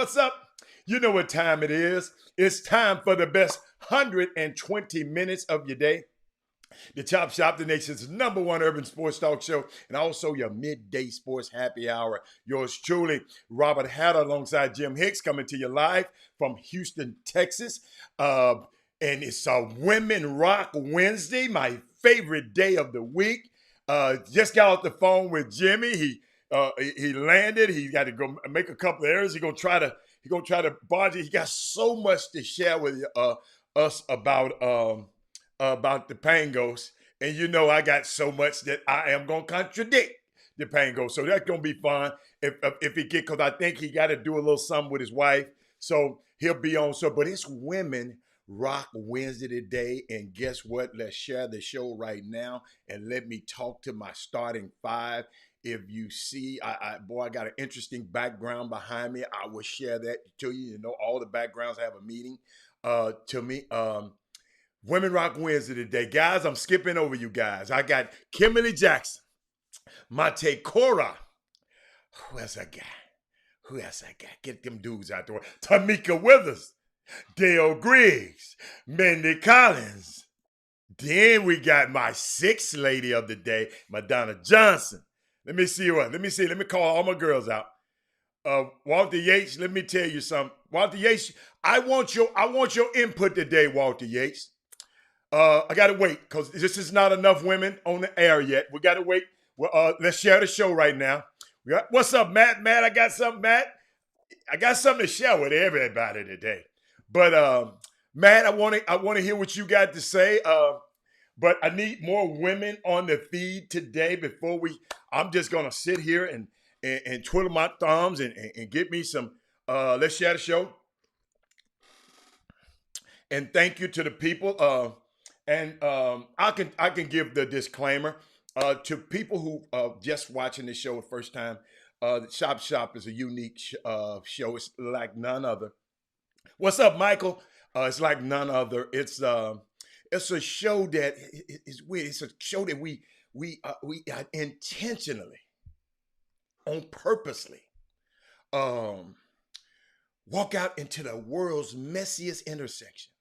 what's up? You know what time it is. It's time for the best 120 minutes of your day. The Chop Shop, the nation's number one urban sports talk show, and also your midday sports happy hour. Yours truly, Robert Hatter, alongside Jim Hicks, coming to you live from Houston, Texas. And it's a Women Rock Wednesday, my favorite day of the week. Just got off the phone with Jimmy. He landed. He got to go make a couple of errands. He's gonna try to barge. He got so much to share with us about the Pangos, and you know I got so much that I am gonna contradict the Pangos. So that's gonna be fun if he get, because I think he got to do a little something with his wife. So he'll be on. So, but it's Women Rock Wednesday today, and guess what? Let's share the show right now, and let me talk to my starting five. If you see, I got an interesting background behind me. I will share that to you. You know, all the backgrounds have a meaning to me. Women Rock Wednesday today. Guys, I'm skipping over you guys. I got Kimberly Jackson, Mate Cora. Who else I got? Get them dudes out there. Tamika Withers, Dale Griggs, Mindy Collins. Then we got my sixth lady of the day, Madonna Johnson. Let me see. Let me call all my girls out. Walter Yates, let me tell you something. Walter Yates, I want your input today, Walter Yates. I gotta wait because this is not enough women on the air yet. We gotta wait. Let's share the show right now. What's up, Matt? Matt, I got something to share with everybody today. But Matt, I want to hear what you got to say. But I need more women on the feed today before I'm just gonna sit here and twiddle my thumbs and get me some. Let's share the show. And thank you to the people. And I can give the disclaimer to people who just watching this show the first time. The Chop Shop is a unique show. It's like none other. What's up, Michael? It's like none other. It's a show that is weird. It's a show that we intentionally, on purposely, walk out into the world's messiest intersection.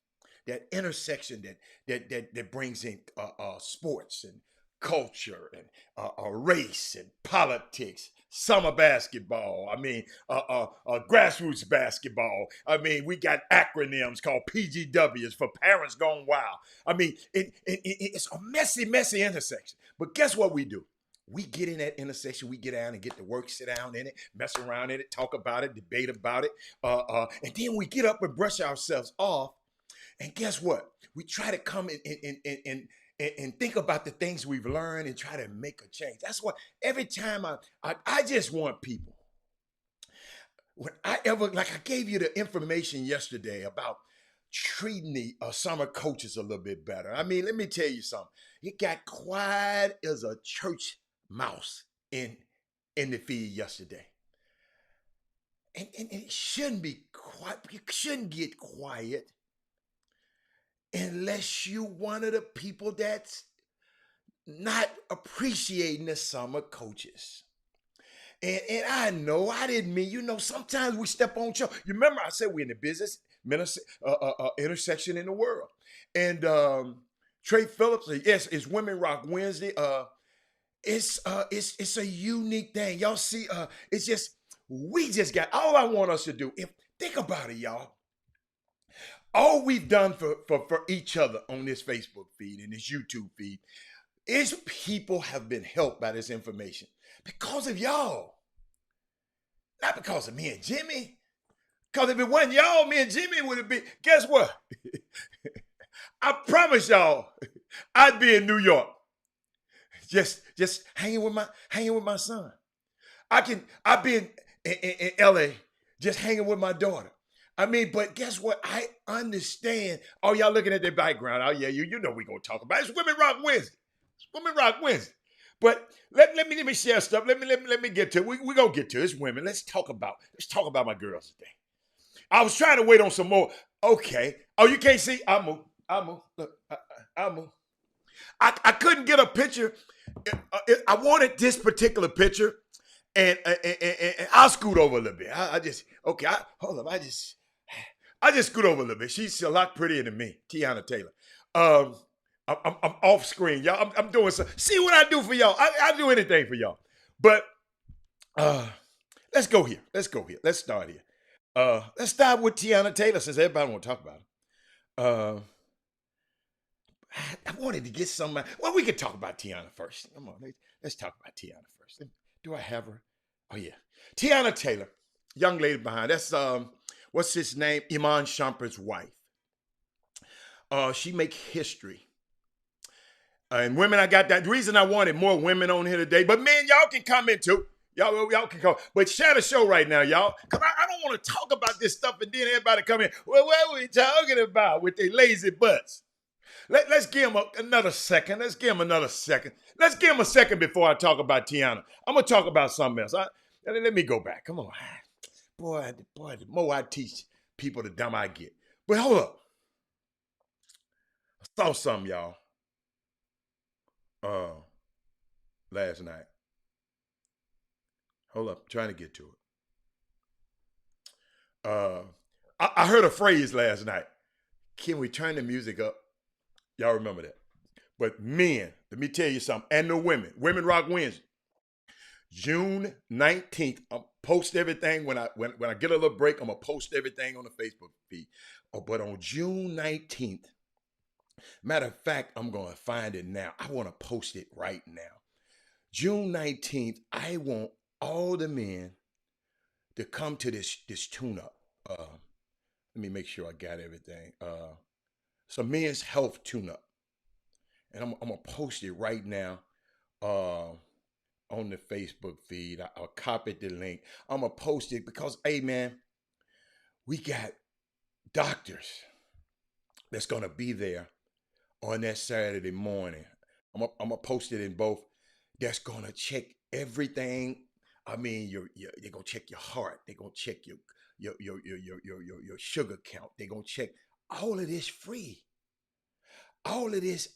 That intersection that brings in sports and culture and race and politics, summer basketball. I mean, grassroots basketball. I mean, we got acronyms called PGWs for Parents Gone Wild. I mean, it's a messy intersection. But guess what we do? We get in that intersection, we get down and get to work, sit down in it, mess around in it, talk about it, debate about it. And then we get up and brush ourselves off. And guess what? We try to come and think about the things we've learned and try to make a change. That's what every time I just want people. When I gave you the information yesterday about treating the summer coaches a little bit better. I mean, let me tell you something. It got quiet as a church mouse in the feed yesterday. And it shouldn't be quiet. You shouldn't get quiet unless you one of the people that's not appreciating the summer coaches. And I know I didn't mean, sometimes we step on show. You remember I said we're in the business intersection in the world. And Trey Phillips, yes, it's Women Rock Wednesday. It's a unique thing. Y'all see, we just got, all I want us to do, think about it, y'all. All we've done for each other on this Facebook feed and this YouTube feed is people have been helped by this information because of y'all. Not because of me and Jimmy. Because if it wasn't y'all, me and Jimmy would have been, guess what? I promise y'all, I'd be in New York. Just hanging with my son. I've been in LA just hanging with my daughter. I mean, but guess what? I understand. Oh, y'all looking at their background. Oh, yeah, you know we're going to talk about it. It's Women Rock Wednesday. It's Women Rock Wednesday. But let me share stuff. Let me get to it. We're going to get to it. It's women. Let's talk about my girls today. I was trying to wait on some more. Okay. Oh, you can't see? I'll move. Look, I'll move. I couldn't get a picture. I wanted this particular picture. and I'll scoot over a little bit. I just okay. Hold up. I just scoot over a little bit. She's a lot prettier than me, Tiana Taylor. Um, I'm off screen, y'all. I'm doing some. See what I do for y'all. I do anything for y'all. But uh, let's go here. Let's go here. Let's start here. Let's start with Tiana Taylor since everybody want to talk about her. I wanted to get some. Well, we could talk about Tiana first. Come on, let's talk about Tiana first. Do I have her? Oh yeah, Tiana Taylor, young lady behind. That's what's his name? Iman Shumpert's wife. She make history. And women, I got that. The reason I wanted more women on here today, but man, y'all can comment too. Y'all can come. But share the show right now, y'all. Because I don't want to talk about this stuff and then everybody come in. Well, what are we talking about with their lazy butts? Let's give them another second. Let's give them another second. Let's give them a second before I talk about Tiana. I'm going to talk about something else. Let me go back. Come on. Boy, the more I teach people, the dumber I get. But hold up. I saw something, y'all. Last night. Hold up. I'm trying to get to it. I heard a phrase last night. Can we turn the music up? Y'all remember that. But men, let me tell you something. And the Women Rock Wednesday. June 19th, I'll post everything. When I get a little break, I'm going to post everything on the Facebook feed. But on June 19th, matter of fact, I'm going to find it now. I want to post it right now. June 19th, I want all the men to come to this tune-up. Let me make sure I got everything. Some men's health tune-up. And I'm going to post it right now on the Facebook feed. I'll copy the link. I'm going to post it because, hey, man, we got doctors that's going to be there on that Saturday morning. I'm going to post it in both. That's going to check everything. I mean, they're going to check your heart. They're going to check your sugar count. They're going to check all of this free. All of this,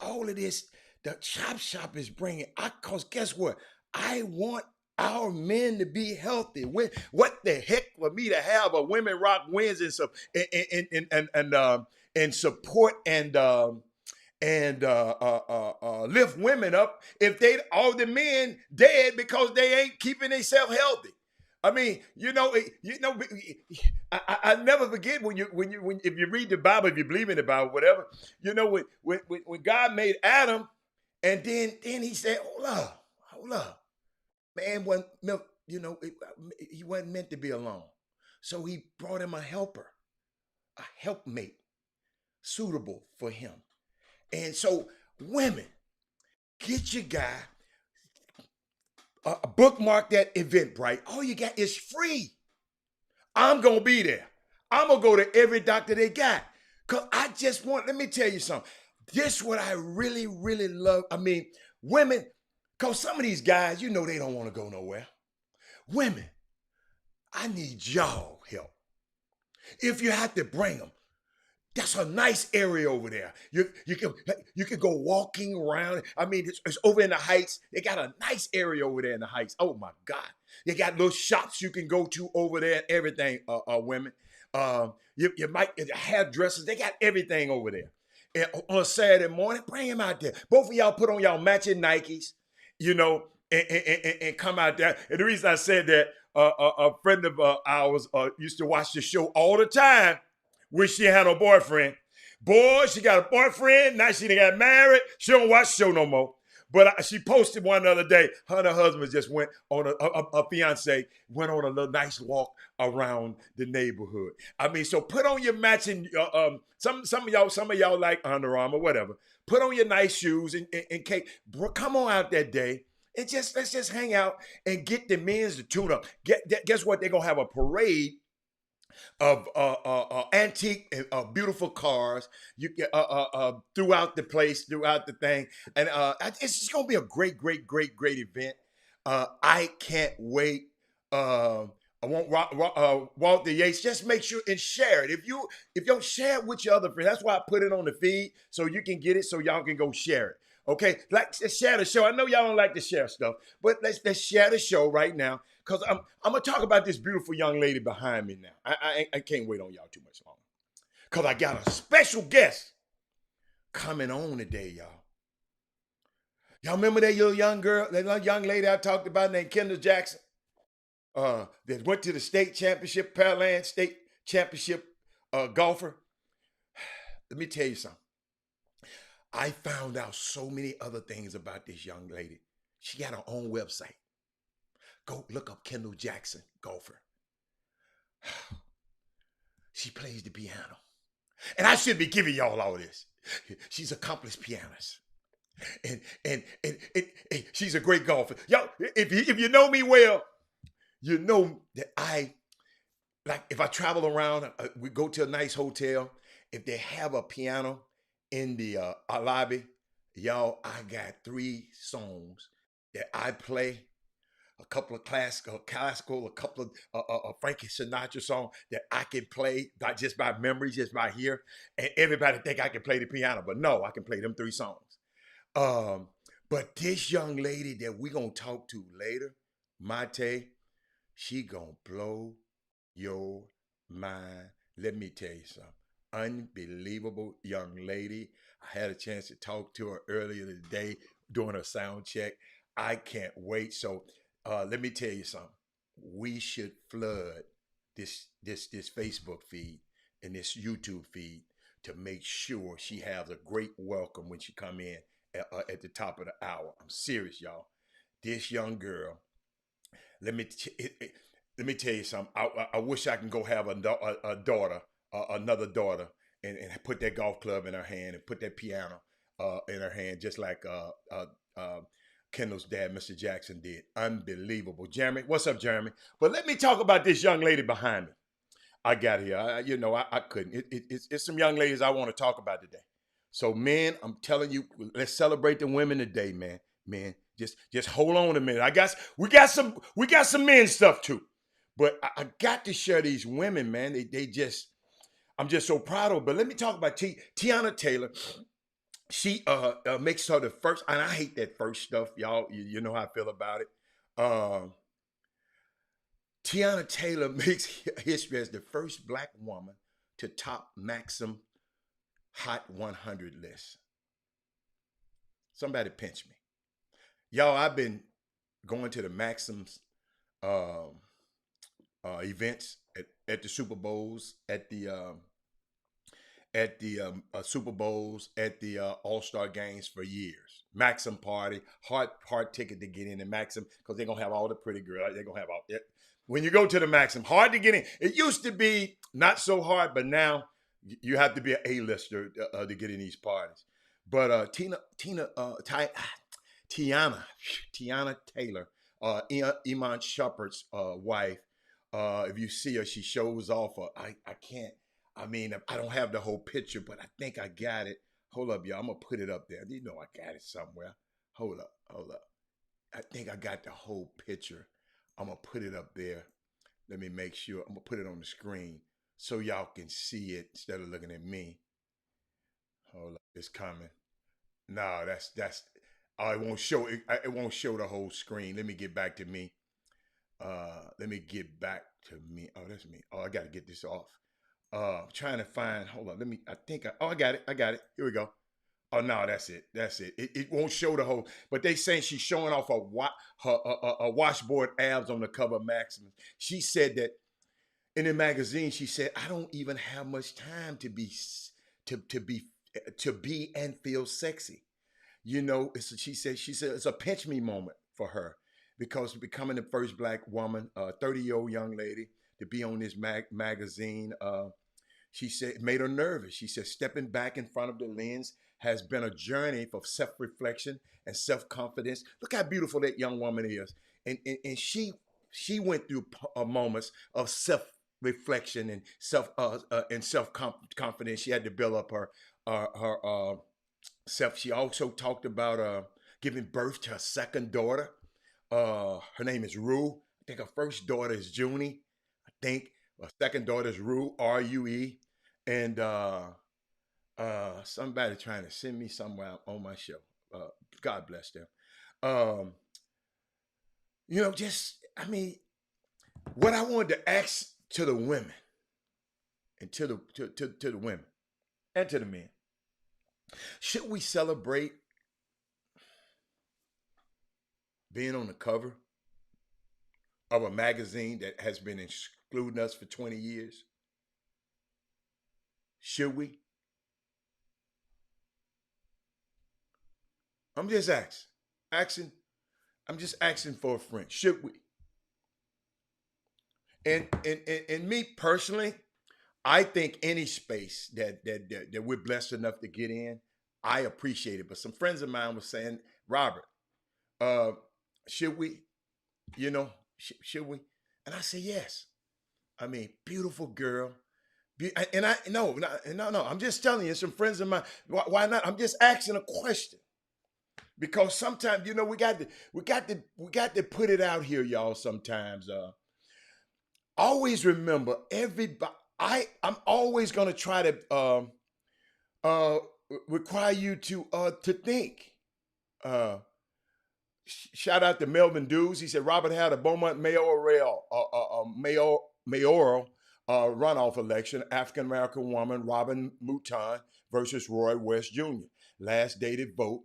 the Chop Shop is bringing. Because guess what? I want our men to be healthy. What the heck for me to have a Women Rock Wednesday and support and lift women up if all the men dead because they ain't keeping themselves healthy. I mean, I never forget when if you read the Bible, if you believe in the Bible, whatever, when God made Adam, and then he said, hold up, man, he wasn't meant to be alone, so he brought him a helper, a helpmate, suitable for him, and so women, get your guy. Bookmark that Eventbrite. All you got is free. I'm going to be there. I'm going to go to every doctor they got. Because I just let me tell you something. This is what I really, really love. I mean, women, because some of these guys, they don't want to go nowhere. Women, I need y'all help. If you have to bring them, that's a nice area over there. You can go walking around. I mean, it's over in the Heights. They got a nice area over there in the Heights. Oh my God. They got little shops you can go to over there and everything, women. You might, hairdressers, they got everything over there. And on a Saturday morning, bring them out there. Both of y'all put on y'all matching Nikes, and come out there. And the reason I said that, a friend of ours used to watch the show all the time. Wish she had no boyfriend. Boy, she got a boyfriend. Now she done got married. She don't watch the show no more. But she posted one the other day. Her and her husband just went on a fiance went on a little nice walk around the neighborhood. I mean, so put on your matching. Some of y'all like Under Armour, whatever. Put on your nice shoes and cake. Come on out that day. And let's just hang out and get the men's to tune up. Guess what? They're gonna have a parade of antique and beautiful cars throughout the place, throughout the thing, and it's just gonna be a great event. I can't wait. I want Walter Yates. Just make sure and share it. If you don't share it with your other friends, that's why I put it on the feed so you can get it, so y'all can go share it. Okay, let's share the show. I know y'all don't like to share stuff, but let's share the show right now because I'm gonna talk about this beautiful young lady behind me now. I can't wait on y'all too much longer because I got a special guest coming on today, y'all. Y'all remember that little young girl, that little young lady I talked about named Kendall Jackson? That went to the state championship, Pearland State Championship golfer. Let me tell you something. I found out so many other things about this young lady. She got her own website. Go look up Kendall Jackson, golfer. She plays the piano. And I should be giving y'all all this. She's an accomplished pianist. And she's a great golfer. Y'all, if you know me well, you know that if I travel around, we go to a nice hotel. If they have a piano in the lobby, y'all, I got 3 songs that I play. A couple of classical, a couple of Frankie Sinatra songs that I can play just by memory, just by hear. And everybody think I can play the piano, but no, I can play them 3 songs. But this young lady that we gonna talk to later, Mate, she gonna blow your mind. Let me tell you something. Unbelievable young lady. I had a chance to talk to her earlier today during a sound check. I can't wait. So let me tell you something. We should flood this Facebook feed and this YouTube feed to make sure she has a great welcome when she come in at the top of the hour. I'm serious, y'all. This young girl. Let me tell you something. I wish I can go have a daughter, another daughter, and put that golf club in her hand and put that piano in her hand, just like Kendall's dad, Mr. Jackson, did. Unbelievable. Jeremy, what's up, Jeremy? But let me talk about this young lady behind me. I got here. I couldn't. It's some young ladies I want to talk about today. So, men, I'm telling you, let's celebrate the women today, man. Man, just hold on a minute. We got some men stuff too, but I got to share these women, man. I'm just so proud of them. But let me talk about Teyana Taylor. She makes her the first, and I hate that first stuff, y'all. You know how I feel about it. Teyana Taylor makes history as the first Black woman to top Maxim Hot 100 list. Somebody pinch me. Y'all, I've been going to the Maxim's events at the Super Bowls, at the Super Bowls, at the All-Star games for years. Maxim party, hard ticket to get in the Maxim because they're gonna have all the pretty girls. They're gonna have all it. When you go to the Maxim, hard to get in. It used to be not so hard, but now you have to be an A-lister to get in these parties. But Teyana Taylor, Iman Shumpert's wife. If you see her, she shows off. I can't. I mean, I don't have the whole picture, but I think I got it. Hold up, y'all. I'm gonna put it up there. You know I got it somewhere. Hold up. I think I got the whole picture. I'm gonna put it up there. Let me make sure. I'm gonna put it on the screen so y'all can see it instead of looking at me. Hold up, it's coming. No, that's. Oh, it won't show. It won't show the whole screen. Let me get back to me. Let me get back to me. Oh, that's me. Oh, I got to get this off. Trying to find. Hold on. Let me. I think. I got it. I got it. Here we go. Oh no, that's it. That's it. It won't show the whole. But they saying she's showing off her washboard abs on the cover of Maxim. She said that in the magazine. She said, "I don't even have much time to be to be and feel sexy." You know, she said it's a pinch me moment for her because becoming the first Black woman, 30-year-old young lady, to be on this magazine. She said it made her nervous. She said stepping back in front of the lens has been a journey for self-reflection and self-confidence. Look how beautiful that young woman is, and she went through moments of self-reflection and self-confidence. She had to build up her self. She also talked about giving birth to her second daughter. Her name is Rue. I think her first daughter is Junie. I think her second daughter is Rue, R-U-E. And somebody trying to send me somewhere on my show. God bless them. Um, just I mean, what I wanted to ask to the women and to the women and to the men, should we celebrate being on the cover of a magazine that has been excluding us for 20 years? Should we? I'm just asking. I'm just asking for a friend. Should we? And me personally, I think any space that we're blessed enough to get in, I appreciate it. But some friends of mine were saying, Robert, uh, should we? Should we? And I say yes. I mean, beautiful girl. And I no. I'm just telling you, some friends of mine. Why not? I'm just asking a question because sometimes we got to put it out here, y'all. Sometimes, always remember everybody. I'm always gonna try to uh, require you to think. Uh, Shout out to Melvin Dews. He said Robert had a Beaumont mayoral runoff election. African American woman Robin Mouton versus Roy West Jr. Last dated vote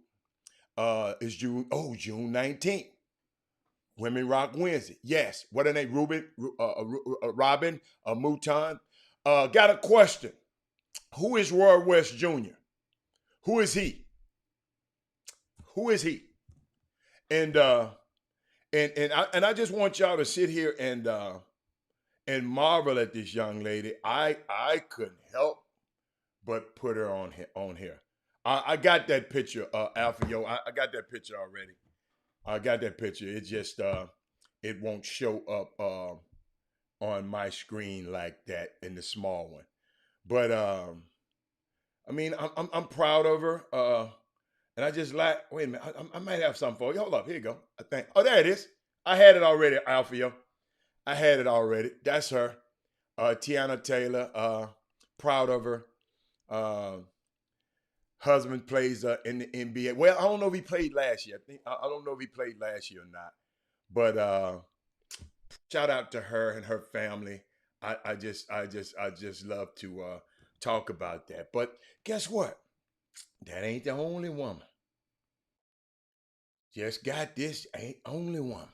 is June 19th. Women Rock Wednesday. Yes. What are they? Robin Mouton. Got a question. Who is Roy West Jr.? Who is he? Who is he? And I just want y'all to sit here and marvel at this young lady. I couldn't help but put her on here. I got that picture, Alpha Yo. I got that picture already. I got that picture. It just it won't show up on my screen like that in the small one. But I mean, I'm proud of her. And I just like, wait a minute, I might have something for you. Hold up, here you go. I think. Oh, there it is. I had it already, Alfio. I had it already. That's her. Tiana Taylor. Proud of her. Uh, Husband plays in the NBA. Well, I don't know if he played last year. I don't know if he played last year or not. But shout out to her and her family. I just love to talk about that. But guess what? That ain't the only woman. Just got this. Ain't only woman.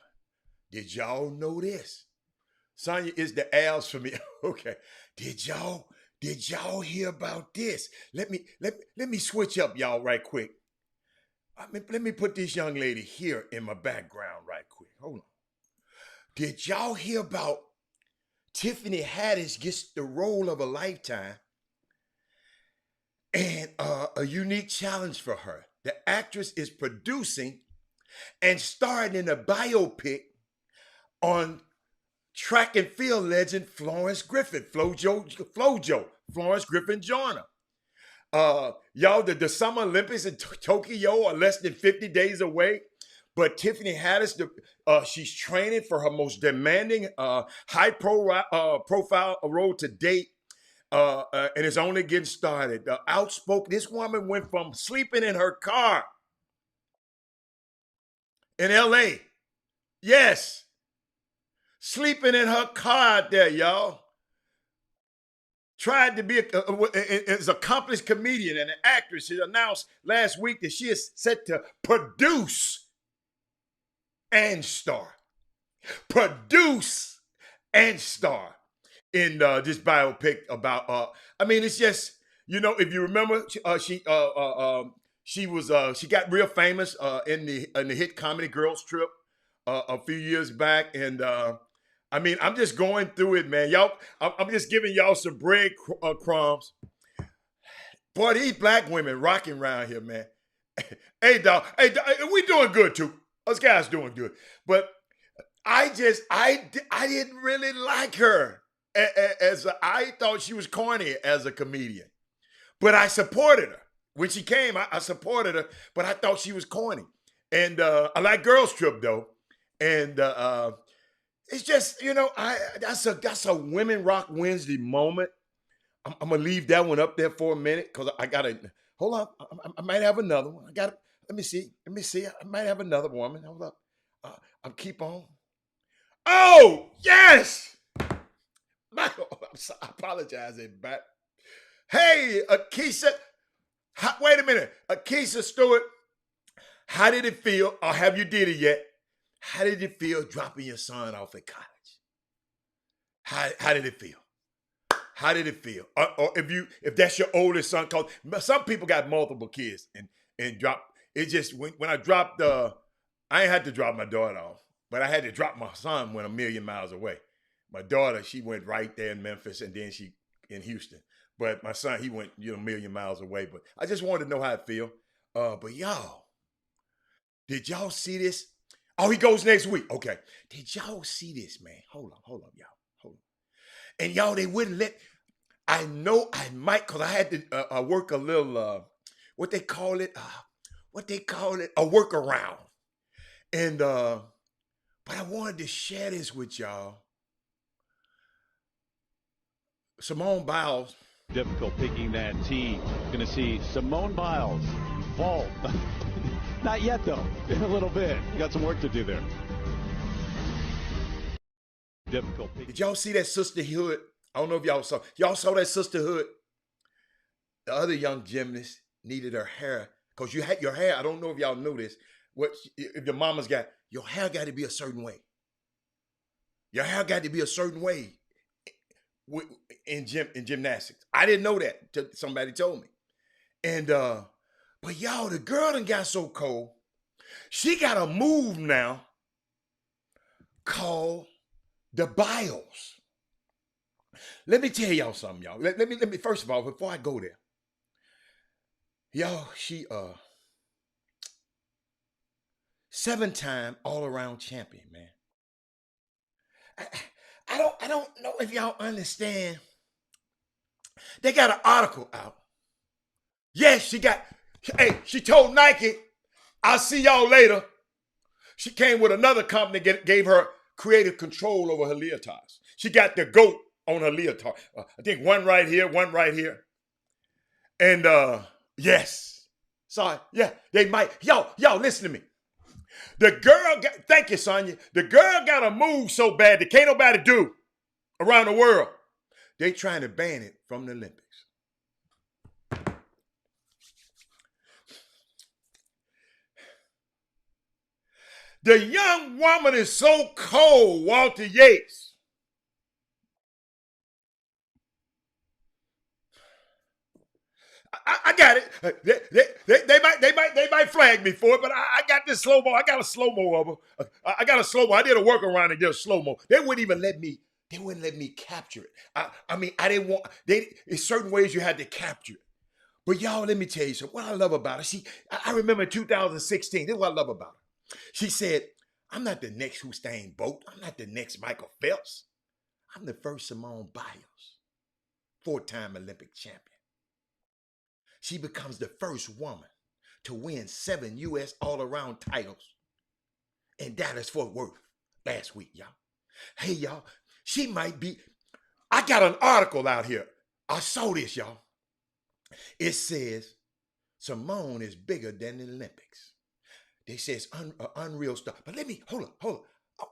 Did y'all know this? Sonya is the L's for me. Okay. Did y'all hear about this? Let me switch up y'all right quick. Let me put this young lady here in my background right quick. Hold on. Did y'all hear about Tiffany Haddish gets the role of a lifetime and a unique challenge for her? The actress is producing and starring in a biopic on track and field legend Florence Griffin, Flojo, Florence Griffin Joyner. Y'all, the Summer Olympics in Tokyo are less than 50 days away. But Tiffany Haddish, she's training for her most demanding, high profile role to date, and it's only getting started. This woman went from sleeping in her car in L.A. Yes, sleeping in her car out there, y'all. Tried to be an accomplished comedian and an actress. She announced last week that she is set to produce and star. Produce and star in this biopic about I mean, it's just, if you remember, she got real famous in the hit comedy Girls Trip a few years back. And I mean, I'm just going through it, man. Y'all, I'm just giving y'all some bread crumbs. Boy, these black women rocking around here, man. Hey, dog. Hey, we doing good too. Us guys doing good. But I didn't really like her I thought she was corny as a comedian. But I supported her. When she came, I supported her, but I thought she was corny. And I like Girls Trip though. And it's just, that's a Women Rock Wednesday moment. I'm gonna leave that one up there for a minute because I gotta hold on. I might have another one. Let me see. Let me see. I might have another woman. Hold up. I'll keep on. Oh, yes. Michael, I'm sorry, I apologize, everybody. Hey, Akeisha. Wait a minute. Akeisha Stewart, how did it feel, or have you did it yet? How did it feel dropping your son off at college? How did it feel? How did it feel? Or if that's your oldest son, cause some people got multiple kids and drop. It just when I dropped I ain't had to drop my daughter off, but I had to drop my son when a million miles away. My daughter, she went right there in Memphis, and then she in Houston. But my son, he went a million miles away. But I just wanted to know how it feel. But y'all, did y'all see this? Oh, he goes next week. Okay. Did y'all see this, man? Hold on, y'all. Hold on. And y'all, they wouldn't let. I know I might, because I had to work a little, what they call it, a workaround. And, but I wanted to share this with y'all. Simone Biles. Difficult picking that tee. Going to see Simone Biles fall. Not yet, though. In a little bit. You got some work to do there. Difficult picking. Did y'all see that sisterhood? I don't know if y'all saw. Y'all saw that sisterhood? The other young gymnast needed her hair. Because you had your hair, I don't know if y'all knew this. If your mama's got, your hair got to be a certain way. Your hair got to be a certain way in gymnastics. I didn't know that. Somebody told me. And but y'all, the girl done got so cold. She got a move now called the Biles. Let me tell y'all something, y'all. Let me first of all, before I go there, y'all, she 7-time all-around champion, man. I don't know if y'all understand. They got an article out. Yes, she told Nike, I'll see y'all later. She came with another company, gave her creative control over her leotards. She got the GOAT on her leotard. I think one right here, one right here. And yes. Sorry, yeah, they might. Y'all, listen to me. The girl thank you, Sonya. The girl got a move so bad that can't nobody do around the world. They trying to ban it from the Olympics. The young woman is so cold, Walter Yates. I got it. They might flag me for it, but I got this slow mo. I got a slow mo of her. I got a slow mo. I did a workaround and did a slow mo. They wouldn't even let me. They wouldn't let me capture it. I mean, I didn't want. There's certain ways you had to capture it. But y'all, let me tell you something. What I love about her. I remember in 2016. This is what I love about her. She said, "I'm not the next Usain Bolt. I'm not the next Michael Phelps. I'm the first Simone Biles, 4-time Olympic champion." She becomes the first woman to win 7 U.S. all-around titles in Dallas-Fort Worth last week, y'all. Hey, y'all, she might be. I got an article out here. I saw this, y'all. It says Simone is bigger than the Olympics. They say it's unreal stuff. But hold on.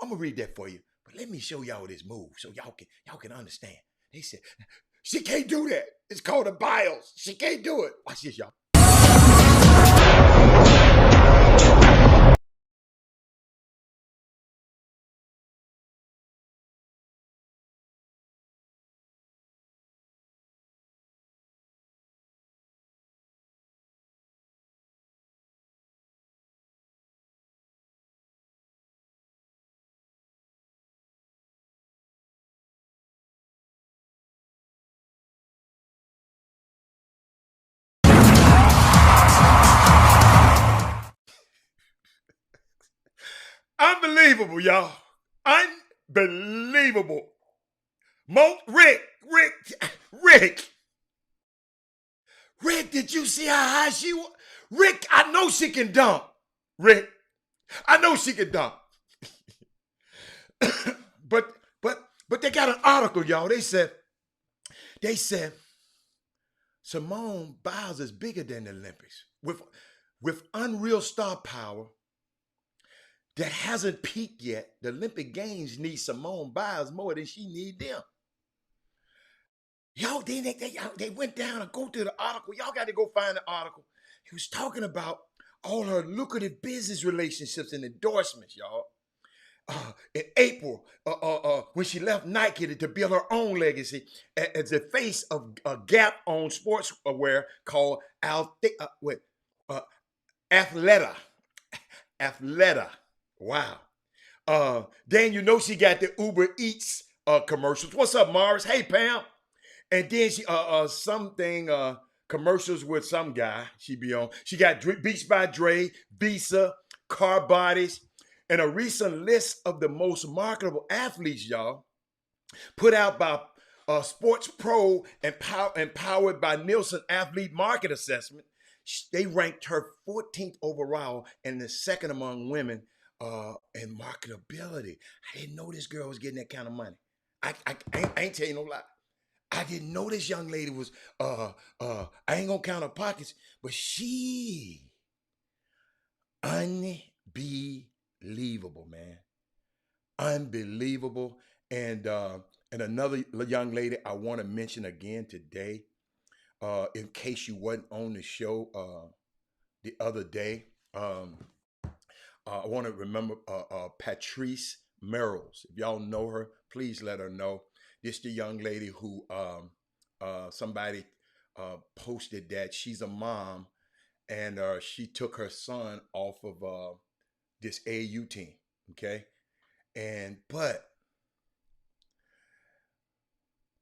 I'm gonna read that for you. But let me show y'all this move so y'all can understand. They said she can't do that. It's called a Biles. She can't do it. Watch this, y'all. Unbelievable, y'all. Unbelievable. Rick, did you see how high she was? Rick, I know she can dunk. Rick, I know she can dunk. but they got an article, y'all. They said Simone Biles is bigger than the Olympics. with unreal star power that hasn't peaked yet. The Olympic Games need Simone Biles more than she need them. Y'all, they went down and go to the article. Y'all got to go find the article. He was talking about all her lucrative business relationships and endorsements, y'all. In April, when she left Nike to build her own legacy as the face of Gap-owned sportswear called Athleta. Athleta. Wow. Then you know she got the Uber Eats commercials. What's up, Morris? Hey, Pam. And then she commercials with some guy she be on. She got Beats by Dre, Visa, Car Bodies, and a recent list of the most marketable athletes, y'all, put out by Sports Pro and empowered by Nielsen Athlete Market Assessment. They ranked her 14th overall and the second among women in marketability. I didn't know this girl was getting that kind of money. I ain't telling you no lie. I didn't know this young lady was, I ain't gonna count her pockets, but she, unbelievable, man. Unbelievable. And another young lady I want to mention again today, in case you wasn't on the show the other day, I want to remember Patrice Merrills. If y'all know her, please let her know. This the young lady who somebody posted that she's a mom and she took her son off of this AU team, okay? But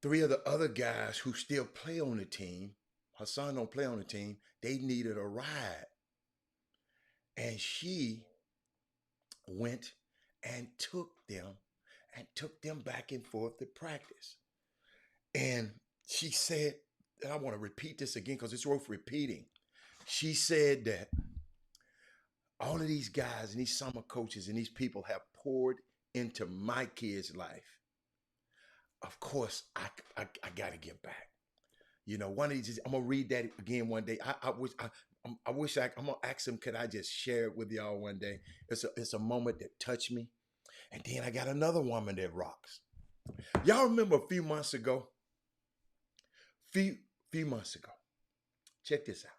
3 of the other guys who still play on the team, her son don't play on the team, they needed a ride. And she went and took them back and forth to practice. And she said, and I want to repeat this again because it's worth repeating. She said that all of these guys and these summer coaches and these people have poured into my kid's life. Of course, I got to give back. You know, one of these, I'm going to read that again one day. I'm going to ask him, could I just share it with y'all one day? It's a moment that touched me. And then I got another woman that rocks. Y'all remember a few months ago? Few months ago. Check this out.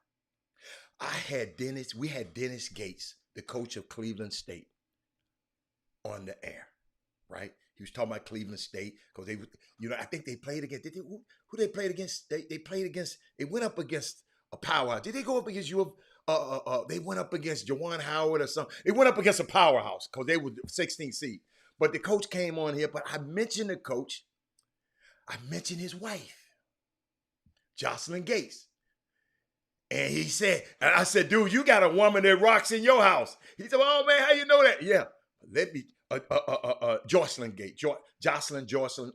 We had Dennis Gates, the coach of Cleveland State, on the air, right? He was talking about Cleveland State because they, I think they played against, who they played against? They went up against a powerhouse. Did they go up against you? They went up against Juwan Howard or something. They went up against a powerhouse because they were 16th seed. But the coach came on here, but I mentioned the coach. I mentioned his wife, Jocelyn Gates. And he said, and I said, dude, you got a woman that rocks in your house. He said, oh man, how you know that? Yeah, let me, Jocelyn Gates, Jocelyn,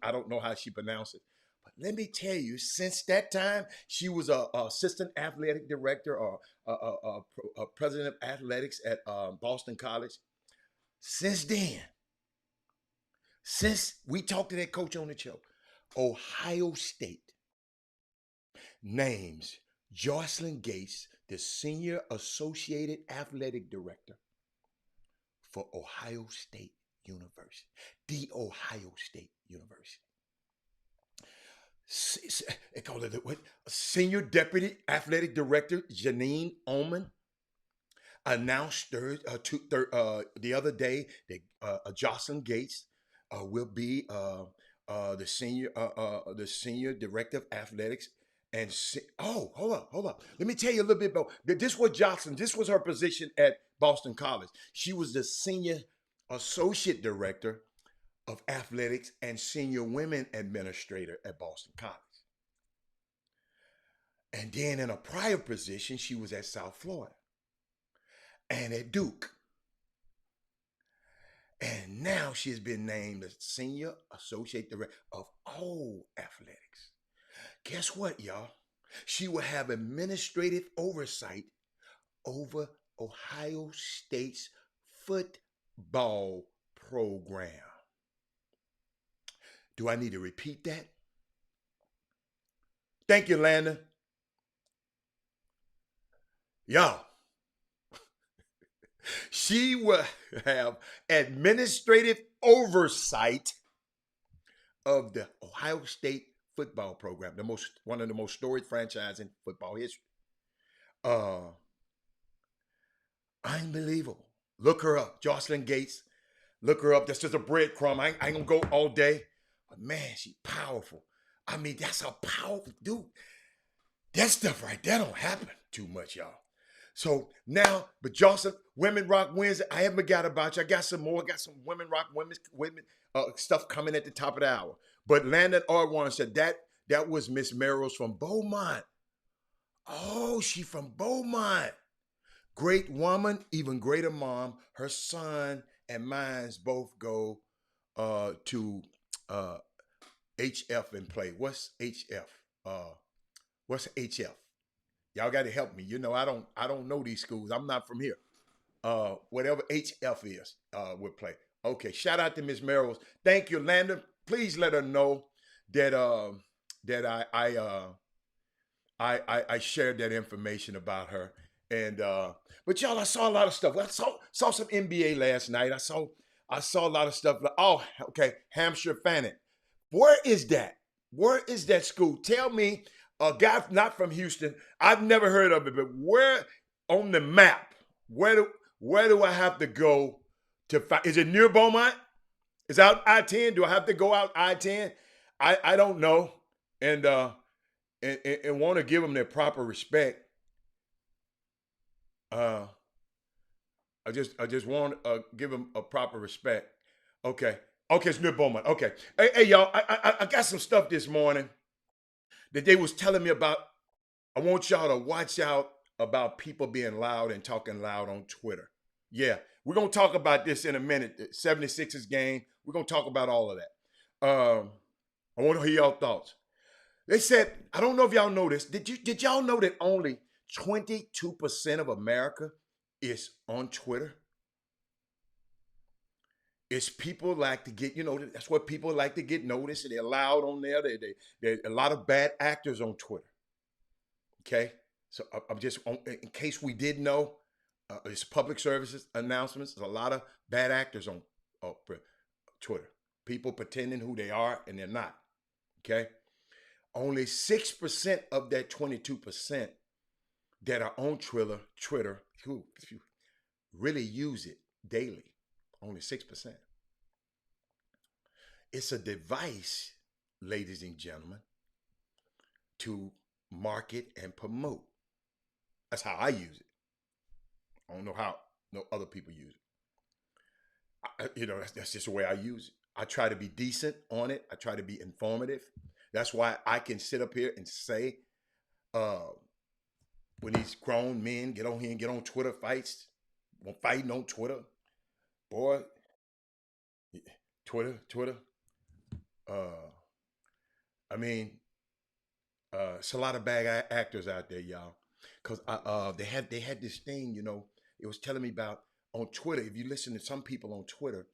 I don't know how she pronounced it. But let me tell you, since that time, she was a assistant athletic director or a president of athletics at Boston College. Since then, since we talked to that coach on the show, Ohio State names Jocelyn Gates the senior associated athletic director for Ohio State University, the Ohio State University. They call it what? Senior Deputy Athletic Director Janine Oman announced the other day that Jocelyn Gates will be the senior director of athletics. And hold up. Let me tell you a little bit about this. This was her position at Boston College. She was the senior associate director of athletics and senior women administrator at Boston College. And then in a prior position, she was at South Florida and at Duke. And now she's been named the senior associate director of all athletics. Guess what, y'all? She will have administrative oversight over Ohio State's football program. Do I need to repeat that? Thank you, Landon. Y'all, She will have administrative oversight of the Ohio State football program, one of the most storied franchise in football history. Uh, Unbelievable. Look her up, Jocelyn Gates. Look her up. That's just a breadcrumb. I ain't gonna go all day, but man, she's powerful. I mean, that's a powerful dude. That stuff right there don't happen too much, y'all. So now, but Jocelyn, Women Rock Wednesday, I haven't forgot about you. I got some more. I got some Women Rock women stuff coming at the top of the hour. But Landon Arwan said that was Miss Merrills from Beaumont. Oh, she from Beaumont. Great woman, even greater mom. Her son and mine's both go to HF and play. What's HF? What's HF? Y'all got to help me. You know, I don't know these schools. I'm not from here. Whatever HF is, would play. Okay. Shout out to Miss Merrills. Thank you, Landon. Please let her know that I shared that information about her. And but y'all, I saw a lot of stuff. I saw some NBA last night. I saw a lot of stuff. Oh, okay, Hampshire Fannin. Where is that? Where is that school? Tell me, a guy not from Houston. I've never heard of it, but where on the map? Where do I have to go to find? Is it near Beaumont? Is it out I-10? Do I have to go out I-10? I don't know, and want to give them their proper respect. I just want to give them a proper respect. Okay, it's near Beaumont. Okay, hey y'all, I got some stuff this morning that they was telling me about. I want y'all to watch out about people being loud and talking loud on Twitter. Yeah, we're gonna talk about this in a minute. The 76ers game. We're gonna talk about all of that. I want to hear y'all thoughts. They said, I don't know if y'all know this. Did y'all know that only 22% of America is on Twitter? It's people like to get, that's what people like to get noticed. They're loud on there. There are a lot of bad actors on Twitter. Okay? So I'm just, in case we did know, it's public services announcements. There's a lot of bad actors on Twitter. People pretending who they are and they're not. Okay? Only 6% of that 22% that are on Twitter, who really use it daily, only 6%. It's a device, ladies and gentlemen, to market and promote. That's how I use it. I don't know how no other people use it. That's just the way I use it. I try to be decent on it. I try to be informative. That's why I can sit up here and say, when these grown men get on here and get on Twitter fighting on Twitter, boy, Twitter. It's a lot of bad actors out there, y'all. Cause they had this thing, it was telling me about on Twitter. If you listen to some people on Twitter,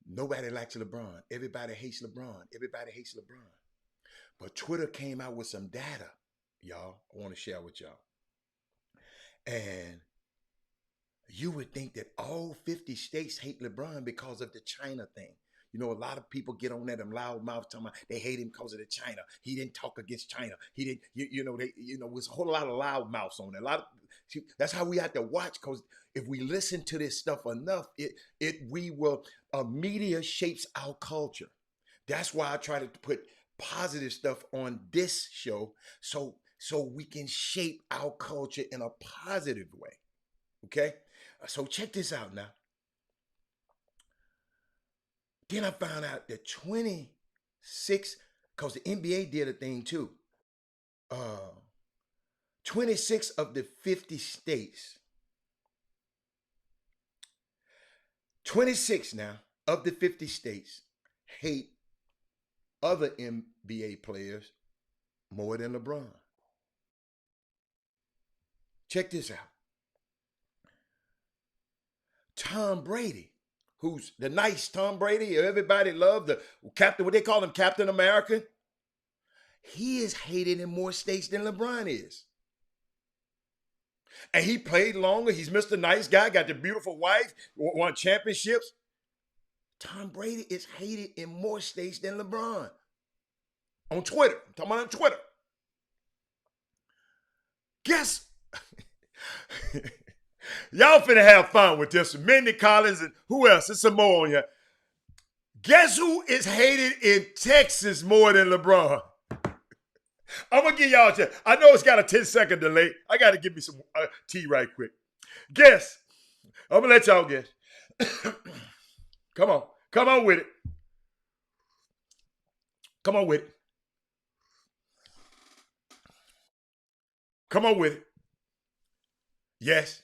nobody likes LeBron. Everybody hates LeBron. But Twitter came out with some data, y'all. I want to share with y'all. And you would think that all 50 states hate LeBron because of the China thing. A lot of people get on there, them loud mouths talking about they hate him because of the China. He didn't talk against China. He didn't, was a whole lot of loud mouths on there. That's how we have to watch, because if we listen to this stuff enough, media shapes our culture. That's why I try to put positive stuff on this show, so we can shape our culture in a positive way. Okay? So check this out now. Then I found out that 26, because the NBA did a thing too. 26 of the 50 states, 26 now of the 50 states hate other NBA players more than LeBron. Check this out. Tom Brady, who's the nice Tom Brady, everybody loved, the captain, what they call him, Captain America. He is hated in more states than LeBron is. And he played longer. He's Mr. Nice Guy, got the beautiful wife, won championships. Tom Brady is hated in more states than LeBron. On Twitter. I'm talking about on Twitter. Guess y'all finna have fun with this. Mindy Collins and who else? There's some more on here. Guess who is hated in Texas more than LeBron? I'm gonna give y'all a chance. I know it's got a 10-second delay. I gotta give me some tea right quick. Guess. I'm gonna let y'all guess. Come on. Come on with it. Come on with it. Come on with it. Yes.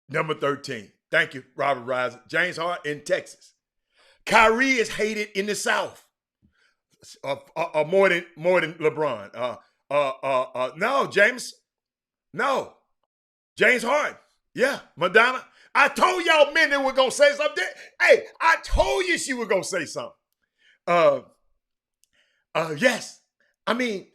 Number 13. Thank you, Robert Reiser. James Harden in Texas. Kyrie is hated in the South. More than LeBron. No, James. No. James Harden. Yeah, Madonna. I told y'all men that were gonna say something. Hey, I told you she was gonna say something. Yes. I mean,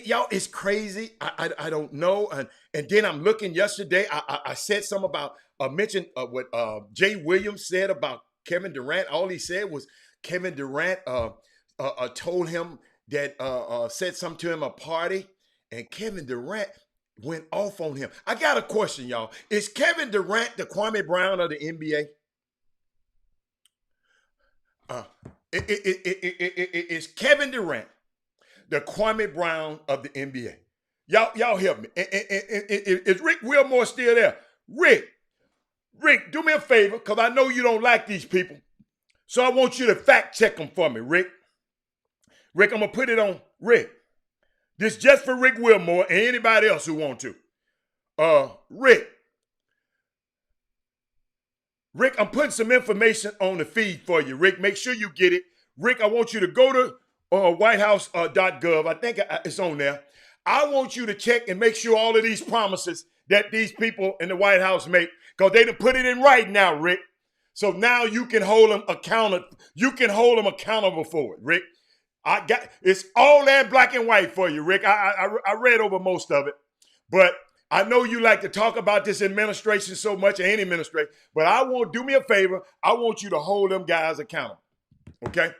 y'all, it's crazy. I don't know. And then I'm looking yesterday. I said something about mentioned what Jay Williams said about Kevin Durant. All he said was Kevin Durant told him that said something to him at a party, and Kevin Durant went off on him. I got a question, y'all. Is Kevin Durant the Kwame Brown of the NBA? Is Kevin Durant the Kwame Brown of the NBA? Y'all help me. Is Rick Wilmore still there? Rick, do me a favor, because I know you don't like these people. So I want you to fact check them for me, Rick. Rick, I'm going to put it on Rick. This just for Rick Wilmore and anybody else who want to. Rick, I'm putting some information on the feed for you, Rick. Make sure you get it. Rick, I want you to go to whitehouse.gov. I think it's on there. I want you to check and make sure all of these promises that these people in the White House make, because they done put it in writing now, Rick. So now you can hold them accountable. You can hold them accountable for it, Rick. It's all that black and white for you, Rick. I read over most of it, but I know you like to talk about this administration so much, or any administration, but do me a favor. I want you to hold them guys accountable. Okay?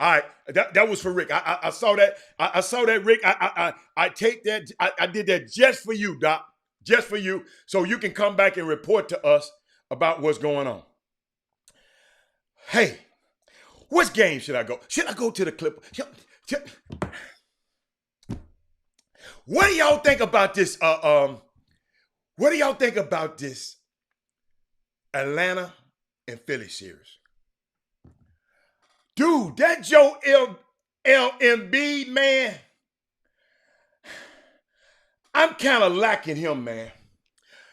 All right. That was for Rick. I saw that. I saw that, Rick. I take that. I did that just for you, Doc. Just for you. So you can come back and report to us about what's going on. Hey, which game should I go? Should I go to the Clippers? What do y'all think about this? What do y'all think about this Atlanta and Philly series? Dude, that Joe Embiid, man, I'm kind of liking him, man.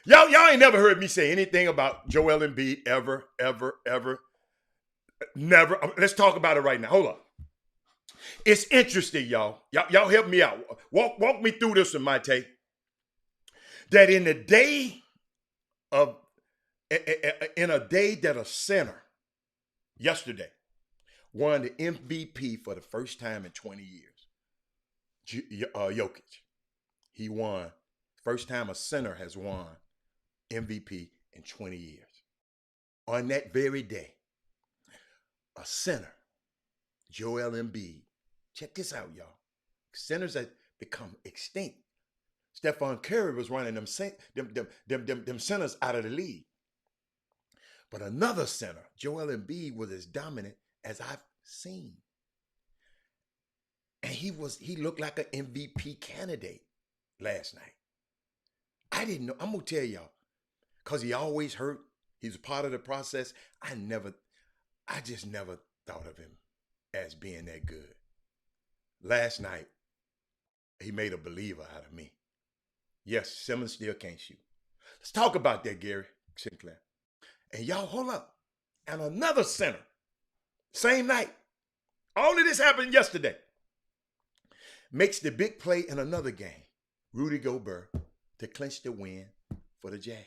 Y'all ain't never heard me say anything about Joel Embiid ever. Never. Let's talk about it right now. Hold on. It's interesting, y'all. Y'all help me out. Walk me through this in my take. That in a day that a center yesterday won the MVP for the first time in 20 years. Jokic. He won. First time a center has won MVP in 20 years. On that very day, a center, Joel Embiid. Check this out, y'all. Centers have become extinct. Stephen Curry was running them centers out of the league. But another center, Joel Embiid, was as dominant as I've seen. And he looked like an MVP candidate last night. I didn't know. I'm going to tell y'all, because he always hurt. He's a part of the process. I just never thought of him as being that good. Last night, he made a believer out of me. Yes, Simmons still can't shoot. Let's talk about that, Gary Sinclair. And y'all, hold up. And another center, same night. All of this happened yesterday. Makes the big play in another game, Rudy Gobert, to clinch the win for the Jazz.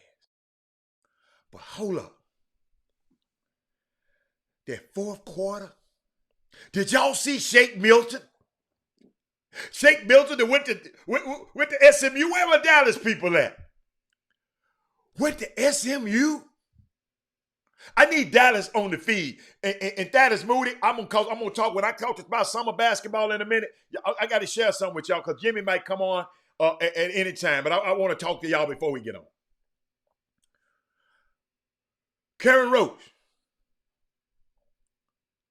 But hold up. That fourth quarter, did y'all see Shake Milton? Shake Milton that went to SMU. Where were Dallas people at? Went to SMU? I need Dallas on the feed. And Thaddeus Moody, I'm gonna talk when I talk about summer basketball in a minute. I got to share something with y'all because Jimmy might come on at any time, but I want to talk to y'all before we get on. Karen Roach,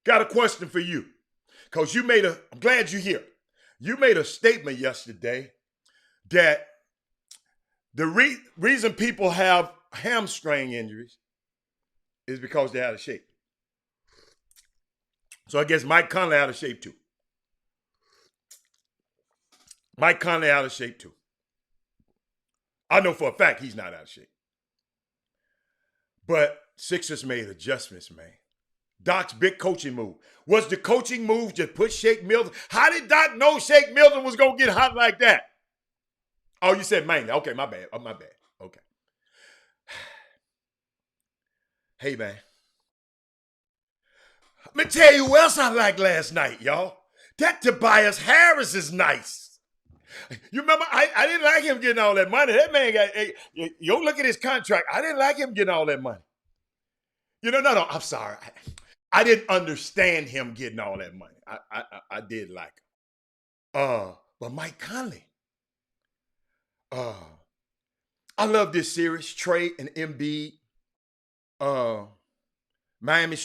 got a question for you because I'm glad you're here. You made a statement yesterday that the reason people have hamstring injuries is because they're out of shape. So I guess Mike Conley out of shape too. Mike Conley out of shape too. I know for a fact he's not out of shape. But Sixers made adjustments, man. Doc's big coaching move. Was the coaching move just put Shake Milton? How did Doc know Shake Milton was going to get hot like that? Oh, you said mainly. Okay, my bad. Oh, my bad. Okay. Hey, man. Let me tell you who else I liked last night, y'all. That Tobias Harris is nice. You remember, I didn't like him getting all that money. That man got, you look at his contract. I didn't like him getting all that money. No, I'm sorry. I didn't understand him getting all that money. I did like him. But Mike Conley. I love this series. Trey and Embiid. Atlanta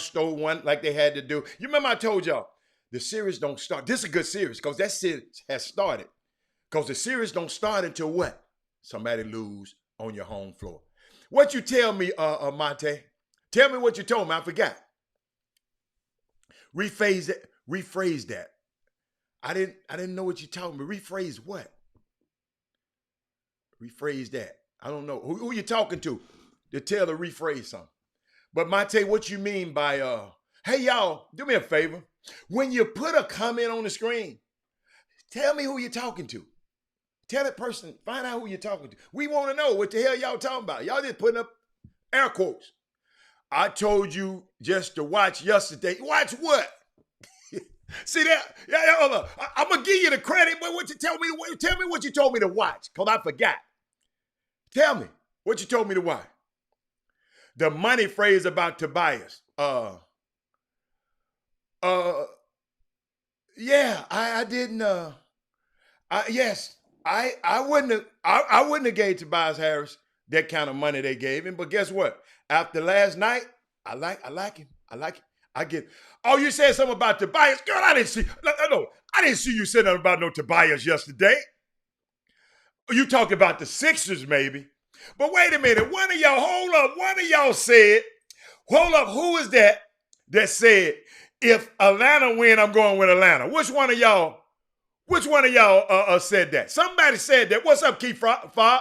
stole one like they had to do. You remember I told y'all, the series don't start. This is a good series because that series has started. Because the series don't start until what? Somebody lose on your home floor. What you tell me, Monte? Tell me what you told me. I forgot. Rephrase that. I didn't know what you told me. Rephrase what? Rephrase that. I don't know. Who you talking to tell to rephrase something? But Monte, what you mean by hey y'all, do me a favor. When you put a comment on the screen, tell me who you're talking to. Tell that person, find out who you're talking to. We want to know what the hell y'all talking about. Y'all just putting up air quotes. I told you just to watch yesterday. Watch what? See that? Yeah, I'm gonna give you the credit, but tell me what you told me to watch, because I forgot. Tell me what you told me to watch. The money phrase about Tobias. Yeah, I didn't. I wouldn't have gave Tobias Harris that kind of money they gave him. But guess what? After last night, I like him. I like him. I get. Oh, you said something about Tobias, girl. I didn't see. No, I didn't see you saying nothing about no Tobias yesterday. You talked about the Sixers, maybe. But wait a minute. One of y'all, hold up. One of y'all said, hold up. Who is that said, if Atlanta win, I'm going with Atlanta? Which one of y'all said that? Somebody said that. What's up, Keith Fobb?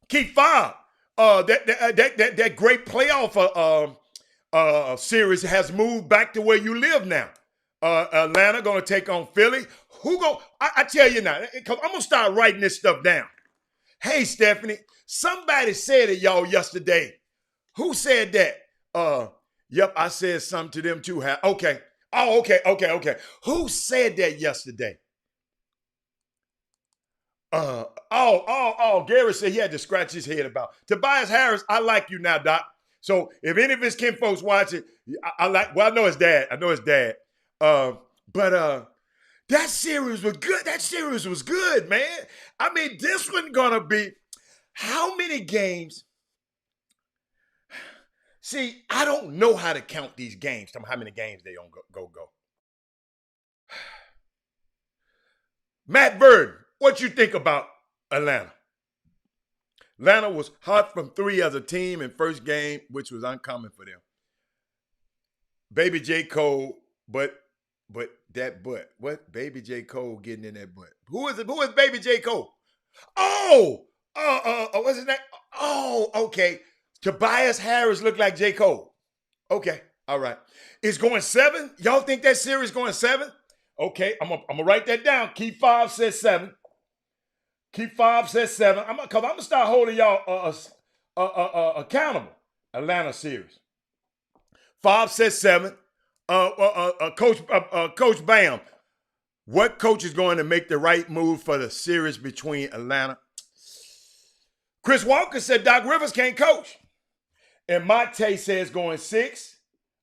Keith Fobb. That great playoff series has moved back to where you live now. Atlanta going to take on Philly. I tell you now, because I'm going to start writing this stuff down. Hey, Stephanie, somebody said it, y'all, yesterday. Who said that? Yep, I said something to them too. Okay. Oh, okay. Who said that yesterday? Gary said he had to scratch his head about Tobias Harris. I like you now, Doc. So if any of his kin folks watch it, I know his dad. But that series was good. That series was good, man. I mean, this one gonna be how many games? See, I don't know how to count these games. How many games they gonna go. Matt Bird, what you think about Atlanta? Atlanta was hot from three as a team in first game, which was uncommon for them. Baby J. Cole, but that butt. What? Baby J. Cole getting in that butt. Who is it? Who is Baby J. Cole? What's his name? Oh, okay. Tobias Harris looked like J. Cole. Okay, all right. It's going 7? Y'all think that series going 7? Okay, I'm gonna write that down. Keith Fobb says 7. Keith Fobb says 7. I'm gonna start holding y'all accountable. Atlanta series. Fobb says 7. Coach Bam. What coach is going to make the right move for the series between Atlanta? Chris Walker said Doc Rivers can't coach. And Mate says going 6.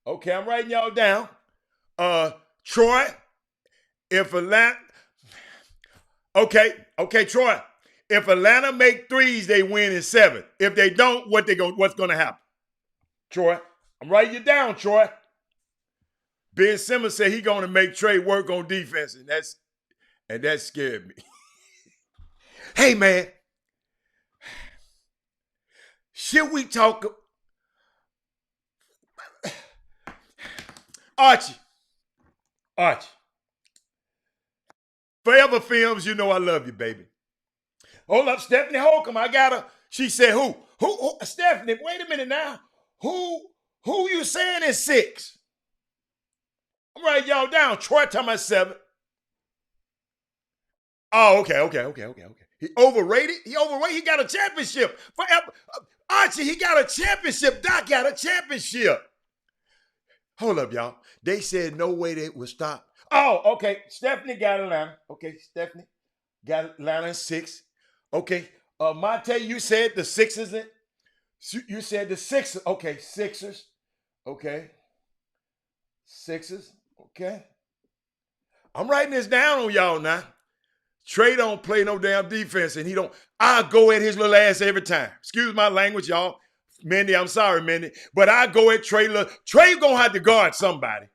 Okay, I'm writing y'all down. Troy, if Atlanta, okay, Troy. If Atlanta make 3s, they win in 7. If they don't, what's going to happen? Troy, I'm writing you down, Troy. Ben Simmons said he's going to make Trey work on defense, and that scared me. Hey, man, should we talk? Archie. Forever Films, you know I love you, baby. Hold up, Stephanie Holcomb, I got her. She said, who? Stephanie, wait a minute now. Who you saying is 6? I'm writing y'all down. Troy talking about 7. Oh, okay. He overrated? He got a championship. Forever. Archie, he got a championship. Doc got a championship. Hold up, y'all. They said no way they would stop. Oh, okay. Stephanie got Atlanta. Okay, Stephanie got Atlanta in 6. Okay. Mate, you said the Sixers. You said the Sixers. Okay, Sixers. Okay. Sixers. Okay. I'm writing this down on y'all now. Trey don't play no damn defense, and I'll go at his little ass every time. Excuse my language, y'all. Mindy, I'm sorry, Mindy. But I go at Trey. Trey gonna have to guard somebody.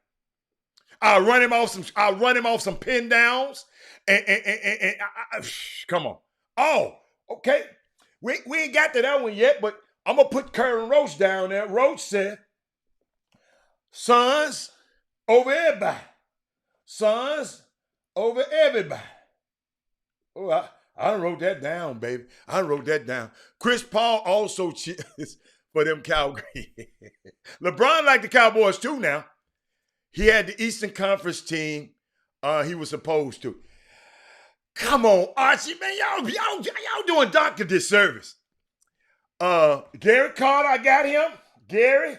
I'll run him off some pin downs. And come on. Oh, okay. We ain't got to that one yet, but I'm gonna put Curran Roach down there. Roach said, Suns over everybody. Suns over everybody. Oh, I done wrote that down, baby. I done wrote that down. Chris Paul also cheers for them Cowboys. LeBron like the Cowboys too now. He had the Eastern Conference team he was supposed to. Come on, Archie, man. Y'all doing Doc a disservice. Gary Carter, I got him. Gary,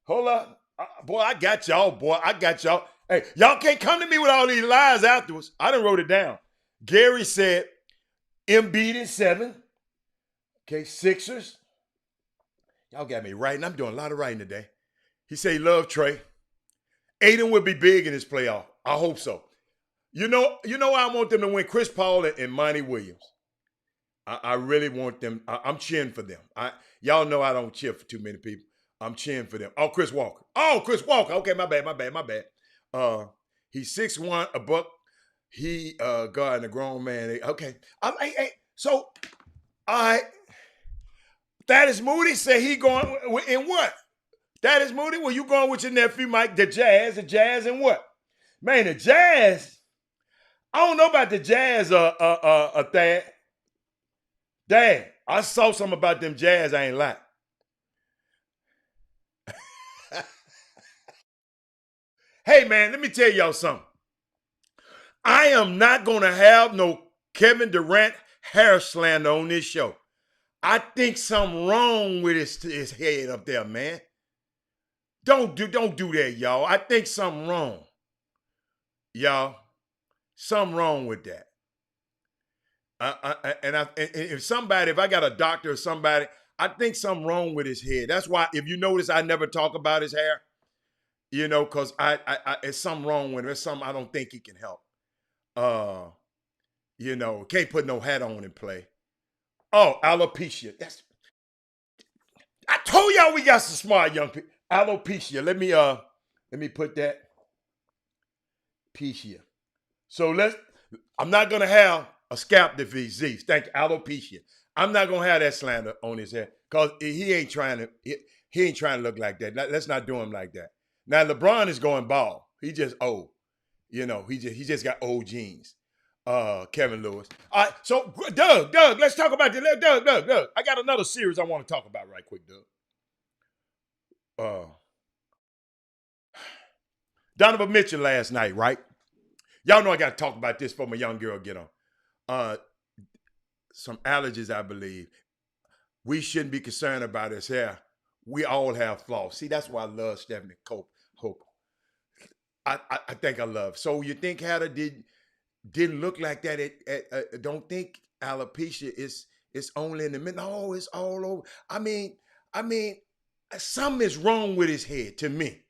hold up. Boy, I got y'all, Hey, y'all can't come to me with all these lies afterwards. I done wrote it down. Gary said Embiid in 7. Okay, Sixers. Y'all got me writing. I'm doing a lot of writing today. He said he loved Trey. Aiden will be big in this playoff. I hope so. You know I want them to win. Chris Paul and Monty Williams. I really want them. I'm cheering for them. Y'all know I don't cheer for too many people. I'm cheering for them. Oh, Chris Walker. Okay, my bad. He's 6'1", a buck. He guarding a grown man. Okay. So, all right. Thaddeus Moody said he going in what? Thaddeus Moody, well, you going with your nephew, Mike, the Jazz and what? Man, the Jazz, I don't know about the Jazz, Thad. Dad, I saw something about them Jazz I ain't like. Hey, man, let me tell y'all something. I am not going to have no Kevin Durant hair slander on this show. I think something wrong with his head up there, man. Don't do that, y'all. I think something wrong. Y'all, something wrong with that. If I got a doctor or somebody, I think something wrong with his head. That's why, if you notice, I never talk about his hair. Because it's something wrong with him. It's something I don't think he can help. Can't put no hat on and play. Oh, alopecia. I told y'all we got some smart young people. Alopecia. Let me put that. Pecia. So I'm not gonna have a scalp disease. Thank you. Alopecia. I'm not gonna have that slander on his head because he ain't trying to look like that. Let's not do him like that. Now LeBron is going bald. He just old. He just got old genes. Kevin Lewis. All right, so Doug, let's talk about this. Doug. I got another series I want to talk about right quick, Doug. Donovan Mitchell last night, right? Y'all know I got to talk about this before my young girl get on. Some allergies, I believe. We shouldn't be concerned about his hair. We all have flaws. See, that's why I love Stephanie Hope. I think I love. So you think Hatter did didn't look like that. Don't think alopecia is it's only in the middle. No, it's all over. I mean, something is wrong with his head to me.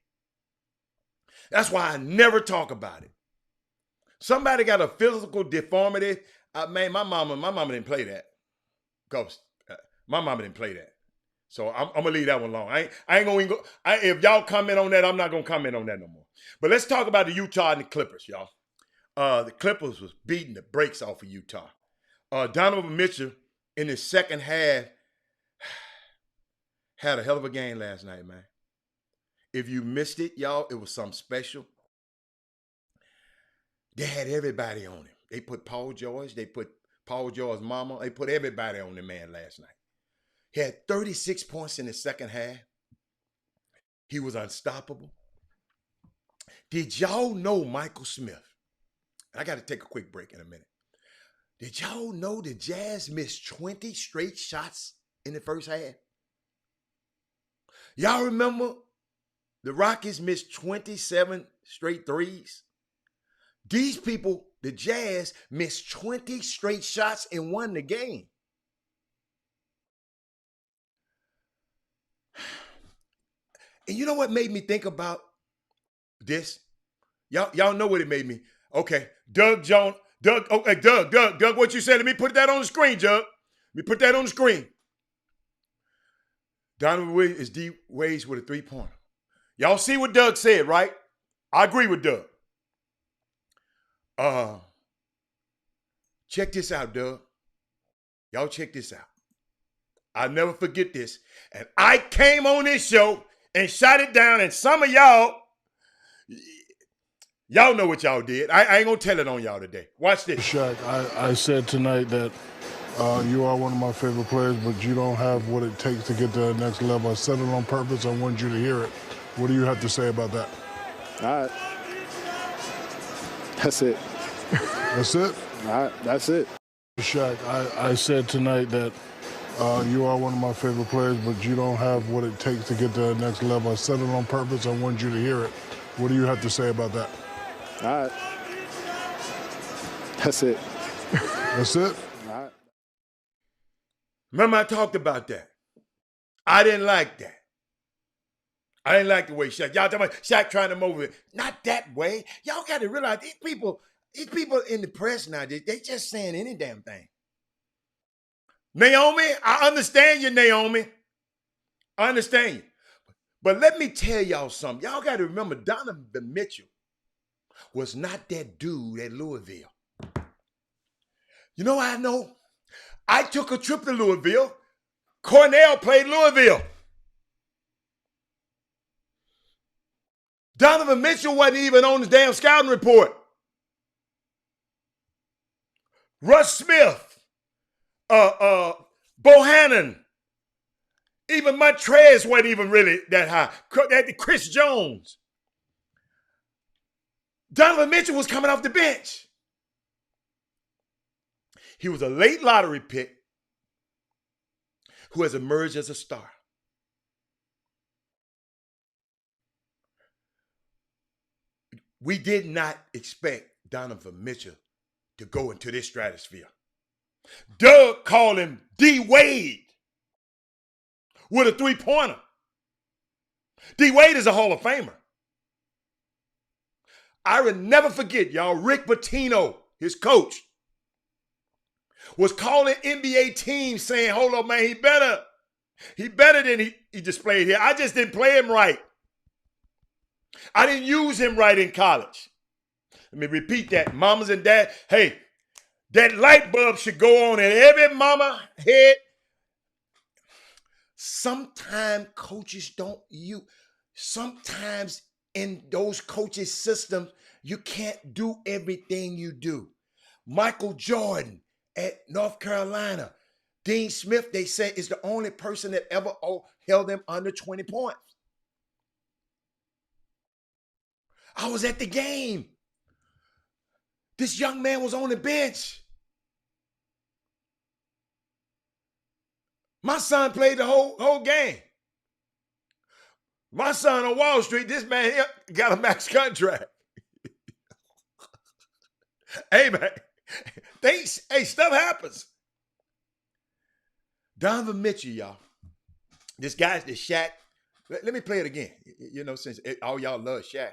That's why I never talk about it. Somebody got a physical deformity. Man, my mama didn't play that. Cause my mama didn't play that. So I'm gonna leave that one alone. I ain't gonna even go. If y'all comment on that, I'm not gonna comment on that no more. But let's talk about the Utah and the Clippers, y'all. The Clippers was beating the brakes off of Utah. Donovan Mitchell in his second half had a hell of a game last night, man. If you missed it, y'all, it was something special. They had everybody on him. They put Paul George, they put Paul George's mama, they put everybody on the man last night. He had 36 points in the second half. He was unstoppable. Did y'all know Michael Smith? I got to take a quick break in a minute. Did y'all know the Jazz missed 20 straight shots in the first half? Y'all remember the Rockets missed 27 straight threes? These people, the Jazz, missed 20 straight shots and won the game. And you know what made me think about this? Y'all know what it made me. Okay, Doug, what you said? Let me put that on the screen, Doug. Let me put that on the screen. Donovan Williams is D Wade's with a three-pointer. Y'all see what Doug said, right? I agree with Doug. Check this out, Doug. Y'all check this out. I'll never forget this. And I came on this show and shot it down, and some of y'all know what y'all did. I ain't gonna tell it on y'all today. Watch this. Shaq, I said tonight that you are one of my favorite players, but you don't have what it takes to get to the next level. I said it on purpose. I wanted you to hear it. What do you have to say about that? All right. That's it. That's it? All right, that's it. Shaq, I said tonight that you are one of my favorite players, but you don't have what it takes to get to the next level. I said it on purpose. I wanted you to hear it. What do you have to say about that? All right. That's it. That's it? All right. Remember I talked about that. I didn't like that. I didn't like the way Shaq. Y'all talking about Shaq trying to motivate. Not that way. Y'all got to realize these people in the press now, they just saying any damn thing. Naomi, I understand you, Naomi. I understand you. But let me tell y'all something. Y'all got to remember Donovan Mitchell was not that dude at Louisville. You know I know? I took a trip to Louisville. Cornell played Louisville. Donovan Mitchell wasn't even on the damn scouting report. Russ Smith, Bohannon, even Montrez wasn't even really that high. Chris Jones. Donovan Mitchell was coming off the bench. He was a late lottery pick who has emerged as a star. We did not expect Donovan Mitchell to go into this stratosphere. Doug called him D Wade with a three-pointer. D Wade is a Hall of Famer. I will never forget, y'all, Rick Pitino, his coach, was calling NBA teams saying, hold on, man, he better than he displayed here. I just didn't play him right. I didn't use him right in college. Let me repeat that. Mamas and dad, hey, that light bulb should go on in every mama head. Sometimes coaches don't sometimes in those coaches' systems, you can't do everything you do. Michael Jordan at North Carolina, Dean Smith, they say, is the only person that ever held them under 20 points. I was at the game. This young man was on the bench. My son played the whole game. My son on Wall Street, this man here got a max contract. Hey, man. Stuff happens. Donovan Mitchell, y'all. This guy's the Shaq. Let me play it again. You know, since all y'all love Shaq.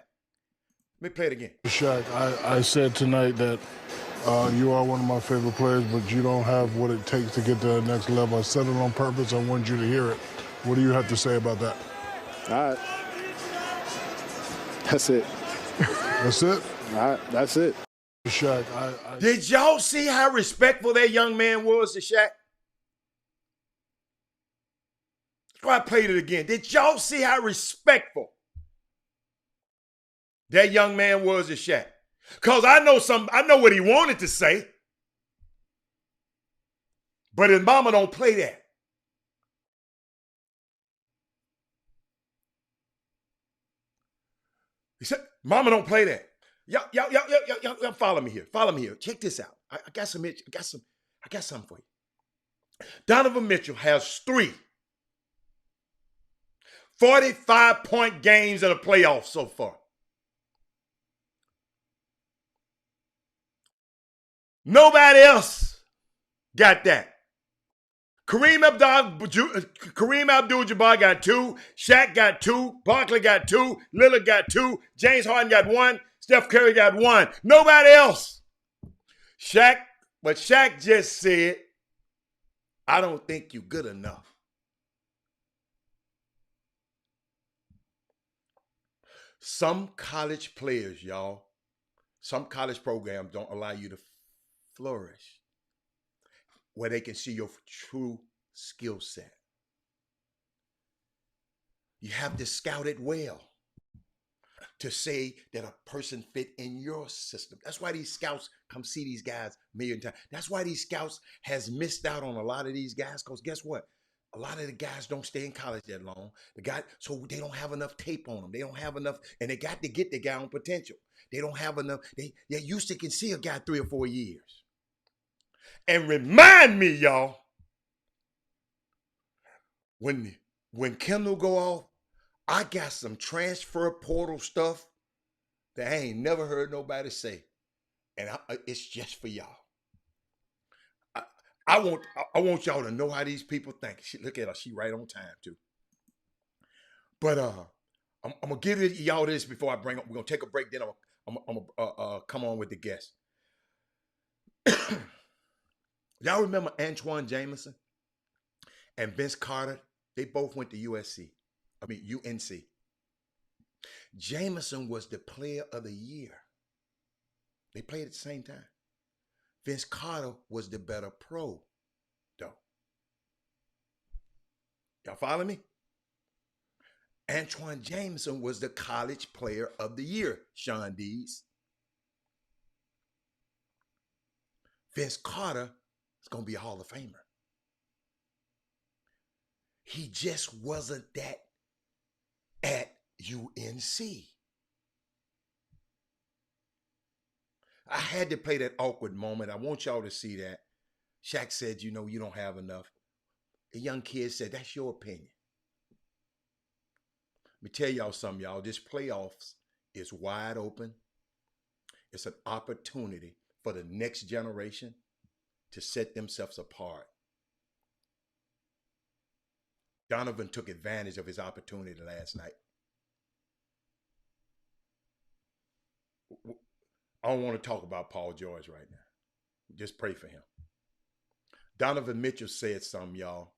Let me play it again. Shaq, I said tonight that you are one of my favorite players, but you don't have what it takes to get to the next level. I said it on purpose. I wanted you to hear it. What do you have to say about that? All right. That's it. That's it? All right. That's it. Shaq, Did y'all see how respectful that young man was to Shaq? So I played it again. Did y'all see how respectful that young man was to Shaq? Because I know what he wanted to say. But his mama don't play that. He said, mama don't play that. Y'all follow me here. Follow me here. Check this out. I got something for you. Donovan Mitchell has 3 45-point games in the playoffs so far. Nobody else got that. Kareem Abdul-Jabbar got 2. Shaq got 2. Barkley got 2. Lillard got 2. James Harden got 1. Steph Curry got 1. Nobody else. But Shaq just said, I don't think you're good enough. Some college players, y'all, some college programs don't allow you to flourish where they can see your true skill set. You have to scout it well to say that a person fit in your system. That's why these scouts come see these guys a million times. That's why these scouts has missed out on a lot of these guys, because guess what? A lot of the guys don't stay in college that long. So they don't have enough tape on them. They don't have enough, and they got to get the guy on potential. They don't have enough. They used to can see a guy 3 or 4 years. And remind me, y'all, when Kendall go off, I got some transfer portal stuff that I ain't never heard nobody say, and it's just for y'all. I want y'all to know how these people think. Look at her; she right on time too. But I'm gonna give y'all this before I bring up. We're gonna take a break. Then I'm gonna come on with the guest. Y'all remember Antoine Jameson and Vince Carter? They both went to UNC. Jameson was the player of the year. They played at the same time. Vince Carter was the better pro, though. Y'all follow me? Antoine Jameson was the college player of the year, Sean Dees. Vince Carter is going to be a Hall of Famer. He just wasn't that at UNC. I had to play that awkward moment. I want y'all to see that. Shaq said, you don't have enough. The young kid said, that's your opinion. Let me tell y'all something, y'all. This playoffs is wide open. It's an opportunity for the next generation to set themselves apart. Donovan took advantage of his opportunity last night. I don't want to talk about Paul George right now. Just pray for him. Donovan Mitchell said something, y'all,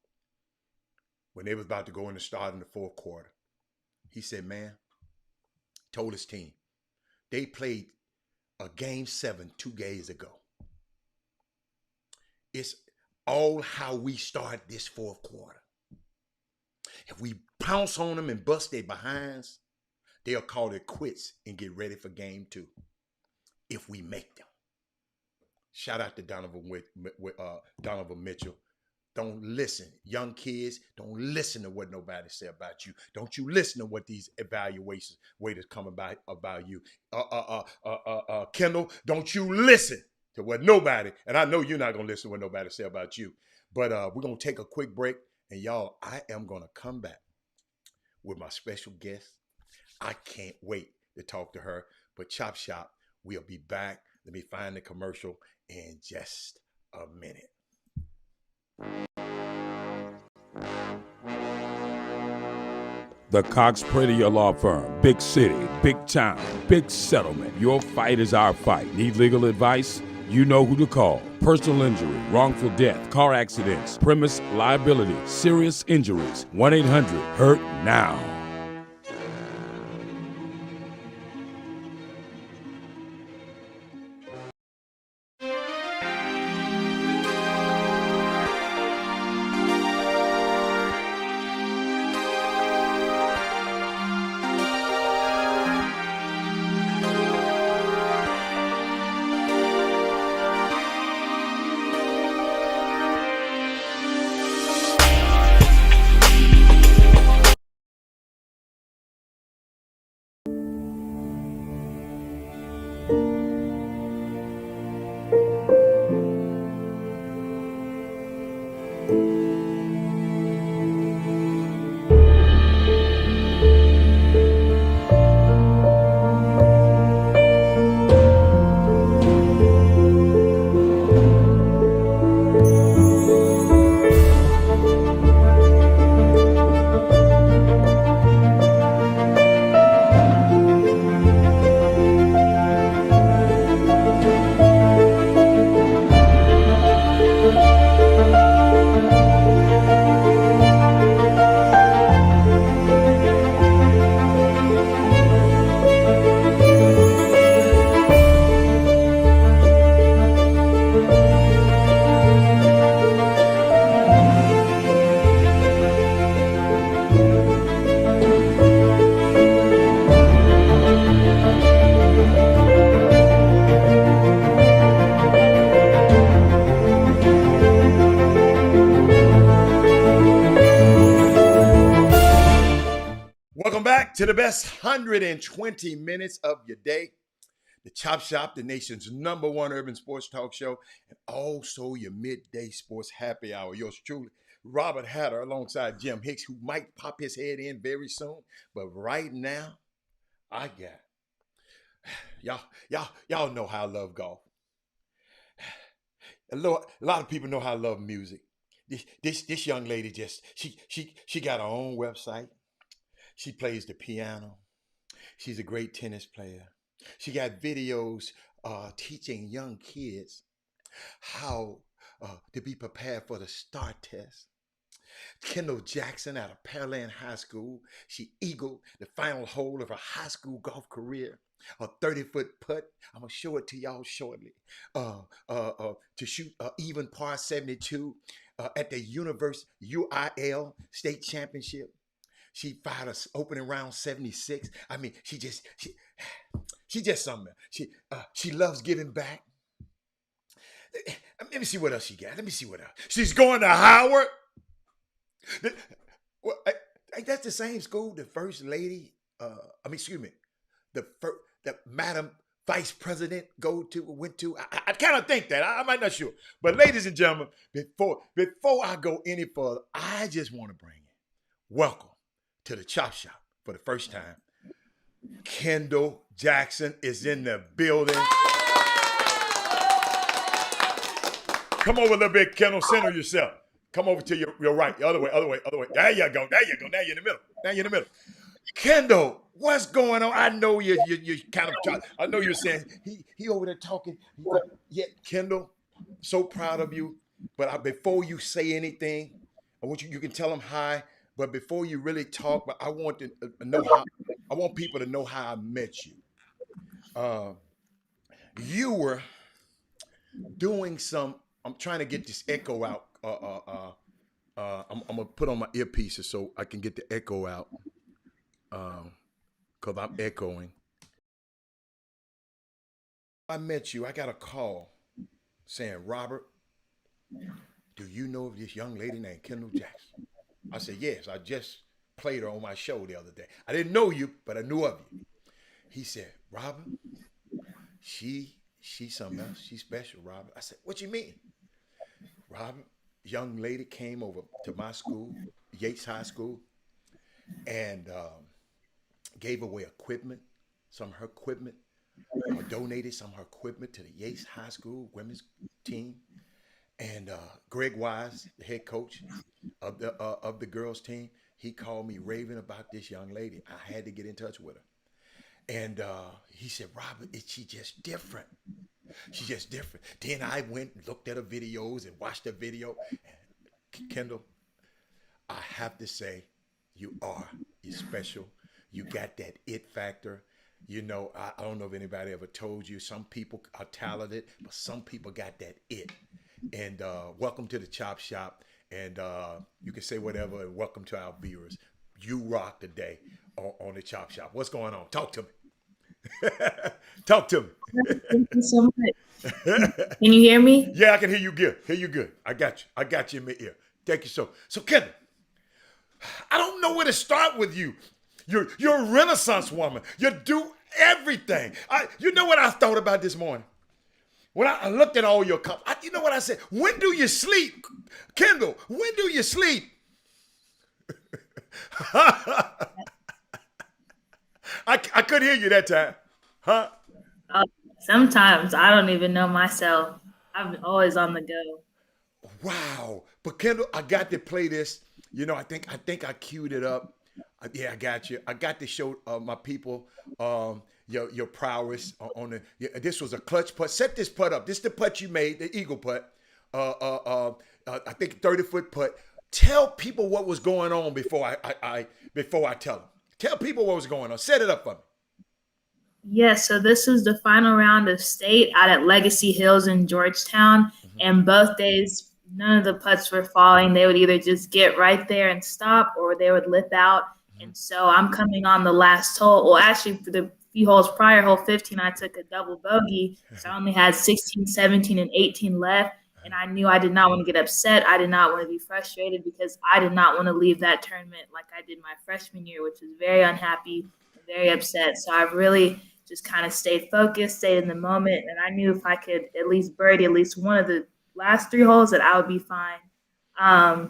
when they was about to go in the start in the 4th quarter. He said, man, told his team, they played a game 7 2 days ago. It's all how we start this 4th quarter. If we pounce on them and bust their behinds, they'll call it quits and get ready for game 2. If we make them. Shout out to Donovan Mitchell. Don't listen. Young kids, don't listen to what nobody say about you. Don't you listen to what these evaluations waiters come about you. Kendall, don't you listen to what nobody, and I know you're not going to listen to what nobody say about you. But we're going to take a quick break. And y'all, I am going to come back with my special guest. I can't wait to talk to her. But Chop Shop, we'll be back Let me find the commercial in just a minute. The Cox Pradier Law Firm. Big city, big town, big settlement. Your fight is our fight. Need legal advice? You know who to call. Personal injury, wrongful death, car accidents, premise liability, serious injuries. 1-800-HURT-NOW. Welcome back to the best 120 minutes of your day. The Chop Shop, the nation's #1 urban sports talk show, and also your midday sports happy hour. Yours truly, Robert Hatter, alongside Jim Hicks, who might pop his head in very soon. But right now, I got y'all know how I love golf. A lot of people know how I love music. This young lady she got her own website. She plays the piano. She's a great tennis player. She got videos teaching young kids how to be prepared for the STAR test. Kendall Jackson out of Pearland High School. She eagled the final hole of her high school golf career. A 30-foot putt. I'm going to show it to y'all shortly. To shoot even par 72 at the UIL State Championship. She fired us opening round 76. I mean, she just something. She loves giving back. Let me see what else she got. Let me see what else. She's going to Howard. Ain't that the same school the first lady? The Madam Vice President went to. I kind of think that. I'm not sure. But ladies and gentlemen, before I go any further, I just want to bring in welcome to the Chop Shop for the first time. Kendall Jackson is in the building. Come over a little bit, Kendall. Center yourself. Come over to your right. The other way. There you go. Now you're in the middle. Kendall, what's going on? I know you kind of. I know you're saying he over there talking. Yeah, Kendall, so proud of you. But before you say anything, I want you can tell them hi. But before you really talk, I want to know I want people to know how I met you. You were doing some. I'm trying to get this echo out. I'm gonna put on my earpieces so I can get the echo out. Cause I'm echoing. I met you. I got a call saying, Robert, do you know of this young lady named Kendall Jackson? I said, yes, I just played her on my show the other day. I didn't know you, but I knew of you. He said, Robert, she's something else. She's special, Robert. I said, what you mean? Robert, young lady came over to my school, Yates High School, and gave away equipment, some of her equipment donated some of her equipment to the Yates High School women's team. And Greg Wise, the head coach of the girls team, he called me raving about this young lady. I had to get in touch with her. And he said, Robert, she just different. She's just different. Then I went and looked at her videos and watched her video. Kendall, I have to say, you're special. You got that it factor. You know, I don't know if anybody ever told you, some people are talented, but some people got that it. And welcome to the Chop Shop. And you can say whatever, and welcome to our viewers. You rock today on the Chop Shop. What's going on? Talk to me. Talk to me. Thank you so much. Can you hear me? Yeah, I can hear you good. Hear you good. I got you. I got you in my ear. Thank you so. Kendall, I don't know where to start with you. You're a Renaissance woman. You do everything. You know what I thought about this morning? When I looked at all your cups, you know what I said? When do you sleep? Kendall, when do you sleep? I couldn't hear you that time. Huh? Sometimes I don't even know myself. I'm always on the go. Wow. But Kendall, I got to play this. You know, I think I queued it up. Yeah, I got you. I got to show my people your prowess on the. Yeah, this was a clutch putt. Set this putt up. This is the putt you made, the eagle putt. I think 30-foot putt. Tell people what was going on before I tell them. Tell people what was going on. Set it up for me. Yes, so this is the final round of state out at Legacy Hills in Georgetown. Mm-hmm. And both days, none of the putts were falling. They would either just get right there and stop, or they would lip out. Mm-hmm. And so I'm coming on the last hole. Well, actually, for the few holes prior, hole 15, I took a double bogey. So I only had 16, 17, and 18 left. And I knew I did not want to get upset. I did not want to be frustrated because I did not want to leave that tournament like I did my freshman year, which was very unhappy and very upset. So I really just kind of stayed focused, stayed in the moment. And I knew if I could at least birdie at least one of the last 3 holes that I would be fine.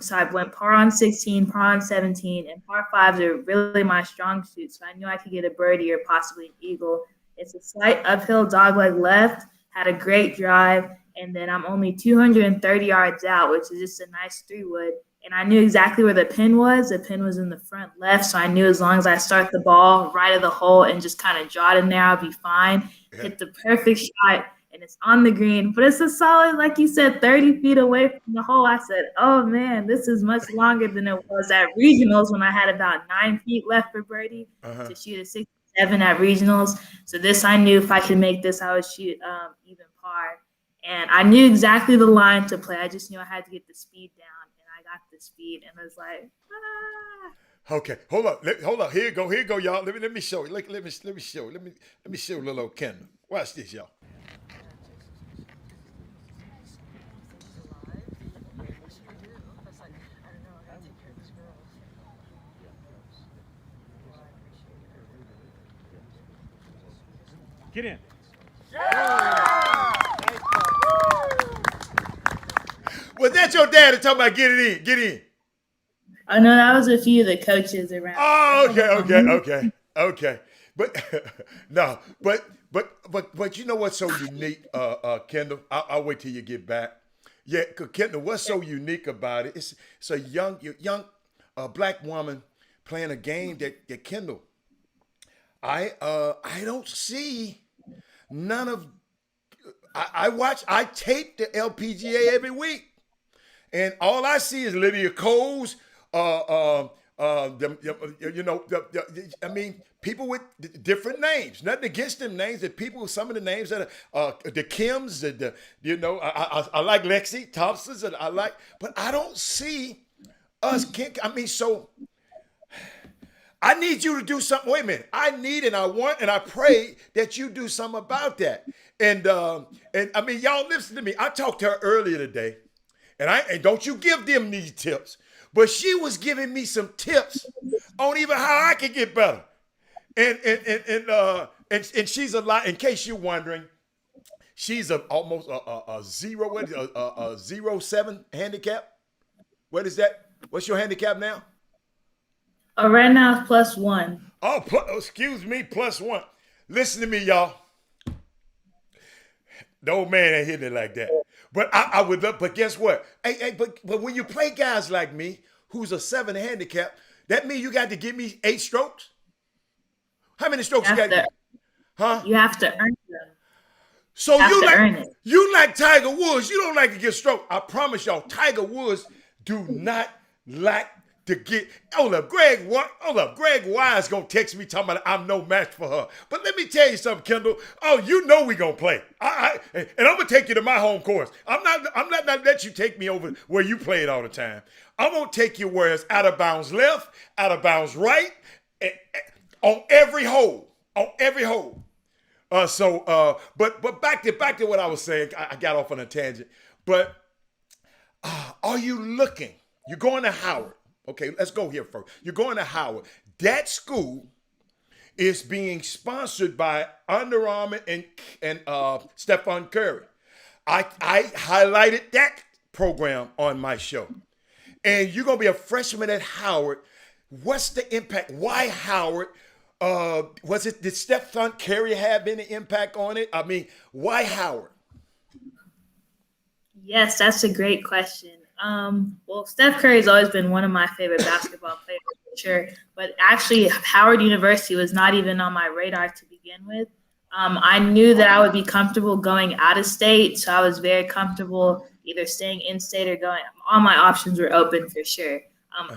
So I went par on 16, par on 17, and par 5s are really my strong suit. So I knew I could get a birdie or possibly an eagle. It's a slight uphill dogleg left, had a great drive. And then I'm only 230 yards out, which is just a nice 3-wood. And I knew exactly where the pin was. The pin was in the front left. So I knew as long as I start the ball right of the hole and just kind of draw it in there, I'll be fine. Yeah. Hit the perfect shot, and it's on the green. But it's a solid, like you said, 30 feet away from the hole. I said, oh, man, this is much longer than it was at regionals when I had about 9 feet left for birdie to shoot a 67 at regionals. So this, I knew if I could make this, I would shoot even par. And I knew exactly the line to play. I just knew I had to get the speed down, and I got the speed, and I was like, ah. Okay, hold up. Here you go, y'all. Let me show you. Let me show. Let me show little old Kendall. Watch this, y'all. Get in. Was that your dad talking about get it in? Get in. Oh, no, that was a few of the coaches around. Oh, okay. But no, but you know what's so unique, Kendall? I'll wait till you get back. Yeah, Kendall, what's so unique about it? It's a young black woman playing a game that Kendall. I don't see none of. I tape the LPGA every week. And all I see is Lydia Coles, people with different names. Nothing against them names. The people, some of the names that are the Kims, I like Lexi Thompson's, and but I don't see us. So I need you to do something. Wait a minute. I need and I want and I pray that you do something about that. And y'all listen to me. I talked to her earlier today. And don't you give them these tips. But she was giving me some tips on even how I could get better. And she's a lot, in case you're wondering, she's almost a 0.7 handicap. What is that? What's your handicap now? Right now it's +1. Oh, excuse me, +1. Listen to me, y'all. The old man ain't hitting it like that. But I would love, but guess what? But when you play guys like me, who's a 7 handicap, that means you got to give me 8 strokes? How many strokes you got to give? Huh? You have to earn them. So earn it. you like Tiger Woods. You don't like to get stroked. I promise y'all, Tiger Woods do not like to get. Hold up, Greg Wise gonna text me talking about I'm no match for her. But let me tell you something, Kendall. Oh, you know we gonna play. And I'm gonna take you to my home course. I'm not gonna let you take me over where you play it all the time. I'm gonna take you where it's out of bounds left, out of bounds right, on every hole. On every hole. But back to what I was saying. I got off on a tangent. But are you looking? You're going to Howard. Okay, let's go here first. You're going to Howard. That school is being sponsored by Under Armour and Stephen Curry. I highlighted that program on my show. And you're going to be a freshman at Howard. What's the impact? Why Howard? Did Stephen Curry have any impact on it? I mean, why Howard? Yes, that's a great question. Well, Steph Curry has always been one of my favorite basketball players for sure. But actually, Howard University was not even on my radar to begin with. I knew that I would be comfortable going out of state, so I was very comfortable either staying in state or going. All my options were open for sure.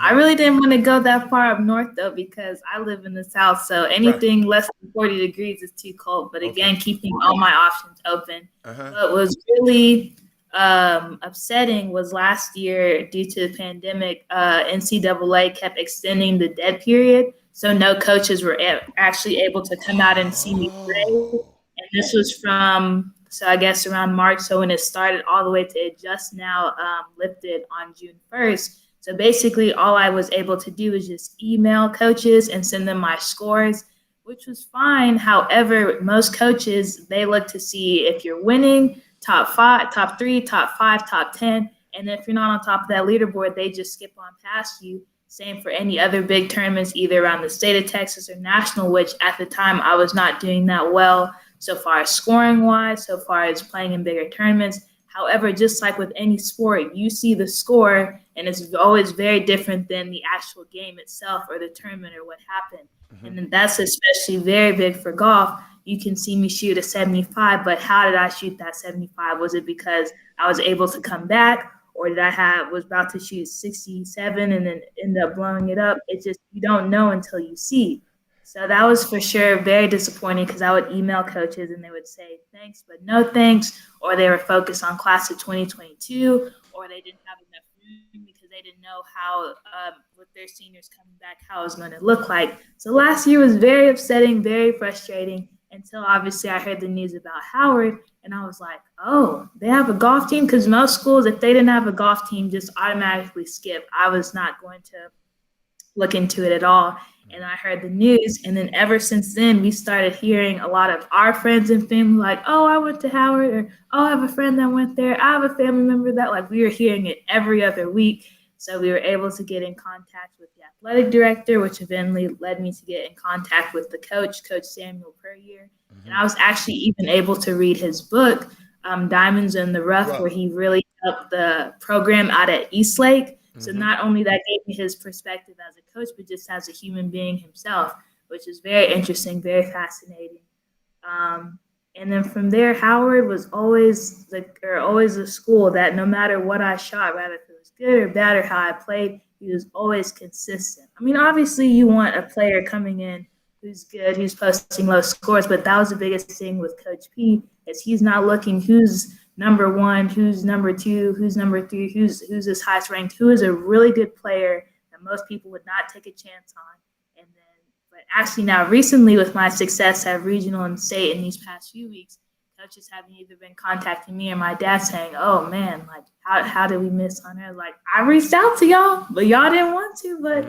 I really didn't want to go that far up north, though, because I live in the South, so anything less than 40 degrees is too cold. But again, keeping all my options open. What was really upsetting was last year, due to the pandemic, NCAA kept extending the dead period, so no coaches were actually able to come out and see me play. And this was from, so I guess around March, so when it started all the way to it just now lifted on June 1st. So basically all I was able to do was just email coaches and send them my scores, which was fine. However, most coaches, they look to see if you're winning, top 5, top 3, top 5, top 10. And if you're not on top of that leaderboard, they just skip on past you. Same for any other big tournaments, either around the state of Texas or national, which at the time I was not doing that well so far as scoring-wise, so far as playing in bigger tournaments. However, just like with any sport, you see the score, and it's always very different than the actual game itself or the tournament or what happened. And then that's especially very big for golf. You can see me shoot a 75, but how did I shoot that 75? Was it because I was able to come back, or did I was about to shoot 67 and then end up blowing it up? It just, you don't know until you see. So that was for sure very disappointing, because I would email coaches and they would say thanks, but no thanks, or they were focused on class of 2022, or they didn't have enough room because they didn't know how, with their seniors coming back, how it was going to look like. So last year was very upsetting, very frustrating, until obviously I heard the news about Howard, and I was like, oh, they have a golf team? Because most schools, if they didn't have a golf team, just automatically skip. I was not going to look into it at all. And I heard the news, and then ever since then, we started hearing a lot of our friends and family like, oh, I went to Howard, or oh, I have a friend that went there. I have a family member that, like, we were hearing it every other week. So we were able to get in contact with the athletic director, which eventually led me to get in contact with the coach, Coach Samuel Puryear. And I was actually even able to read his book, Diamonds in the Rough, where he really helped the program out at Eastlake. So not only that gave me his perspective as a coach, but just as a human being himself, which is very interesting, very fascinating. And then from there, Howard was always a school that no matter what I shot, whether if it was good or bad or how I played, he was always consistent. I mean, obviously you want a player coming in who's good, who's posting low scores, but that was the biggest thing with Coach P, is he's not looking who's number 1, who's number 2, who's number 3, who's his highest ranked, who is a really good player that most people would not take a chance on. And then, but actually now recently with my success at regional and state in these past few weeks, coaches have either been contacting me or my dad saying, oh man, like how did we miss on her? Like, I reached out to y'all, but y'all didn't want to, but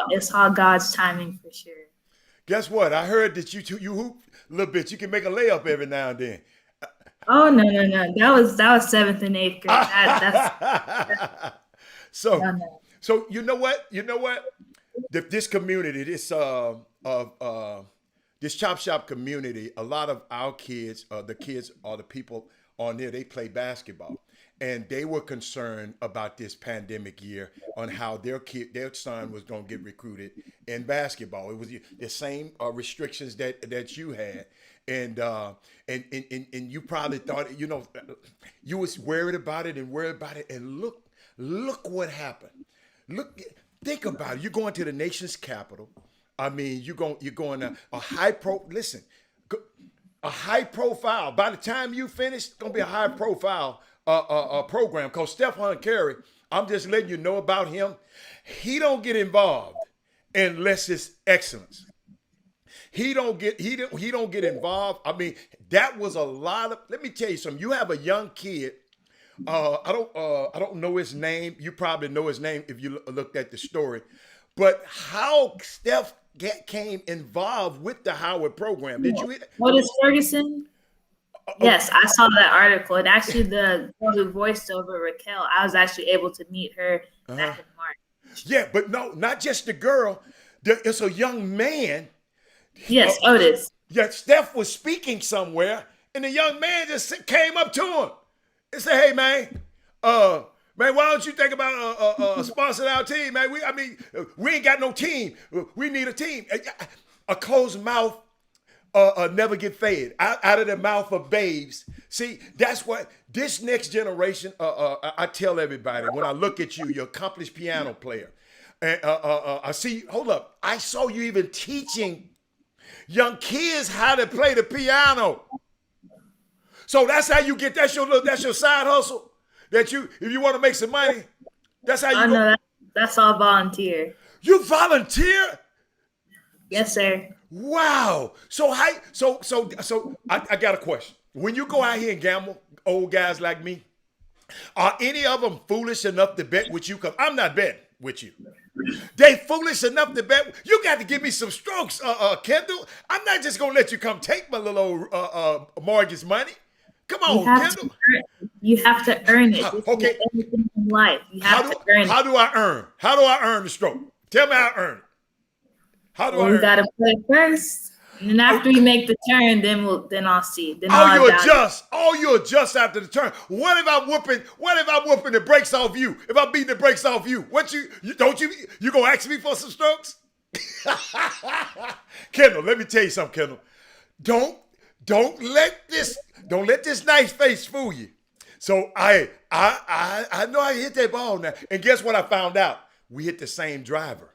it's all God's timing for sure. Guess what? I heard that you hoop a little bit. You can make a layup every now and then. Oh no! That was 7th and 8th grade. So you know what? This community, this this Chop Shop community, a lot of our kids, the kids or the people on there, they play basketball. And they were concerned about this pandemic year on how their son was going to get recruited in basketball. It was the same restrictions that you had, and you probably thought, you was worried about it, and look what happened. Think about it. You're going to the nation's capital. I mean, you're going to a high profile. By the time you finish, it's going to be a high profile program called Stephon Curry. I'm just letting you know about him. He don't get involved unless it's excellence. He don't get involved. I mean, that was a lot of. Let me tell you something. You have a young kid. I don't know his name. You probably know his name if you looked at the story. But how Steph came involved with the Howard program? Did you? Otis Ferguson. Yes, I saw that article. And actually, the girl who voiced over Raquel, I was actually able to meet her back in March. Yeah, but no, not just the girl. It's a young man. Yes, Otis. Yeah, Steph was speaking somewhere, and the young man just came up to him and said, "Hey, man, why don't you think about sponsoring our team, man? We ain't got no team. We need a team." A closed mouth never get fed. Out of the mouth of babes. See, that's what this next generation. I tell everybody when I look at you, you're an accomplished piano player, and I see. Hold up, I saw you even teaching young kids how to play the piano. So that's how you get that's your side hustle. That if you want to make some money, that's how you. I know that's all volunteer. You volunteer? Yes, sir. Wow. So I got a question. When you go out here and gamble, old guys like me, are any of them foolish enough to bet with you? Because I'm not betting with you. They foolish enough to bet. You got to give me some strokes, Kendall. I'm not just gonna let you come take my little mortgage money. Come on, Kendall. You have to earn it. Okay. Everything in life. You have to earn it. How do I earn? How do I earn the stroke? Tell me how I earn it. How do I earn it? You gotta play first. And then after you make the turn, then I'll see. Then you adjust after the turn. What if I'm whooping the brakes off you? If I'm beating the brakes off you, you gonna ask me for some strokes? Kendall, let me tell you something, Kendall. Don't let this nice face fool you. So I know I hit that ball now. And guess what I found out? We hit the same driver.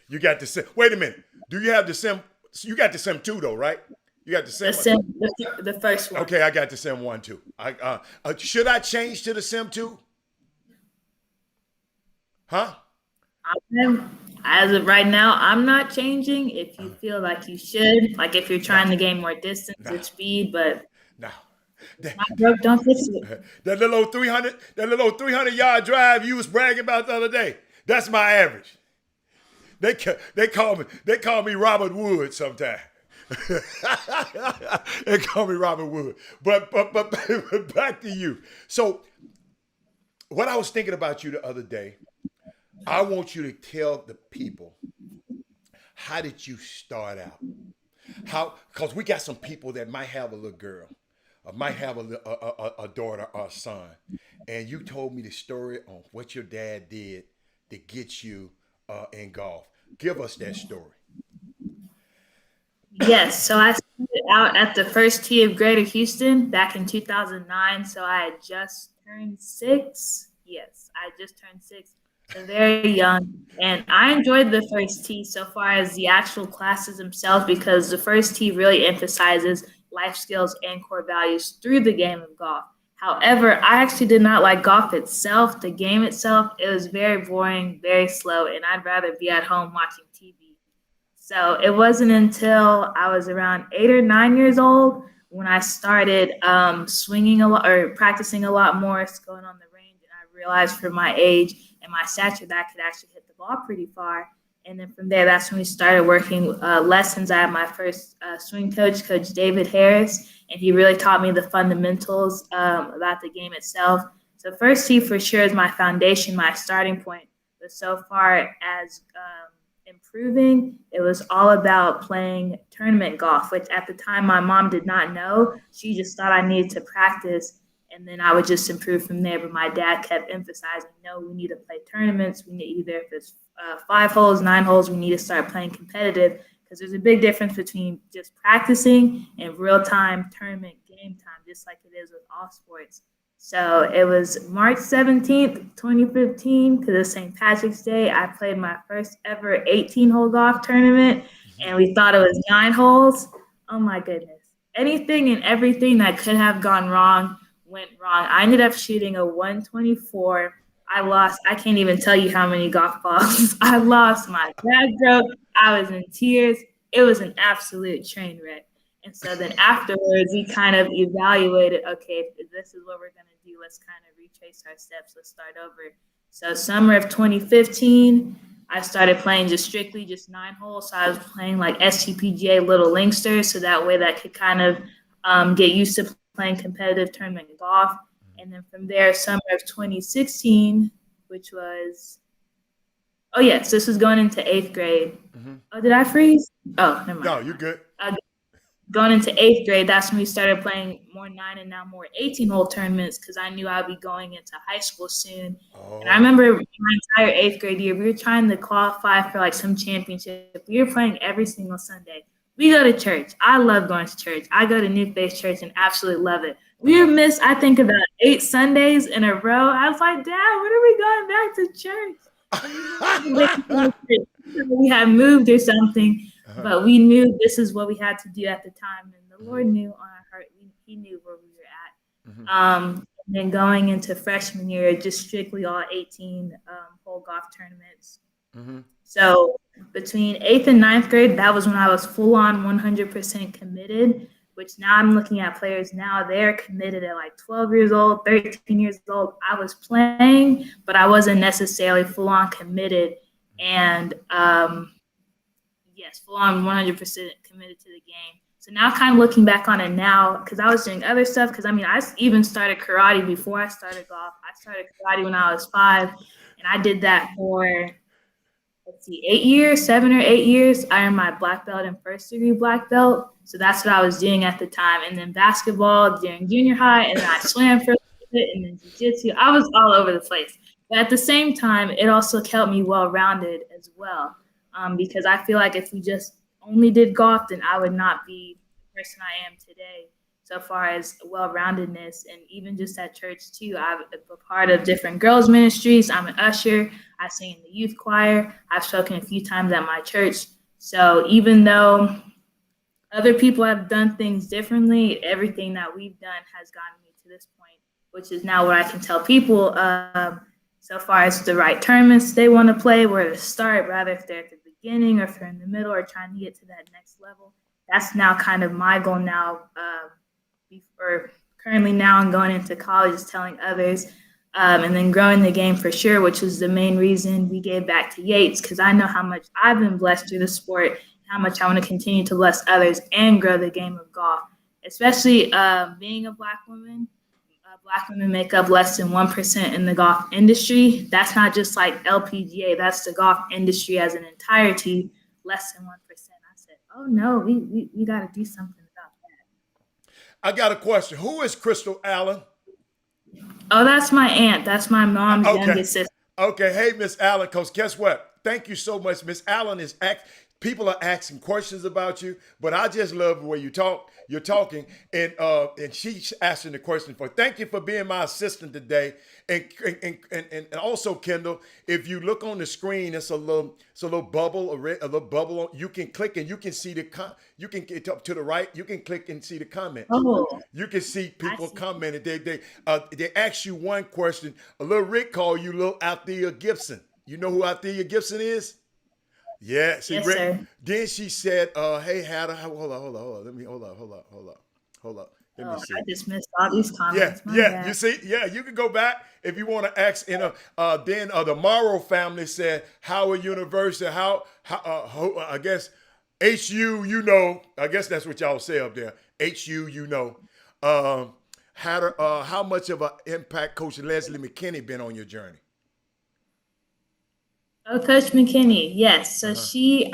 You got the sim. Wait a minute. Do you have the sim? You got the sim 2 though, right? You got the sim. The first one. Okay, I got the sim 1 too. Should I change to the sim 2? Huh? As of right now, I'm not changing. If you feel like you should, like if you're trying to gain more distance or speed, but no. My broke don't fix it. That little 300-yard drive you was bragging about the other day. That's my average. They call me Robert Wood sometimes. They call me Robert Wood. But back to you. So what I was thinking about you the other day, I want you to tell the people, how did you start out? Because we got some people that might have a little girl, or might have a daughter or a son, and you told me the story on what your dad did to get you in golf. Give us that story. Yes, so I started out at the first tee of Greater Houston back in 2009. So I had just turned 6. Yes, I just turned 6. So very young. And I enjoyed the first tee so far as the actual classes themselves, because the first tee really emphasizes life skills and core values through the game of golf. However, I actually did not like golf itself, the game itself. It was very boring, very slow, and I'd rather be at home watching TV. So it wasn't until I was around 8 or 9 years old when I started swinging a lot or practicing a lot more, going on the range, and I realized for my age and my stature that I could actually hit the ball pretty far. And then from there, that's when we started working lessons. I had my first swing coach, Coach David Harris, and he really taught me the fundamentals about the game itself. So first tee for sure is my foundation, my starting point. But so far as improving. It was all about playing tournament golf, which at the time my mom did not know. She just thought I needed to practice, and then I would just improve from there. But my dad kept emphasizing, no, we need to play tournaments. We need, either if it's 5 holes, 9 holes, we need to start playing competitive, because there's a big difference between just practicing and real-time tournament game time, just like it is with all sports. So it was March 17th, 2015, because it's St. Patrick's Day. I played my first ever 18-hole golf tournament, and we thought it was 9 holes. Oh, my goodness. Anything and everything that could have gone wrong went wrong. I ended up shooting a 124. I lost. I can't even tell you how many golf balls I lost. My bag broke. I was in tears. It was an absolute train wreck. And so then afterwards, we kind of evaluated, okay, if this is what we're going to do, let's kind of retrace our steps. Let's start over. So summer of 2015, I started playing just 9 holes. So I was playing like STPGA Little Linksters, so that way that could kind of get used to playing competitive tournament golf. And then from there, summer of 2016, which was, oh yes, this was going into 8th grade. Mm-hmm. Oh, did I freeze? Oh, never mind. No, you're good. Going into 8th grade, that's when we started playing more 9 and now more 18-hole tournaments, because I knew I'd be going into high school soon. Oh. And I remember my entire 8th grade year, we were trying to qualify for like some championship. We were playing every single Sunday. We go to church. I love going to church. I go to New Faith Church and absolutely love it. We would miss, I think, about 8 Sundays in a row. I was like, Dad, when are we going back to church? We had moved or something. But we knew this is what we had to do at the time, and the Lord knew on our heart. He knew where we were at. And then going into freshman year, just strictly all 18-hole golf tournaments. So between 8th and 9th grade, that was when I was full-on 100% committed, which now I'm looking at players now, they're committed at like 12 years old, 13 years old. I was playing, but I wasn't necessarily full-on committed. And yes, full on 100% committed to the game. So now kind of looking back on it now, because I was doing other stuff, because I mean, I even started karate before I started golf. I started karate when I was 5, and I did that for, 7 or 8 years. I earned my black belt and first degree black belt. So that's what I was doing at the time. And then basketball during junior high, and then I swam for a bit, and then jiu-jitsu. I was all over the place. But at the same time, it also kept me well-rounded as well. Because I feel like if we just only did golf, then I would not be the person I am today, so far as well-roundedness. And even just at church too, I'm a part of different girls ministries. I'm an usher. I sing in the youth choir. I've spoken a few times at my church. So even though other people have done things differently, everything that we've done has gotten me to this point, which is now what I can tell people so far as the right tournaments they want to play, where to start, rather if they're at the beginning or if they're in the middle or trying to get to that next level. That's now kind of my goal now, or currently now I'm going into college, is telling others, and then growing the game for sure, which was the main reason we gave back to Yates, because I know how much I've been blessed through the sport, how much I want to continue to bless others and grow the game of golf, especially being a Black woman. Black women make up less than 1% in the golf industry. That's not just like LPGA. That's the golf industry as an entirety, less than 1%. I said, oh, no, we got to do something about that. I got a question. Who is Crystal Allen? Oh, that's my aunt. That's my mom's youngest sister. Okay. Hey, Miss Allen, because guess what? Thank you so much. Miss Allen is people are asking questions about you, but I just love the way you talk. You're talking, and she's asking the question for. Thank you for being my assistant today, and also Kendall. If you look on the screen, it's a little bubble, a little bubble. You can click and you can see you can get up to the right. You can click and see the comments. Oh, you can see people commenting. They ask you one question. A little Rick called you little Althea Gibson. You know who Althea Gibson is? Yeah, see, yes, Rick. Sir. Then she said, "Hey, Hatter, hold on. Let me hold up. Let me see." I just missed all these comments. Yeah. You see, you can go back if you want to ask. Then the Morrow family said Howard University. How I guess HU. You know, I guess that's what y'all say up there. HU. You know, Hatter. How much of an impact Coach Leslie McKinney been on your journey? Oh, Coach McKinney, yes. So she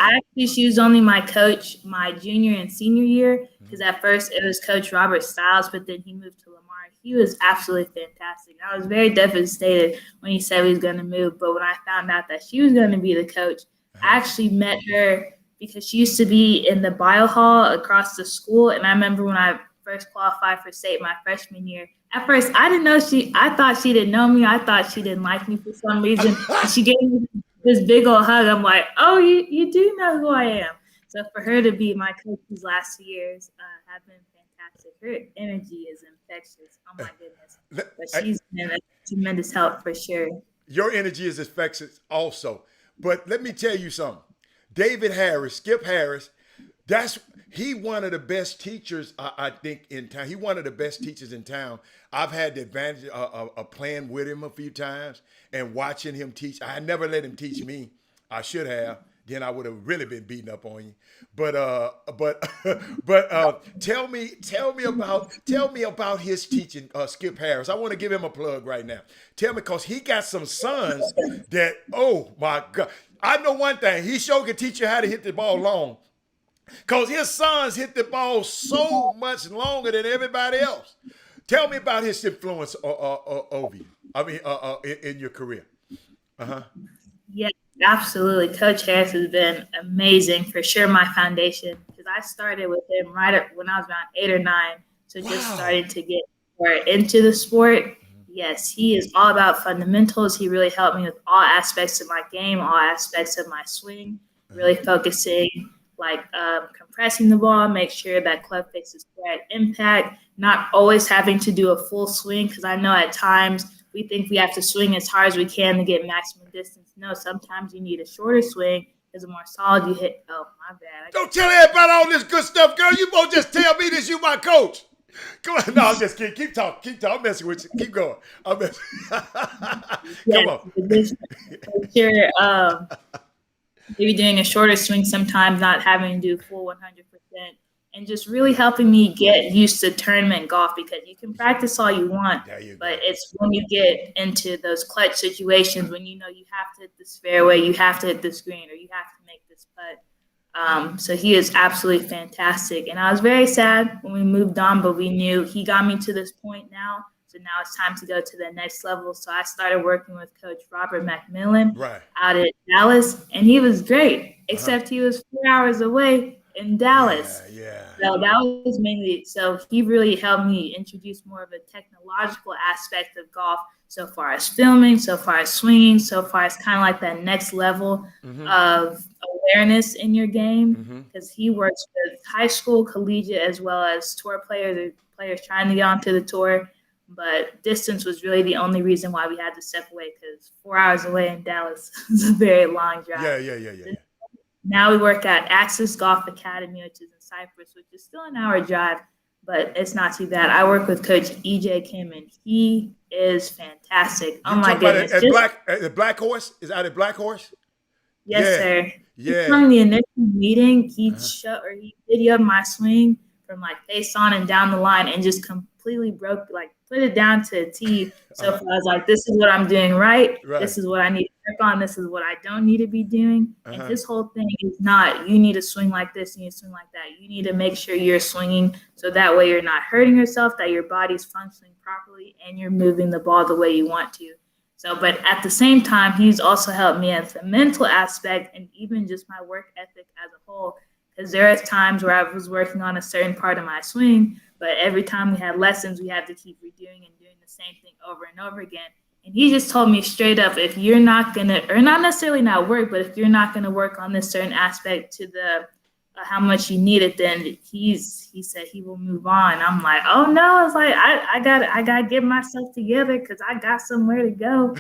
was only my coach my junior and senior year because at first it was Coach Robert Stiles, but then he moved to Lamar. He was absolutely fantastic. I was very devastated when he said he was going to move, but when I found out that she was going to be the coach, I actually met her because she used to be in the bio hall across the school, and I remember when I first qualified for state my freshman year. At first, I thought she didn't know me. I thought she didn't like me for some reason. And she gave me this big old hug. I'm like, oh, you do know who I am. So for her to be my coach these last 2 years have been fantastic. Her energy is infectious. Oh my goodness. But she's been a tremendous help for sure. Your energy is infectious also. But let me tell you something. David Harris, Skip Harris, he one of the best teachers, I think, in town. He one of the best teachers in town. I've had the advantage of playing with him a few times and watching him teach. I never let him teach me. I should have. Then I would have really been beating up on you. But tell me about his teaching, Skip Harris. I want to give him a plug right now. Tell me, because he got some sons that, oh my God. I know one thing. He sure can teach you how to hit the ball long. Because his sons hit the ball so much longer than everybody else. Tell me about his influence over you. I mean, in your career. Yeah, absolutely. Coach Harris has been amazing, for sure, my foundation. Because I started with him when I was around 8 or 9. So just starting to get more into the sport. Yes, he is all about fundamentals. He really helped me with all aspects of my game, all aspects of my swing, really focusing compressing the ball, make sure that club face is right impact, not always having to do a full swing, because I know at times we think we have to swing as hard as we can to get maximum distance. No, sometimes you need a shorter swing because the more solid you hit. Oh, my bad. Don't tell everybody all this good stuff, girl. You won't just tell me this, you my coach. Come on. No, I'm just kidding. Keep talking. I'm messing with you. Keep going. I'm messing. Come on. For sure. Maybe doing a shorter swing sometimes, not having to do full 100%, and just really helping me get used to tournament golf, because you can practice all you want, but it's when you get into those clutch situations when you know you have to hit this fairway, you have to hit this green, or you have to make this putt. So he is absolutely fantastic. And I was very sad when we moved on, but we knew he got me to this point now. So now it's time to go to the next level. So I started working with Coach Robert McMillan out at Dallas, and he was great, except he was 4 hours away in Dallas. So that was mainly, so he really helped me introduce more of a technological aspect of golf, so far as filming, so far as swinging, so far as kind of like that next level of awareness in your game, because he works with high school, collegiate, as well as tour players or players trying to get onto the tour. But distance was really the only reason why we had to step away, because 4 hours away in Dallas is a very long drive. Yeah. Now we work at Access Golf Academy, which is in Cypress, which is still an hour drive, but it's not too bad. I work with Coach E.J. Kim, and he is fantastic. Oh, my goodness. At Black Horse? Is that at Black Horse? Yes, sir. Yeah. From the initial meeting, he videoed my swing from face on and down the line, and just completely put it down to a T. So I was like, this is what I'm doing right. This is what I need to work on. This is what I don't need to be doing. And his whole thing is not, you need to swing like this, you need to swing like that. You need to make sure you're swinging so that way you're not hurting yourself, that your body's functioning properly, and you're moving the ball the way you want to. So, but at the same time, he's also helped me as the mental aspect and even just my work ethic as a whole. Because there are times where I was working on a certain part of my swing, but every time we had lessons, we had to keep redoing and doing the same thing over and over again. And he just told me straight up, if you're not going to, or not necessarily not work, but if you're not going to work on this certain aspect to the how much you need it, then he said he will move on. I'm like, oh no, I was like, I gotta get myself together because I got somewhere to go.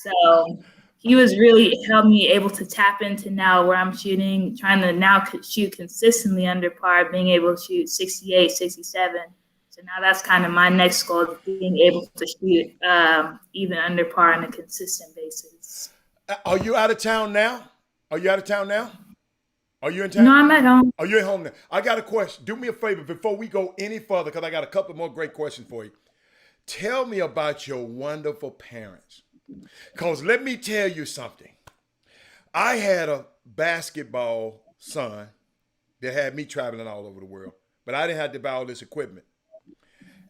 So he was really helped me able to tap into now where I'm shooting, trying to now shoot consistently under par, being able to shoot 68, 67. So now that's kind of my next goal, being able to shoot even under par on a consistent basis. Are you out of town now? Are you out of town now? Are you in town? No, I'm at home. Are you at home now? I got a question. Do me a favor before we go any further, because I got a couple more great questions for you. Tell me about your wonderful parents. Because let me tell you something. I had a basketball son that had me traveling all over the world, but I didn't have to buy all this equipment.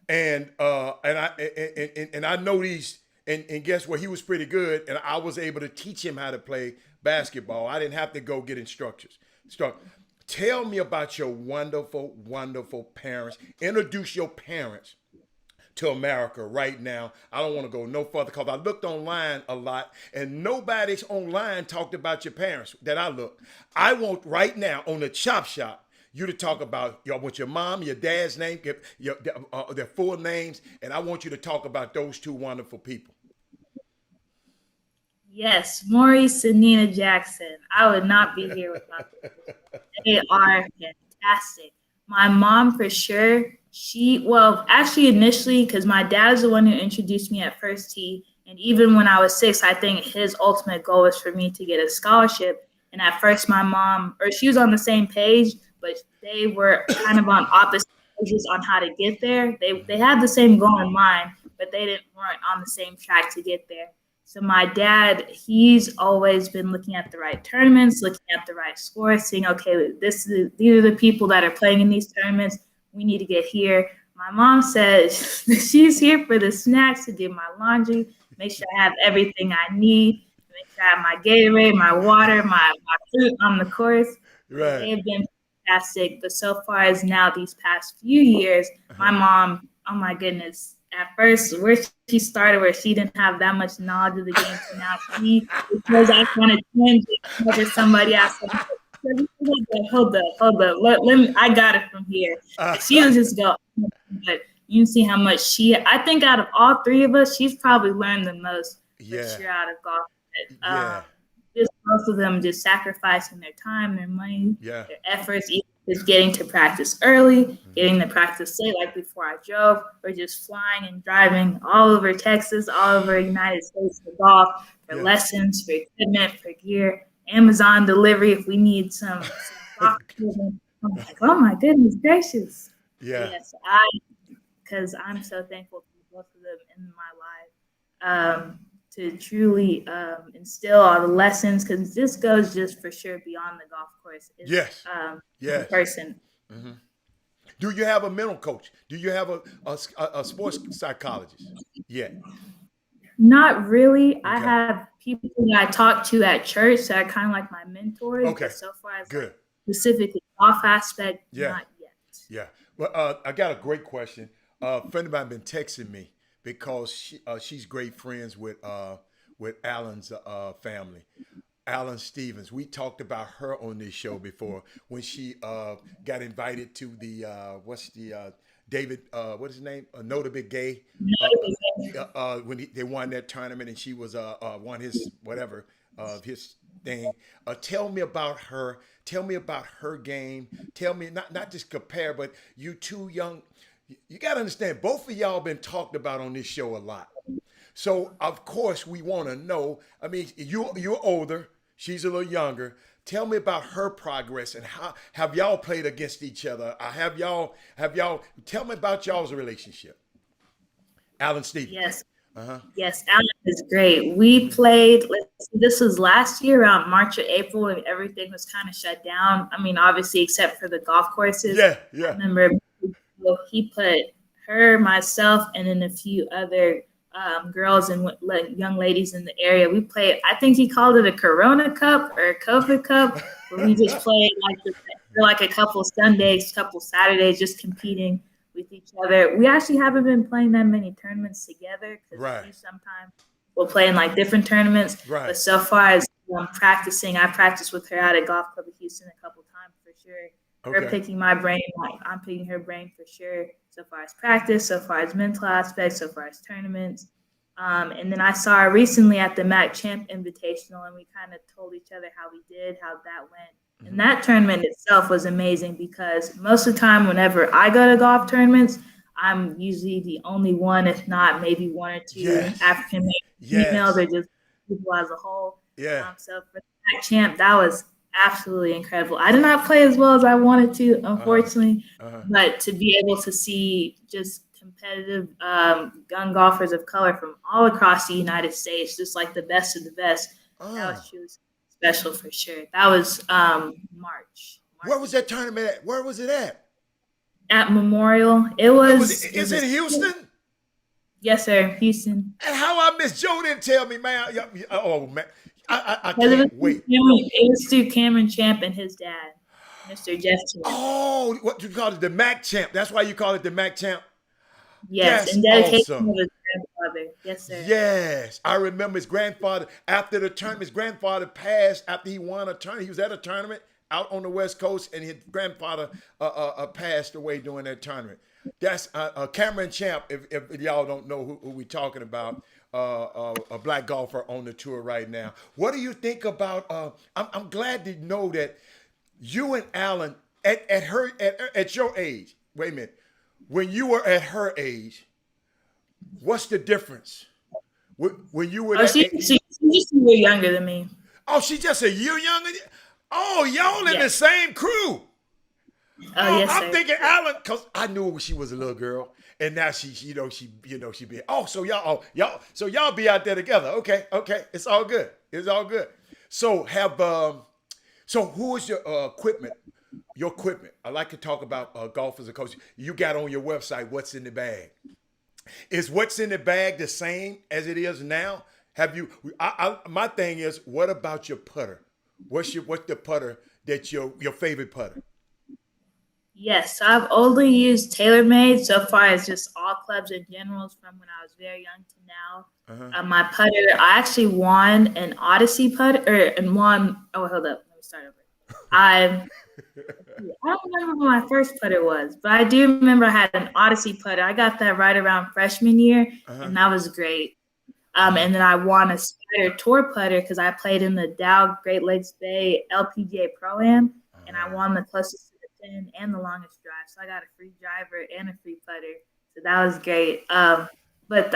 And I know these, and guess what? He was pretty good, and I was able to teach him how to play basketball. I didn't have to go get instructors. Tell me about your wonderful, wonderful parents. Introduce your parents to America right now. I don't want to go no further because I looked online a lot and nobody's online talked about your parents that I looked. I want right now on the Chop Shop you to talk about your mom, your dad's name, their full names, and I want you to talk about those two wonderful people. Yes, Maurice and Nina Jackson. I would not be here without them. They are fantastic. My mom, for sure, actually initially, because my dad is the one who introduced me at First Tee, and even when I was 6, I think his ultimate goal was for me to get a scholarship. And at first, my mom, she was on the same page, but they were kind of on opposite pages on how to get there. They had the same goal in mind, but they weren't on the same track to get there. So my dad, he's always been looking at the right tournaments, looking at the right scores, saying, okay, these are the people that are playing in these tournaments. We need to get here. My mom says she's here for the snacks, to do my laundry, make sure I have everything I need, make sure I have my Gatorade, my water, my fruit on the course. Right. They have been fantastic. But so far as now, these past few years, my mom, oh my goodness, at first, where she started, where she didn't have that much knowledge of the game, so now because I kind of changed it over somebody else. Hold up. Let me, I got it from here. She was just go, but you see how much I think out of all three of us, she's probably learned the most for sure out of golf. Just most of them just sacrificing their time, their money, their efforts, just getting to practice early, getting to practice late, like before I drove, or just flying and driving all over Texas, all over the United States for golf, for lessons, for equipment, for gear, Amazon delivery if we need some boxes. I'm like, oh my goodness gracious. Yes, because I'm so thankful for both of them in my life. To truly instill all the lessons, because this goes just for sure beyond the golf course. It's, the person. Mm-hmm. Do you have a mental coach? Do you have a sports psychologist? Not really. Okay. I have people that I talk to at church that are kind of like my mentors. Okay. But so far as good. Specifically golf aspect, not yet. Yeah. Well, I got a great question. A friend of mine been texting me because she's great friends with Alan's family, Alan Stevens. We talked about her on this show before when she got invited to the David, what's his name? Nota Big Gay. When they won that tournament and she was won his whatever his thing. Tell me about her. Tell me about her game. Tell me not just compare, but you two young. You got to understand, both of y'all been talked about on this show a lot. So, of course, we want to know. I mean, you're older. She's a little younger. Tell me about her progress and how have y'all played against each other? Have y'all? Tell me about y'all's relationship. Alan Stevens. Yes. Yes, Alan is great. We played, this was last year around March or April when everything was kind of shut down. I mean, obviously, except for the golf courses. Yeah. I remember he put her, myself, and then a few other girls and young ladies in the area. We played, I think he called it a Corona Cup or a COVID Cup, where we just played like a couple Sundays, couple Saturdays, just competing with each other. We actually haven't been playing that many tournaments together because sometimes we'll play in like different tournaments. Right. But so far as practicing, I practiced with her at a golf club in Houston a couple times for sure. Her picking my brain, like I'm picking her brain for sure. So far as practice, so far as mental aspects, so far as tournaments. And then I saw her recently at the Mac Champ Invitational, and we kind of told each other how we did, how that went. Mm-hmm. And that tournament itself was amazing because most of the time whenever I go to golf tournaments, I'm usually the only one, if not maybe one or two African females or just people as a whole. So for the Mac Champ, that was absolutely incredible. I did not play as well as I wanted to, unfortunately, but to be able to see just competitive young golfers of color from all across the United States, just like the best of the best, that was truly special for sure. That was March. Where was that tournament at? Where was it at? At Memorial. It Was was. it, is it Houston? Yes, sir. Houston. And how I miss Joe didn't tell me, man. Oh man, I Because can't wait. It was through Cameron Champ and his dad, Mr. Jeff Champ. Oh, what you call it? The Mac Champ. That's why you call it the Mac Champ. Yes, That's and dedication awesome. of his grandfather. Yes, sir. Yes, I remember his grandfather. After the tournament, his grandfather passed after he won a tournament. He was at a tournament out on the West Coast, and his grandfather passed away during that tournament. That's Cameron Champ. If y'all don't know who we're talking about, a black golfer on the tour right now. What do you think about? I'm glad to know that you and Alan at your age. Wait a minute. When you were at her age, what's the difference? When you were She's just a year younger than me. Oh, she's just a year younger? Oh, y'all in the Yes. same crew. Yes, I'm sir. thinking Alan, because I knew she was a little girl. And now she be, so y'all be out there together. Okay. It's all good. So who is your equipment? Your equipment. I like to talk about golf as a coach. You got on your website, what's in the bag? Is what's in the bag the same as it is now? Have you? My thing is, what about your putter? What's the putter that your favorite putter? Yes, so I've only used TaylorMade so far as just all clubs and generals from when I was very young to now. My putter, I actually won an Odyssey putter, oh, hold up, let me start over. I don't remember what my first putter was, but I do remember I had an Odyssey putter. I got that right around freshman year, and that was great. And then I won a Spider Tour putter because I played in the Dow Great Lakes Bay LPGA Pro-Am, and I won the closest to the pin and the longest drive. So I got a free driver and a free putter. So that was great. But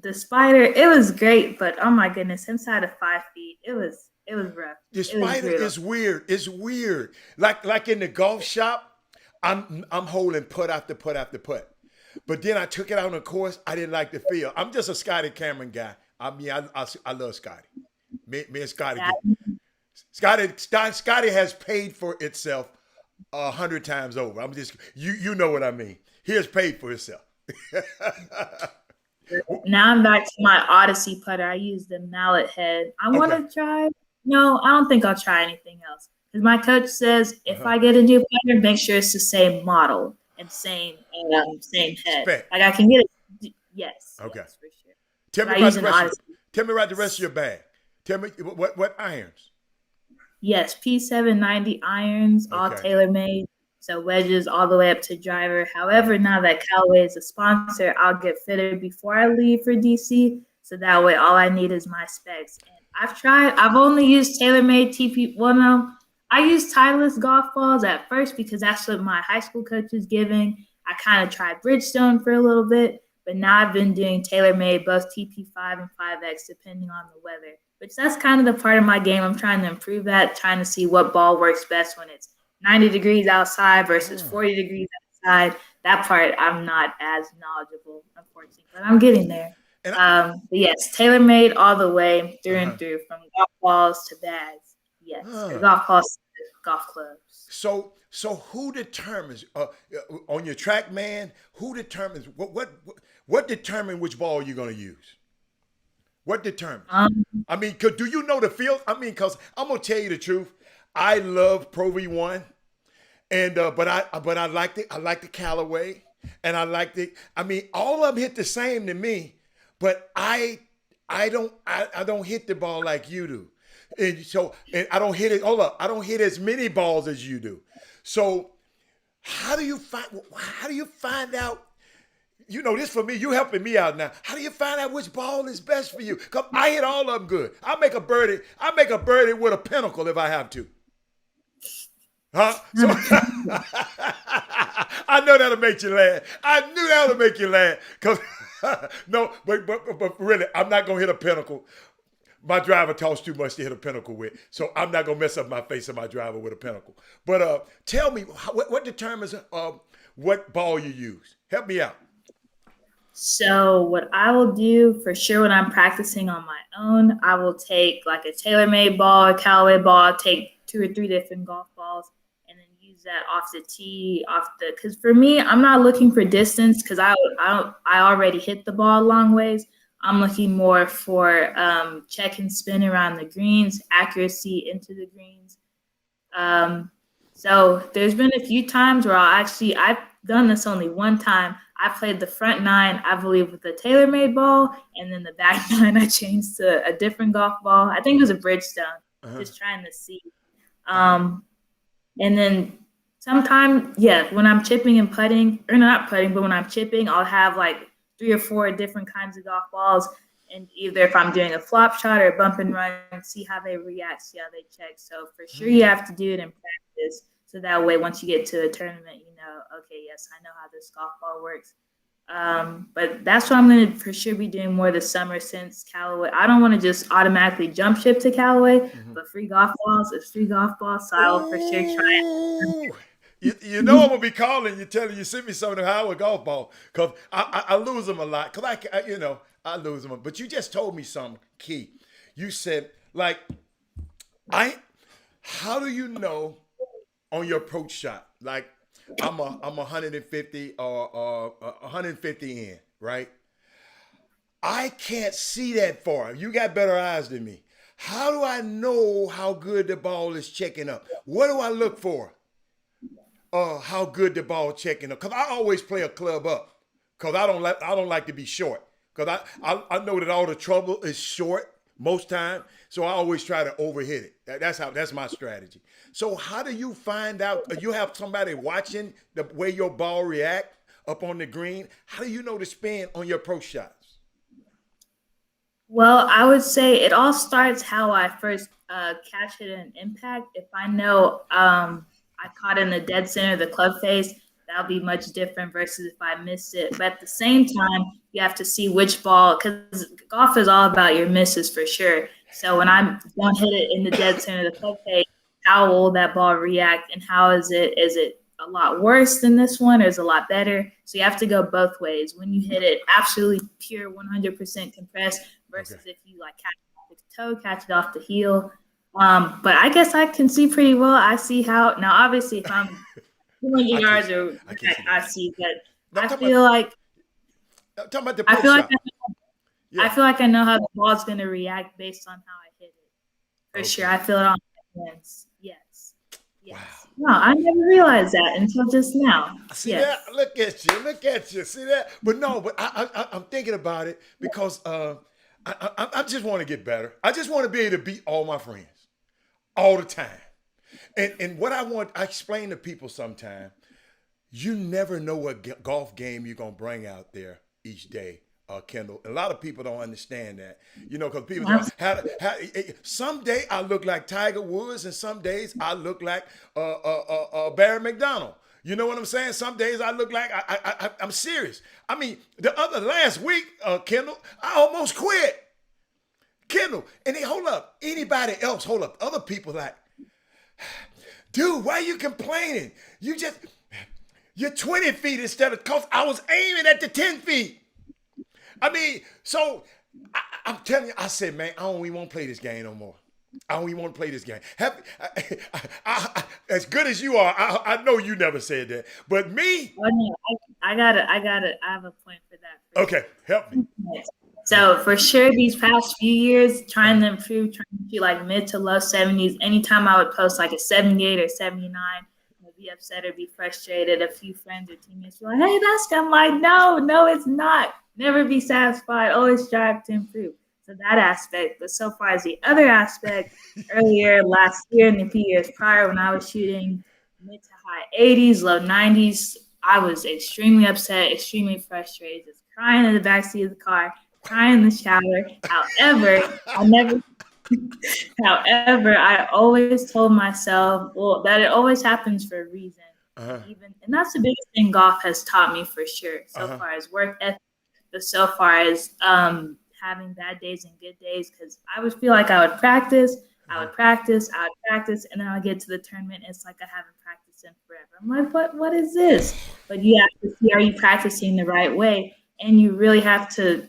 the Spider, it was great, but oh my goodness, inside of 5 feet, it was rough. The Spider is weird. It's weird. Like in the golf shop, I'm holding putt after putt after putt. But then I took it out on the course. I didn't like the feel. I'm just a Scotty Cameron guy. I mean, I love Scotty. Me and Scotty. Scotty has paid for itself 100 times over. I'm just you know what I mean. He has paid for itself. Now I'm back to my Odyssey putter. I use the mallet head. I want to try. No, I don't think I'll try anything else. Because my coach says if I get a new putter, make sure it's the same model and same head. Spec. Like I can get it. Yes. Okay. Yes, for sure. Tell me about the rest of your bag. Tell me what irons. Yes, P790 irons, all TaylorMade. So wedges all the way up to driver. However, now that Callaway is a sponsor, I'll get fitted before I leave for DC. So that way, all I need is my specs. And I've only used TaylorMade TP. Well, no, I used Titleist golf balls at first because that's what my high school coach was giving. I kind of tried Bridgestone for a little bit, but now I've been doing TaylorMade, both TP5 and 5X, depending on the weather. Which that's kind of the part of my game. I'm trying to improve that, trying to see what ball works best when it's 90 degrees outside versus 40 degrees outside. That part I'm not as knowledgeable, unfortunately, but I'm getting there. But yes, TaylorMade all the way through and through, from golf balls to bags. Yes, or golf balls to golf clubs. So who determines on your TrackMan? Who determines what determines which ball you're going to use? What determines? I mean, do you know the field? I mean, because I'm gonna tell you the truth. I love Pro V1, and but I like the Callaway, and I like the. I mean, all of them hit the same to me, but I don't hit the ball like you do, and I don't hit it. Hold up, I don't hit as many balls as you do. So how do you find out? You know, this for me, you helping me out now. How do you find out which ball is best for you? Because I hit all of them good. I make a birdie with a pinnacle if I have to. Huh? So, I know that'll make you laugh. I knew that'll make you laugh. Cause no, but really, I'm not gonna hit a pinnacle. My driver talks too much to hit a pinnacle with, so I'm not gonna mess up my face of my driver with a pinnacle. But tell me, what determines what ball you use? Help me out. So what I will do for sure when I'm practicing on my own, I will take like a TaylorMade ball, a Callaway ball, I'll take 2 or 3 different golf balls, and then use that off the tee, because for me, I'm not looking for distance because I already hit the ball a long ways. I'm looking more for check and spin around the greens, accuracy into the greens. So there's been a few times where I've done this only one time. I played the front 9, I believe, with the TaylorMade ball, and then the back 9 I changed to a different golf ball. I think it was a Bridgestone, just trying to see. And then sometime, when I'm chipping and putting, or not putting, but when I'm chipping, I'll have like 3 or 4 different kinds of golf balls. And either if I'm doing a flop shot or a bump and run, see how they react, see how they check. So for sure you have to do it in practice. So that way, once you get to a tournament, you know, okay, yes, I know how this golf ball works. But that's what I'm going to for sure be doing more this summer since Callaway. I don't want to just automatically jump ship to Callaway, but free golf balls is free golf balls. So I will for sure try it. You know I'm gonna be calling you, telling you send me some of the Howard golf ball because I lose them a lot because I lose them. But you just told me something key. You said how do you know on your approach shot? Like I'm 150 or 150 in, right? I can't see that far. You got better eyes than me. How do I know how good the ball is checking up? What do I look for? How good the ball checking up? Because I always play a club up. Because I don't like to be short. Because I know that all the trouble is short most time. So I always try to overhit it. That's my strategy. So how do you find out? You have somebody watching the way your ball react up on the green. How do you know the spin on your approach shots? Well, I would say it all starts how I first catch it in impact. If I know I caught it in the dead center of the club face, that'll be much different versus if I missed it. But at the same time, you have to see which ball, because golf is all about your misses for sure. So when I don't hit it in the dead center of the club face, how will that ball react and how is it? Is it a lot worse than this one or is it a lot better? So you have to go both ways. When you hit it absolutely pure 100% compressed versus if you like catch it off the toe, catch it off the heel. But I guess I can see pretty well. I see how now. Obviously, if I'm 200 yards or I see, but I feel like talking about the I feel like shot. I feel like I know how the ball's going to react based on how I hit it. For sure, I feel it on my hands. Yes. Wow. No, I never realized that until just now. See that? Look at you. See that? But no, I'm thinking about it because I just want to get better. I just want to be able to beat all my friends all the time. And what I explain to people sometimes, you never know what golf game you're going to bring out there each day, Kendall. A lot of people don't understand that, because people some day I look like Tiger Woods and some days I look like Barry McDonald. You know what I'm saying? Some days I look like I'm serious. I mean, last week, Kendall, I almost quit. Kendall, and hold up. Anybody else, hold up. Other people like, dude, why are you complaining? You're 20 feet instead of, because I was aiming at the 10 feet. I mean, so I'm telling you, I said, man, I don't even want to play this game no more. I don't even want to play this game. As good as you are, I know you never said that. But me. Oh, no, I got it. I have a point for that. Okay, help me. So for sure, these past few years, trying to improve, trying to be like mid to low 70s. Anytime I would post like a 78 or 79, I'd be upset or be frustrated. A few friends or teammates were like, "Hey, that's good." I'm like, no, it's not. Never be satisfied. Always strive to improve. So that aspect. But so far as the other aspect, earlier last year and a few years prior, when I was shooting mid to high 80s, low 90s, I was extremely upset, extremely frustrated, just crying in the backseat of the car, crying in the shower. However, I always told myself, that it always happens for a reason. And that's the biggest thing golf has taught me for sure. So far as work ethic, but so far as having bad days and good days, because I would feel like I would practice, and then I'll get to the tournament. It's like I haven't practiced in forever. I'm like, what is this? But you have to see, are you practicing the right way? and you really have to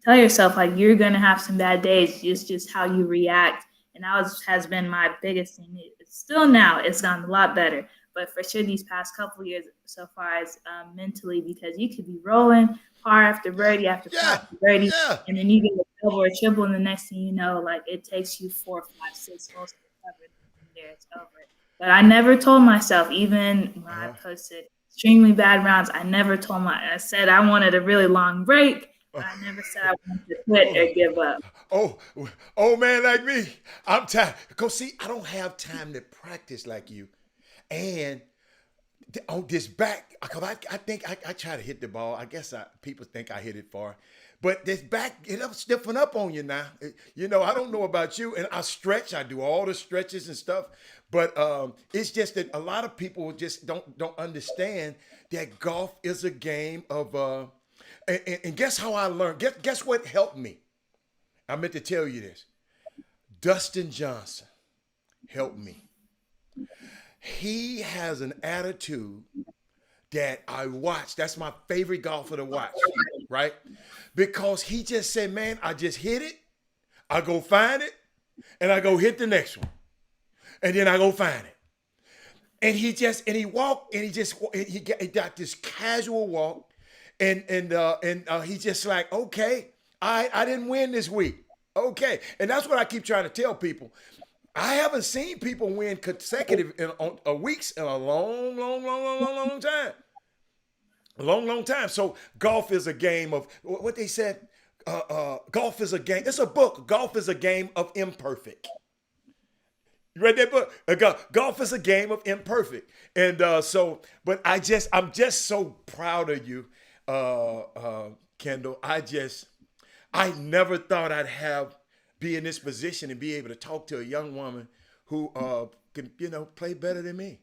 tell yourself like you're gonna have some bad days. It's just how you react, and has been my biggest thing. It's still now. It's gotten a lot better, but for sure these past couple years so far is mentally, because you could be rolling par after birdie after par after birdie, and then you get a double or triple, and the next thing you know, like it takes you 4, 5, 6 holes to recover, and there it's over. But I never told myself, even when I posted extremely bad rounds, I said I wanted a really long break. But I never said I wanted to quit or give up. Oh man like me, I'm tired. Because see, I don't have time to practice like you. And on this back, because I think I try to hit the ball. I guess people think I hit it far. But this back, it's stiffen up on you now. You know, I don't know about you. And I stretch. I do all the stretches and stuff. But it's just that a lot of people just don't understand that golf is a game of and guess how I learned? Guess what helped me? I meant to tell you this. Dustin Johnson helped me. He has an attitude that I watch. That's my favorite golfer to watch, right? Because he just said, man, I just hit it. I go find it. And I go hit the next one. And then I go find it. And he walked, and he got this casual walk. And he's just like, okay, I didn't win this week. Okay. And that's what I keep trying to tell people. I haven't seen people win consecutive weeks in a long time. A long time. So golf is a game of what they said. Golf is a game. It's a book. Golf is a game of imperfect. You read that book? Golf is a game of imperfect. And but I'm just so proud of you, Kendall. I never thought I'd be in this position and be able to talk to a young woman who can, play better than me.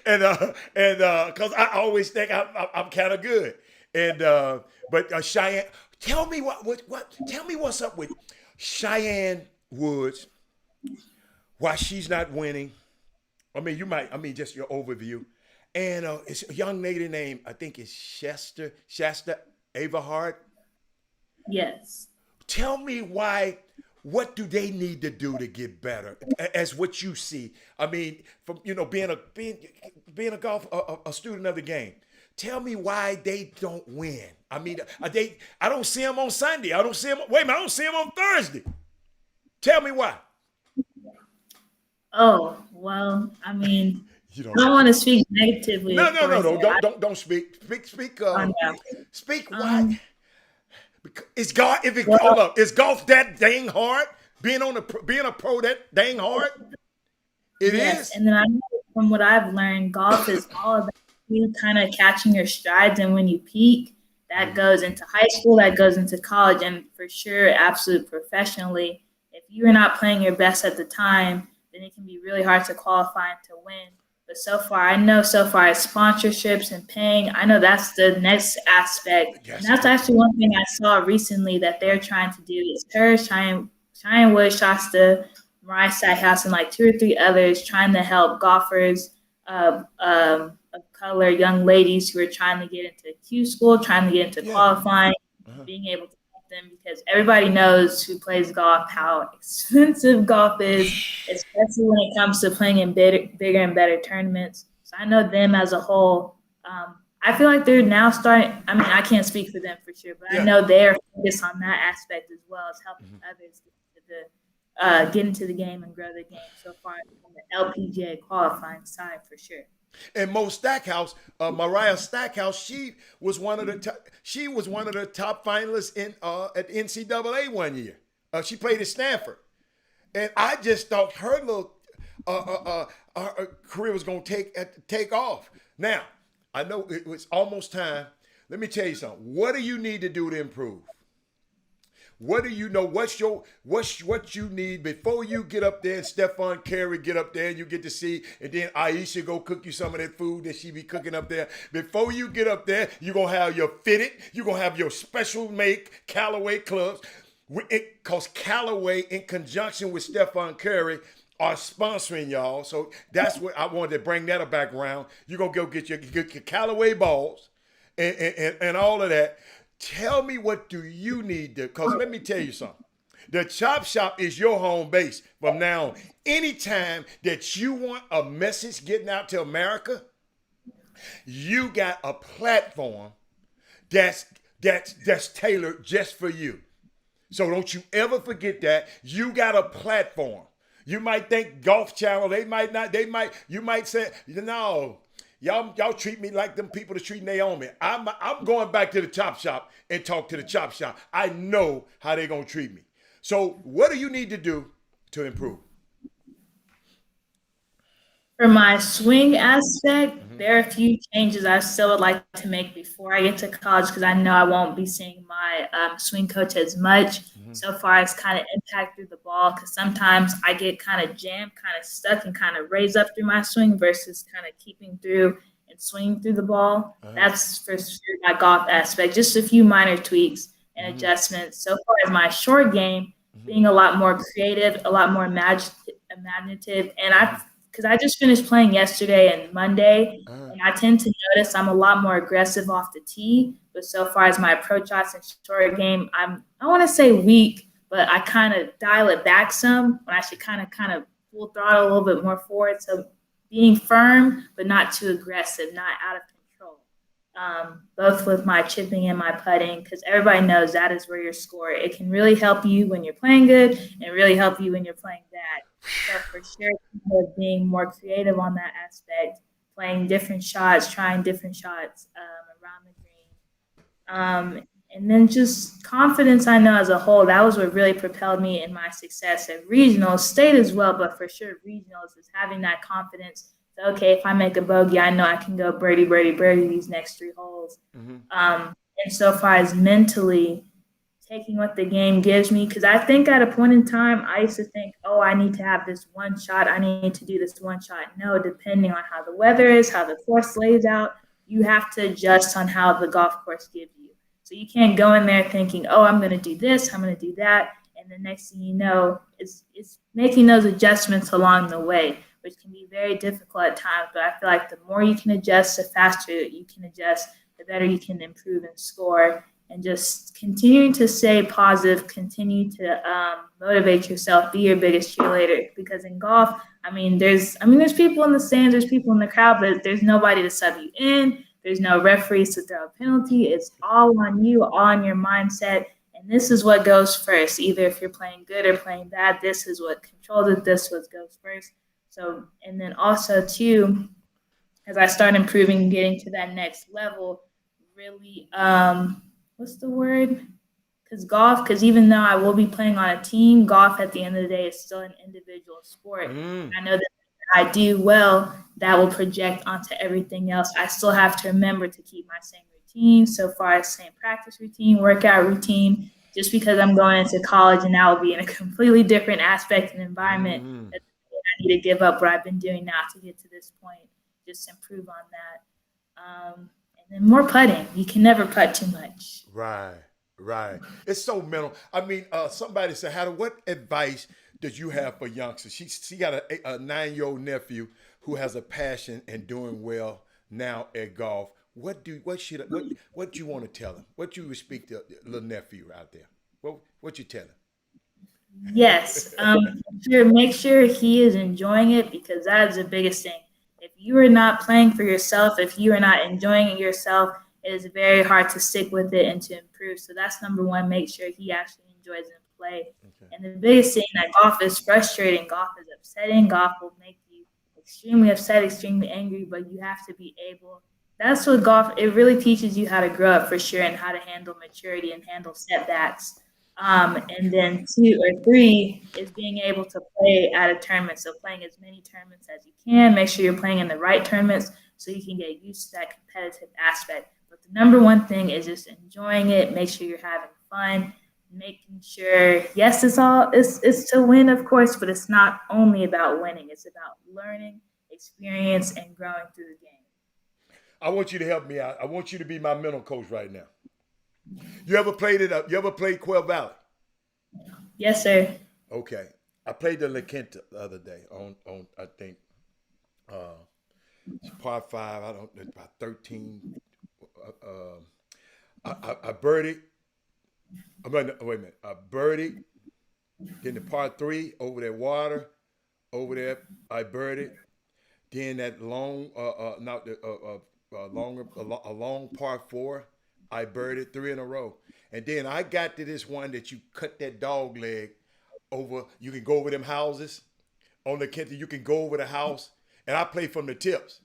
and because I always think I'm kind of good. And but Cheyenne, tell me tell me what's up with Cheyenne Woods. Why she's not winning? Just your overview. And it's a young lady named, I think it's Shasta Everhart. Yes. Tell me why. What do they need to do to get better? As what you see, I mean, from being a golf a student of the game. Tell me why they don't win. I mean, I don't see them on Sunday. I don't see them. Wait a minute, I don't see them on Thursday. Tell me why. Oh well, I mean, I don't want to speak negatively. No. Don't speak. Speak. Speak. Why? Is golf? Is golf that dang hard? Being a pro that dang hard? It is. And then I know from what I've learned, golf is all about you kind of catching your strides, and when you peak, that goes into high school, that goes into college, and for sure, absolutely professionally. If you're not playing your best at the time, then it can be really hard to qualify and to win. But so far as sponsorships and paying, I know that's the next aspect. Yes. And that's actually one thing I saw recently that they're trying to do is Cheyenne Woods, Shasta, Mariah Stackhouse, and like 2 or 3 others trying to help golfers of color, young ladies who are trying to get into Q school, trying to get into qualifying, being able to help them, because everybody knows who plays golf how expensive golf is, especially when it comes to playing in bigger and better tournaments. So I know them as a whole. I feel like they're now starting. I mean, I can't speak for them for sure, but I know they're focused on that aspect as well as helping others get into the game and grow the game so far on the LPGA qualifying side for sure. And Mariah Stackhouse, she was one of the top finalists at NCAA one year. She played at Stanford, and I just thought her little her career was going to take off. Now I know it was almost time. Let me tell you something. What do you need to do to improve? What do you know? What you need before you get up there and Stephen Curry get up there and you get to see, and then Aisha go cook you some of that food that she be cooking up there. Before you get up there, you're going to have your fitted, you're going to have your special make Callaway clubs. Because Callaway, in conjunction with Stephen Curry, are sponsoring y'all. So that's what I wanted to bring that back around. You're going to go get your Callaway balls. and all of that. Tell me, what do you need to, because let me tell you something. The Chop Shop is your home base from now on. Anytime that you want a message getting out to America, you got a platform that's tailored just for you. So don't you ever forget that. You got a platform. You might think Golf Channel, you might say, no, y'all treat me like them people that treat Naomi. I'm going back to the Chop Shop and talk to the Chop Shop. I know how they're going to treat me. So what do you need to do to improve? For my swing aspect, there are a few changes I still would like to make before I get to college because I know I won't be seeing my swing coach as much. So far as kind of impact through the ball, because sometimes I get kind of jammed, kind of stuck, and kind of raise up through my swing versus kind of keeping through and swinging through the ball. That's for sure my golf aspect. Just a few minor tweaks and adjustments. So far as my short game, being a lot more creative, a lot more imaginative, and because I just finished playing yesterday and Monday, and I tend to notice I'm a lot more aggressive off the tee. But so far as my approach shots and short game, I want to say weak, but I kind of dial it back some when I should kind of full throttle a little bit more forward. So being firm, but not too aggressive, not out of control. Both with my chipping and my putting, because everybody knows that is where your score. It can really help you when you're playing good and really help you when you're playing bad. So for sure, being more creative on that aspect, playing different shots, trying different shots around the green. And then just confidence, I know as a whole, that was what really propelled me in my success at regionals, state as well, but for sure regionals is having that confidence. So, okay, if I make a bogey, I know I can go birdie, birdie, birdie these next 3 holes. And so far as mentally, taking what the game gives me, because I think at a point in time, I used to think, oh, I need to have this one shot. I need to do this one shot. No, depending on how the weather is, how the course lays out, you have to adjust on how the golf course gives you. So you can't go in there thinking, oh, I'm going to do this, I'm going to do that. And the next thing you know, it's making those adjustments along the way, which can be very difficult at times. But I feel like the more you can adjust, the faster you can adjust, the better you can improve and score. And just continuing to stay positive, continue to motivate yourself, be your biggest cheerleader. Because in golf, there's people in the stands, there's people in the crowd, but there's nobody to sub you in. There's no referees to throw a penalty. It's all on you, all on your mindset. And this is what goes first. Either if you're playing good or playing bad, this is what controls it. This is what goes first. So, and then also too, as I start improving and getting to that next level, really, what's the word? Because even though I will be playing on a team, golf at the end of the day is still an individual sport. I know that I do well, that will project onto everything else. I still have to remember to keep my same routine, so far as same practice routine, workout routine. Just because I'm going into college and I will be in a completely different aspect and environment, that I need to give up what I've been doing now to get to this point, just improve on that. And then more putting. You can never putt too much. Right. It's so mental. Somebody said, Hatter, what advice does you have for youngsters? She got a 9-year-old nephew who has a passion and doing well now at golf. What you want to tell him? What you would speak to the little nephew out there? What you tell him? Yes. Make sure he is enjoying it, because that is the biggest thing. If you are not playing for yourself, if you are not enjoying it yourself, it is very hard to stick with it and to improve. So that's number one. Make sure he actually enjoys it and play. Okay. And the biggest thing, that golf is frustrating. Golf is upsetting. Golf will make you extremely upset, extremely angry, but you have to be able. That's what golf, it really teaches you how to grow up for sure, and how to handle maturity and handle setbacks. And then 2 or 3 is being able to play at a tournament. So playing as many tournaments as you can. Make sure you're playing in the right tournaments so you can get used to that competitive aspect. But the number one thing is just enjoying it. Make sure you're having fun. Making sure, yes, it's to win, of course, but it's not only about winning. It's about learning, experience, and growing through the game. I want you to help me out. I want you to be my mental coach right now. You ever played Quail Valley? Yes, sir. Okay. I played the La Quinta the other day on I think par 5. I don't know, about 13 I birdied. Wait a minute. I birdied. Then the par three over that water, over there, I birdied. Then that long, not the a long par four, I birdied three in a row. And then I got to this one that you cut that dog leg over. You can go over them houses on the Kenton. You can go over the house, and I play from the tips.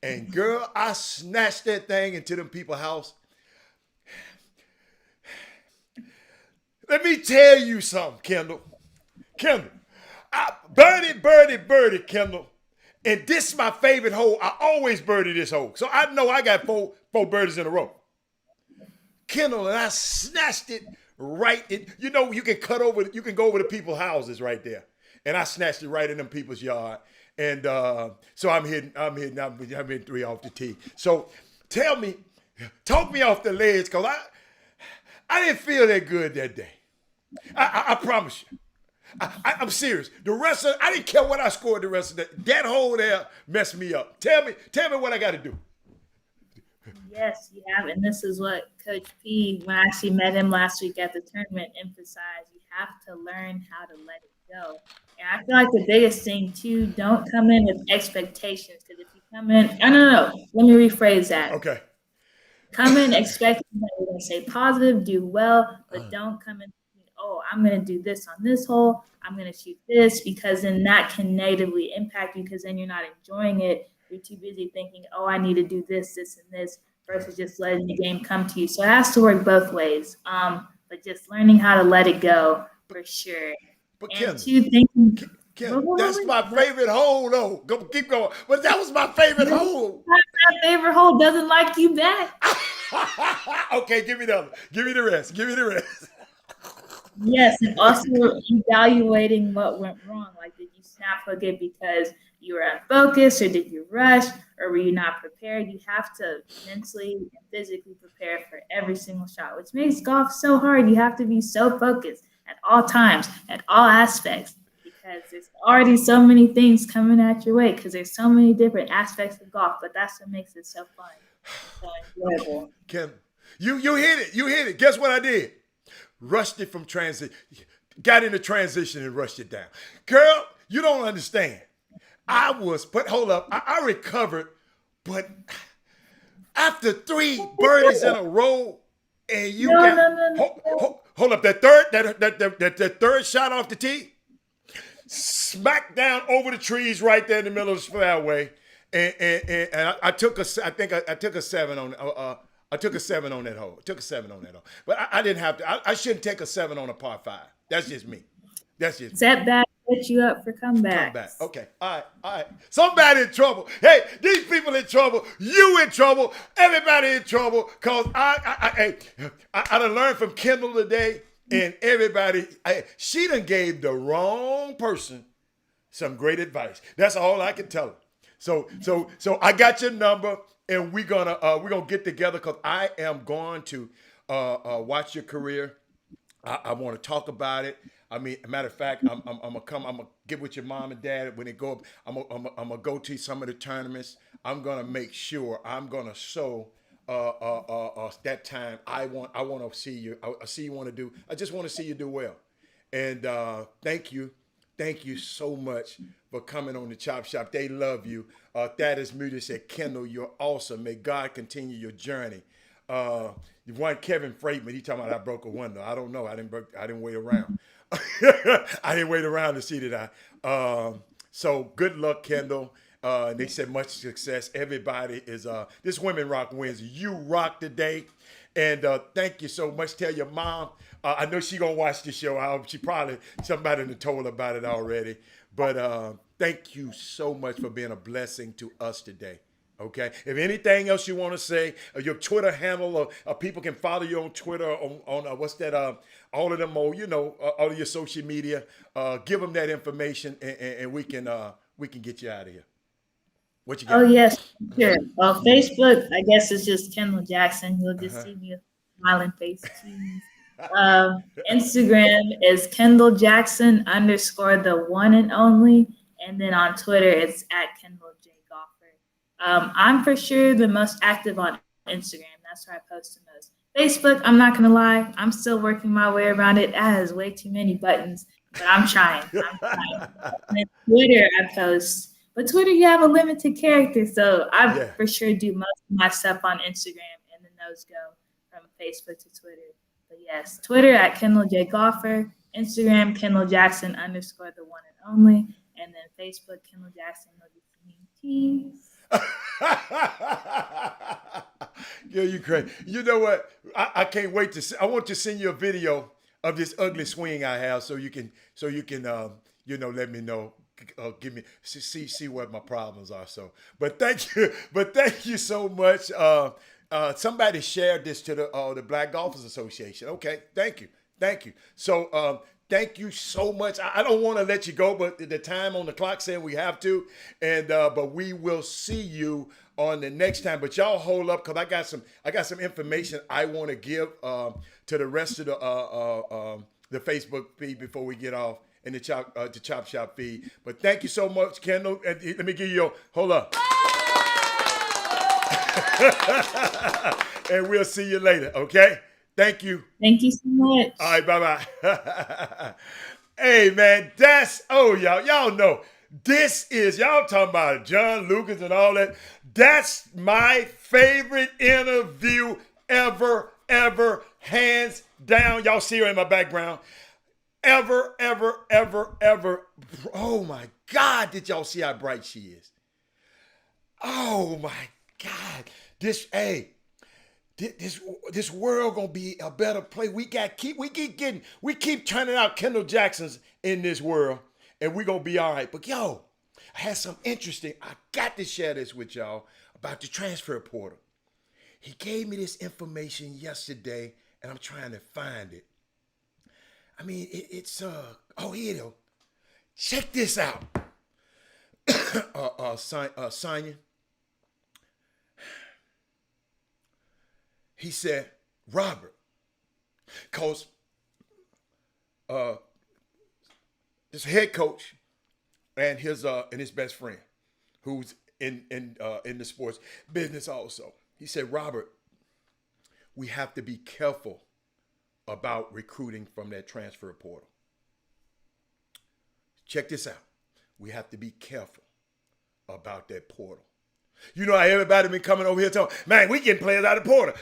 And girl, I snatched that thing into them people's house. Let me tell you something, Kendall. I birdie, Kendall. And this is my favorite hole. I always birdie this hole. So I know I got four birdies in a row. Kendall, and I snatched it right in. You know, you can go over to people's houses right there. And I snatched it right in them people's yard. And so I'm hitting three off the tee. So talk me off the ledge, because I didn't feel that good that day. I promise you. I'm serious. I didn't care what I scored the rest of that hole there messed me up. Tell me what I got to do. Yes, you have. And this is what Coach P, when I actually met him last week at the tournament, emphasized. You have to learn how to let it go. And I feel like the biggest thing, too, don't come in with expectations. Because if you come in, no. Let me rephrase that. Okay. Come in expecting that you're going to say positive, do well, but don't come in, I'm going to do this on this hole. I'm going to shoot this, because then that can negatively impact you, because then you're not enjoying it. You're too busy thinking, I need to do this, this, and this, versus just letting the game come to you. So it has to work both ways. But just learning how to let it go for sure. But Kim, that's my favorite hole, though. Keep going. But that was my favorite hole. My favorite hole doesn't like you back. Okay, give me the other. Give me the rest. Yes, and also evaluating what went wrong. Like, did you snap hook it because you were unfocused, or did you rush, or were you not prepared? You have to mentally and physically prepare for every single shot, which makes golf so hard. You have to be so focused at all times, at all aspects, because there's already so many things coming at your way, because there's so many different aspects of golf, but that's what makes it so fun, so enjoyable. Kim, you hit it. Guess what I did? Rushed it from transition. Got into transition and rushed it down. Girl, you don't understand. Hold up. I recovered, but after three birdies in a row, and hold up, that third shot off the tee, smack down over the trees right there in the middle of the fairway, and I took a 7 on. I took a 7 on that hole. But I didn't have to. I shouldn't take a 7 on a par 5. That's just me. Setback set you up for comebacks. Comeback. Okay. All right. Somebody in trouble. Hey, these people in trouble. You in trouble. Everybody in trouble. Because I done learned from Kendall today, and everybody, she done gave the wrong person some great advice. That's all I can tell her. So I got your number. And we're gonna get together, because I am going to watch your career. I want to talk about it. I mean, matter of fact, I'm gonna get with your mom and dad when they go up. I'm gonna go to some of the tournaments. I'm gonna make sure I'm gonna show that time. I want to see you. I see you want to do. I just want to see you do well. And thank you so much for coming on the Chop Shop. They love you. Thaddeus Moody said, Kendall, you're awesome. May God continue your journey. One Kevin Freightman, he talking about I broke a window. I don't know. I didn't wait around. I didn't wait around to see that. So good luck, Kendall. They said much success. Everybody is this Women Rock wins. You rock today. And thank you so much. Tell your mom. I know she gonna watch the show. I hope somebody done told her about it already. But thank you so much for being a blessing to us today. Okay. If anything else you want to say, your Twitter handle, or people can follow you on Twitter on what's that? All of them, all of your social media. Give them that information, and we can get you out of here. What you got? Oh yes, sure. Well, Facebook, I guess it's just Kendall Jackson. You'll just see me with a smiling face. Instagram is Kendall Jackson _ the one and only, and then on Twitter it's @Kendall J Golfer. I'm for sure the most active on Instagram. That's where I post the most. Facebook, I'm not gonna lie, I'm still working my way around it. It has way too many buttons, but I'm trying. I'm trying. And then Twitter, I post, but Twitter, you have a limited character, so I Yeah. for sure do most of my stuff on Instagram, and then those go from Facebook to Twitter. But yes, Twitter at Kendall J Golfer, Instagram Kendall Jackson _ the one and only, and then Facebook Kendall Jackson no cheese. Yeah, you crazy. You know what? I can't wait to see. I want to send you a video of this ugly swing I have, so you can let me know. Give me see what my problems are. So, but thank you so much. Somebody shared this to the Black Golfers Association. Okay, thank you. So, thank you so much. I don't want to let you go, but the time on the clock saying we have to, and but we will see you on the next time. But y'all hold up, because I got some information I want to give to the rest of the Facebook feed before we get off, and the Chop Shop feed. But thank you so much, Kendall. And let me give you hold up. And we'll see you later, okay? Thank you. Thank you so much. All right, bye-bye. Hey, man, y'all know, this is, y'all talking about John Lucas and all that. That's my favorite interview ever, hands down. Y'all see her in my background. Ever. Oh, my God, did y'all see how bright she is? Oh, my God. This world gonna be a better place. We keep turning out Kendall Jacksons in this world, and we gonna be all right. But yo, I had some interesting. I got to share this with y'all about the transfer portal. He gave me this information yesterday, and I'm trying to find it. I mean, it's here it is. Check this out, Sonya. He said, Robert, because this head coach and his best friend, who's in the sports business also. He said, Robert, we have to be careful about recruiting from that transfer portal. Check this out. We have to be careful about that portal. You know how everybody been coming over here talking, man, we getting players out of the portal.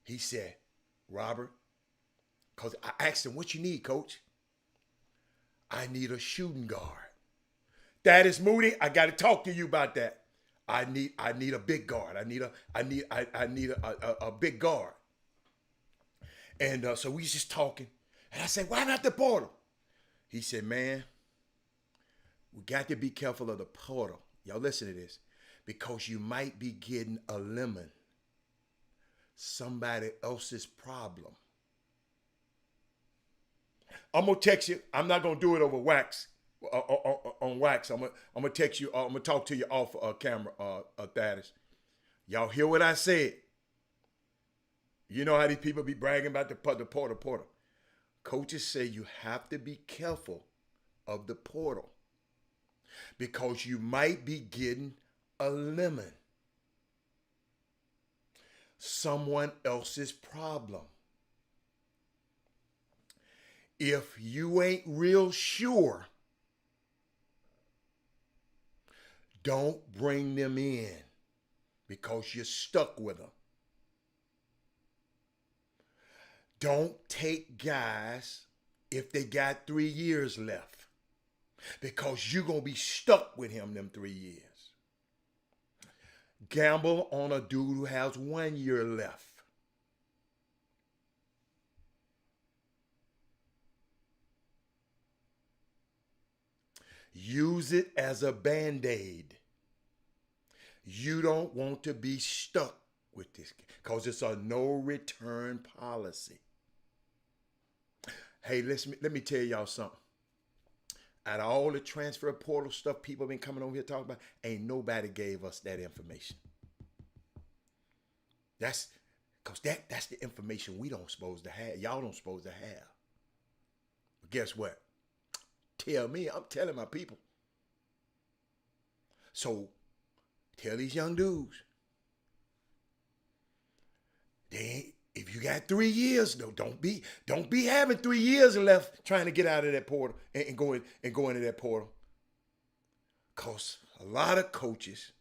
He said, Robert, because I asked him, what you need, coach? I need a shooting guard. That is Moody. I got to talk to you about that. I need a big guard. I need a big guard. And so we just talking. And I said, why not the portal? He said, man, we got to be careful of the portal. Y'all listen to this. Because you might be getting a lemon. Somebody else's problem. I'm going to text you. I'm not going to do it over wax. On wax. I'm going to text you. I'm going to talk to you off camera, Thaddeus. Y'all hear what I said? You know how these people be bragging about the portal. Coaches say you have to be careful of the portal. Because you might be getting a lemon. Someone else's problem. If you ain't real sure, don't bring them in because you're stuck with them. Don't take guys if they got 3 years left. Because you're going to be stuck with him them 3 years. Gamble on a dude who has 1 year left. Use it as a Band-Aid. You don't want to be stuck with this because it's a no return policy. Hey, let me tell y'all something. Out of all the transfer portal stuff people have been coming over here talking about, ain't nobody gave us that information. That's because that's the information we don't supposed to have. Y'all don't supposed to have. But guess what? Tell me, I'm telling my people. So tell these young dudes, if you got 3 years, don't be having 3 years left trying to get out of that portal and go into that portal. Cause a lot of coaches,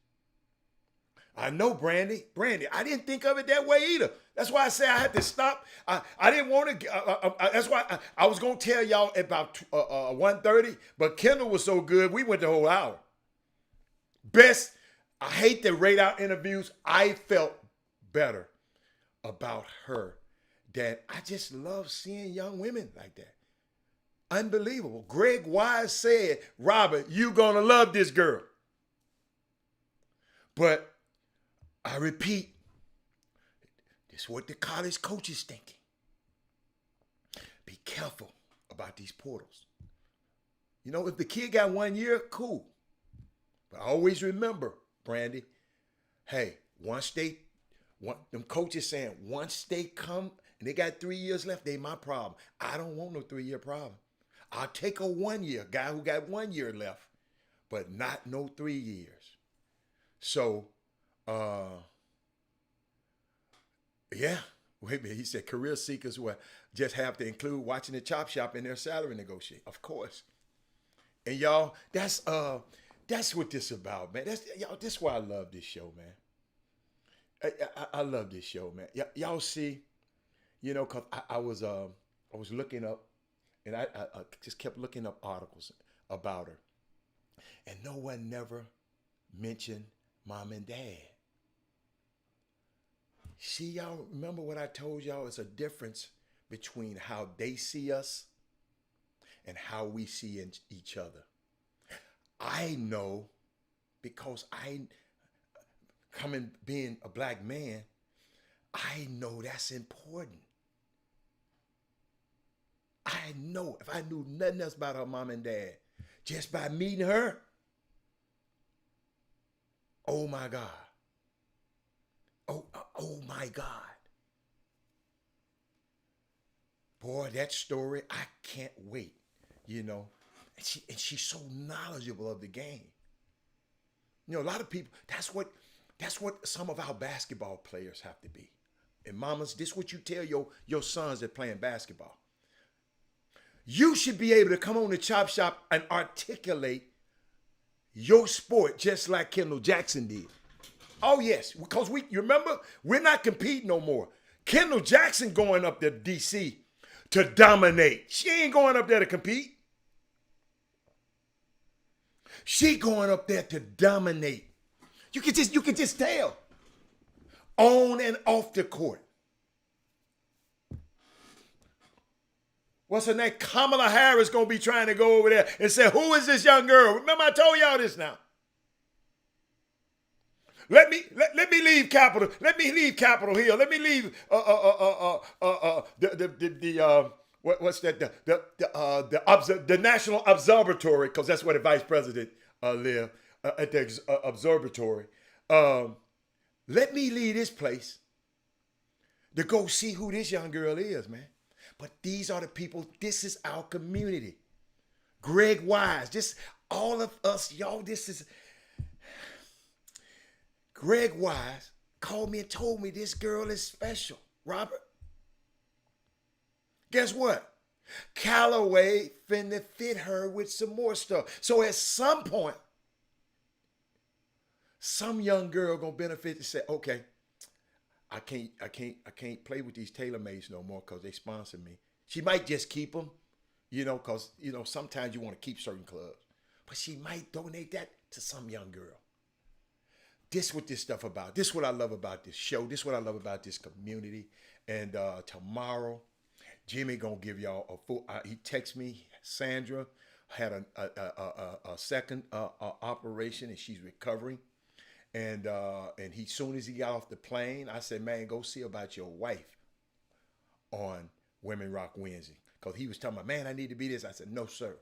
I know Brandy, I didn't think of it that way either. That's why I say I had to stop. I didn't want to. That's why I was gonna tell y'all about 1:30, but Kendall was so good, we went the whole hour. Best. I hate the rate out interviews. I felt better about her. That I just love seeing young women like that. Unbelievable. Greg Wise said, Robert, you gonna love this girl. But I repeat, this is what the college coach is thinking. Be careful about these portals. You know, if the kid got 1 year, cool. But always remember, Brandy, hey, them coaches saying once they come and they got 3 years left, they my problem. I don't want no 3-year problem. I'll take a 1 year guy who got 1 year left, but not no 3 years. So, yeah. Wait a minute. He said career seekers will just have to include watching the chop shop in their salary negotiation. Of course. And y'all, that's what this about, man. This is why I love this show, man. I love this show, man. Y'all see, you know, cause I was looking up, and I just kept looking up articles about her, and no one never mentioned mom and dad. See, y'all remember what I told y'all? It's a difference between how they see us and how we see each other. I know, because being a black man, I know that's important. I know if I knew nothing else about her mom and dad, just by meeting her, oh my God. Oh my God. Boy, that story, I can't wait, you know. And she's so knowledgeable of the game. You know, a lot of people, that's what some of our basketball players have to be. And mamas, this is what you tell your sons that playing basketball. You should be able to come on the chop shop and articulate your sport just like Kendall Jackson did. Oh, yes, because you remember, we're not competing no more. Kendall Jackson going up there to D.C. to dominate. She ain't going up there to compete. She going up there to dominate. You can just tell. On and off the court. What's her name? Kamala Harris going to be trying to go over there and say, who is this young girl? Remember, I told y'all this now. Let me leave Capitol. Let me leave Capitol Hill. Let me leave the National Observatory, because that's where the vice president live at the observatory. Let me leave this place to go see who this young girl is, man. But these are the people. This is our community. Greg Wise, just all of us, y'all. This is. Greg Wise called me and told me this girl is special, Robert. Guess what? Callaway finna fit her with some more stuff. So at some point, some young girl gonna benefit to say, okay, I can't play with these TaylorMades no more because they sponsor me. She might just keep them, you know, because, you know, sometimes you want to keep certain clubs. But she might donate that to some young girl. This what this stuff about. This what I love about this show. This what I love about this community. And tomorrow, Jimmy gonna give y'all a full. He texted me. Sandra had a second operation and she's recovering. And he soon as he got off the plane, I said, man, go see about your wife on Women Rock Wednesday. Because he was talking about, man, I need to be this. I said, no, sir.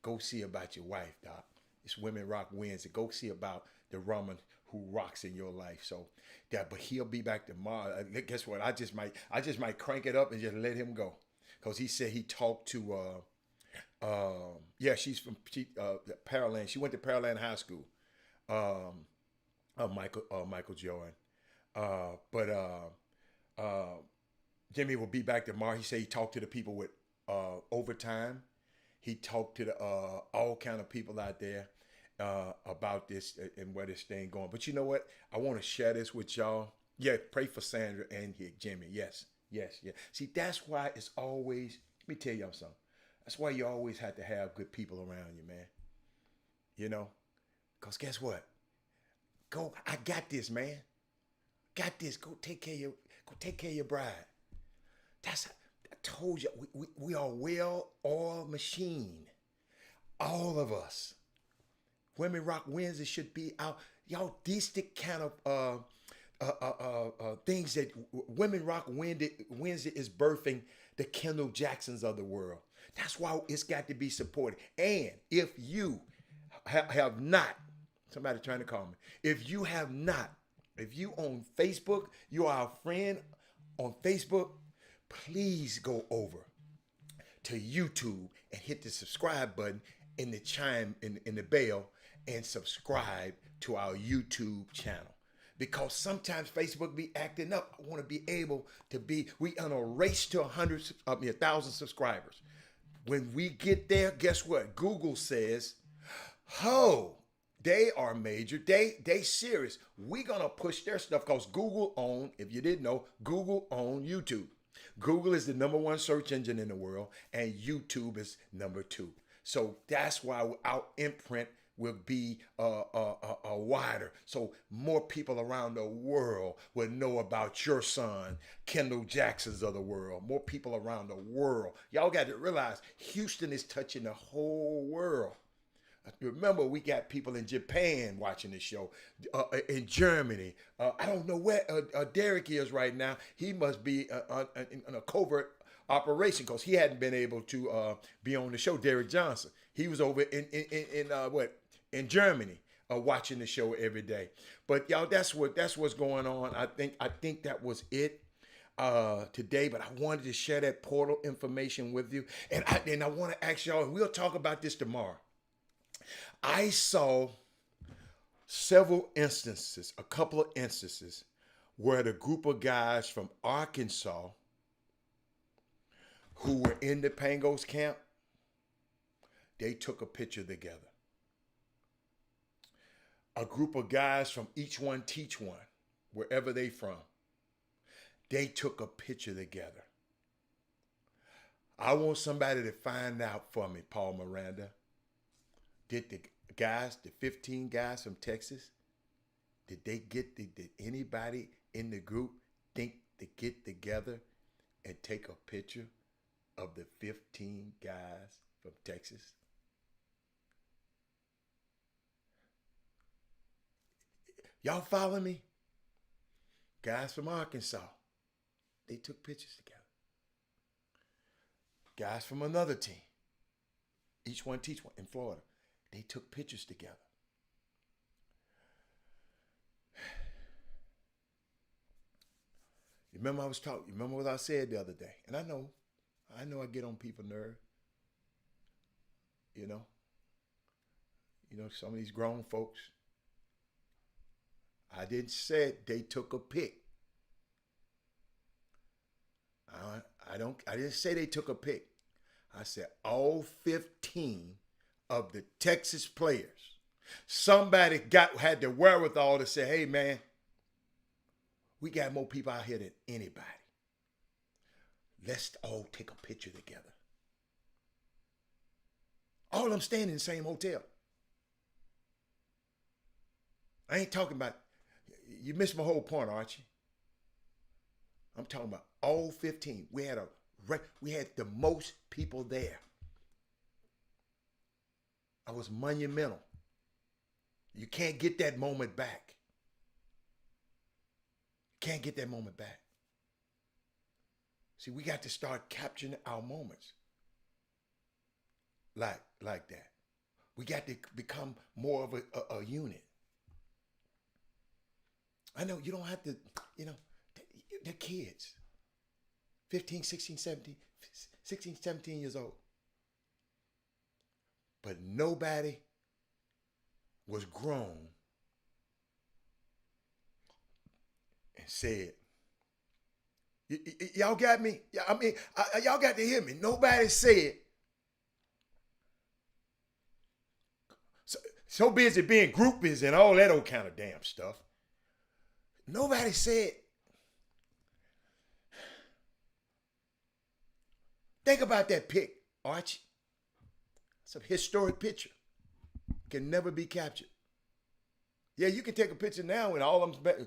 Go see about your wife, Doc. It's Women Rock Wednesday. Go see about the woman who rocks in your life. So that, but he'll be back tomorrow. Guess what? I just might crank it up and just let him go. Because he said he talked to she's from Pearland. She went to Pearland High School. Michael Jordan. But Jimmy will be back tomorrow. He said he talked to the people with overtime. He talked to the all kind of people out there about this and where this thing going. But you know what? I want to share this with y'all. Yeah, pray for Sandra and Jimmy. Yes. See, that's why it's always. Let me tell y'all something. That's why you always have to have good people around you, man. You know, cause guess what? I got this, man. Got this. Go take care of your bride. I told you, we are a well-oiled machine. All of us. Women Rock Wednesday should be out. Y'all, these the kind of things that Women Rock Wednesday is birthing the Kendall Jacksons of the world. That's why it's got to be supported. And if you have not, somebody trying to call me, if you on Facebook, you are a friend on Facebook, please go over to YouTube and hit the subscribe button and the chime in the bell and subscribe to our YouTube channel. Because sometimes Facebook be acting up. I want to be able to we on a race to 1,000 subscribers. When we get there, guess what? Google says, they are major. They serious. We're going to push their stuff because Google own, if you didn't know, Google own YouTube. Google is the #1 search engine in the world and YouTube is #2. So that's why our imprint will be wider. So more people around the world will know about your son, Kendall Jacksons of the world. More people around the world. Y'all got to realize Houston is touching the whole world. Remember, we got people in Japan watching the show, in Germany. I don't know where Derek is right now. He must be in a covert operation because he hadn't been able to be on the show. Derek Johnson. He was over in Germany watching the show every day. But y'all, that's what's going on. I think that was it today. But I wanted to share that portal information with you, and I want to ask y'all. And we'll talk about this tomorrow. I saw a couple of instances where the group of guys from Arkansas who were in the Pangos camp, they took a picture together. A group of guys from Each One Teach One, wherever they from, they took a picture together. I want somebody to find out for me, Paul Miranda. Did the 15 guys from Texas, did anybody in the group think to get together and take a picture of the 15 guys from Texas? Y'all follow me? Guys from Arkansas, they took pictures together. Guys from another team, Each One Teach One in Florida, they took pictures together. You remember what I said the other day? And I know I get on people's nerves. You know, some of these grown folks. I didn't say they took a pic. I didn't say they took a pic. I said all 15 of the Texas players. Somebody had the wherewithal to say, hey man, we got more people out here than anybody. Let's all take a picture together. All of them staying in the same hotel. I ain't talking about, you missed my whole point, Archie. I'm talking about all 15. We had the most people there. I was monumental. You can't get that moment back. Can't get that moment back. See, we got to start capturing our moments like that. We got to become more of a unit. I know you don't have to, they're kids. 15, 16, 17 years old. But nobody was grown and said, y'all got me? I mean, y'all got to hear me. Nobody said, so busy being groupies and all that old kind of damn stuff. Nobody said, think about that pic, Archie. It's a historic picture. Can never be captured. Yeah, you can take a picture now and all of them.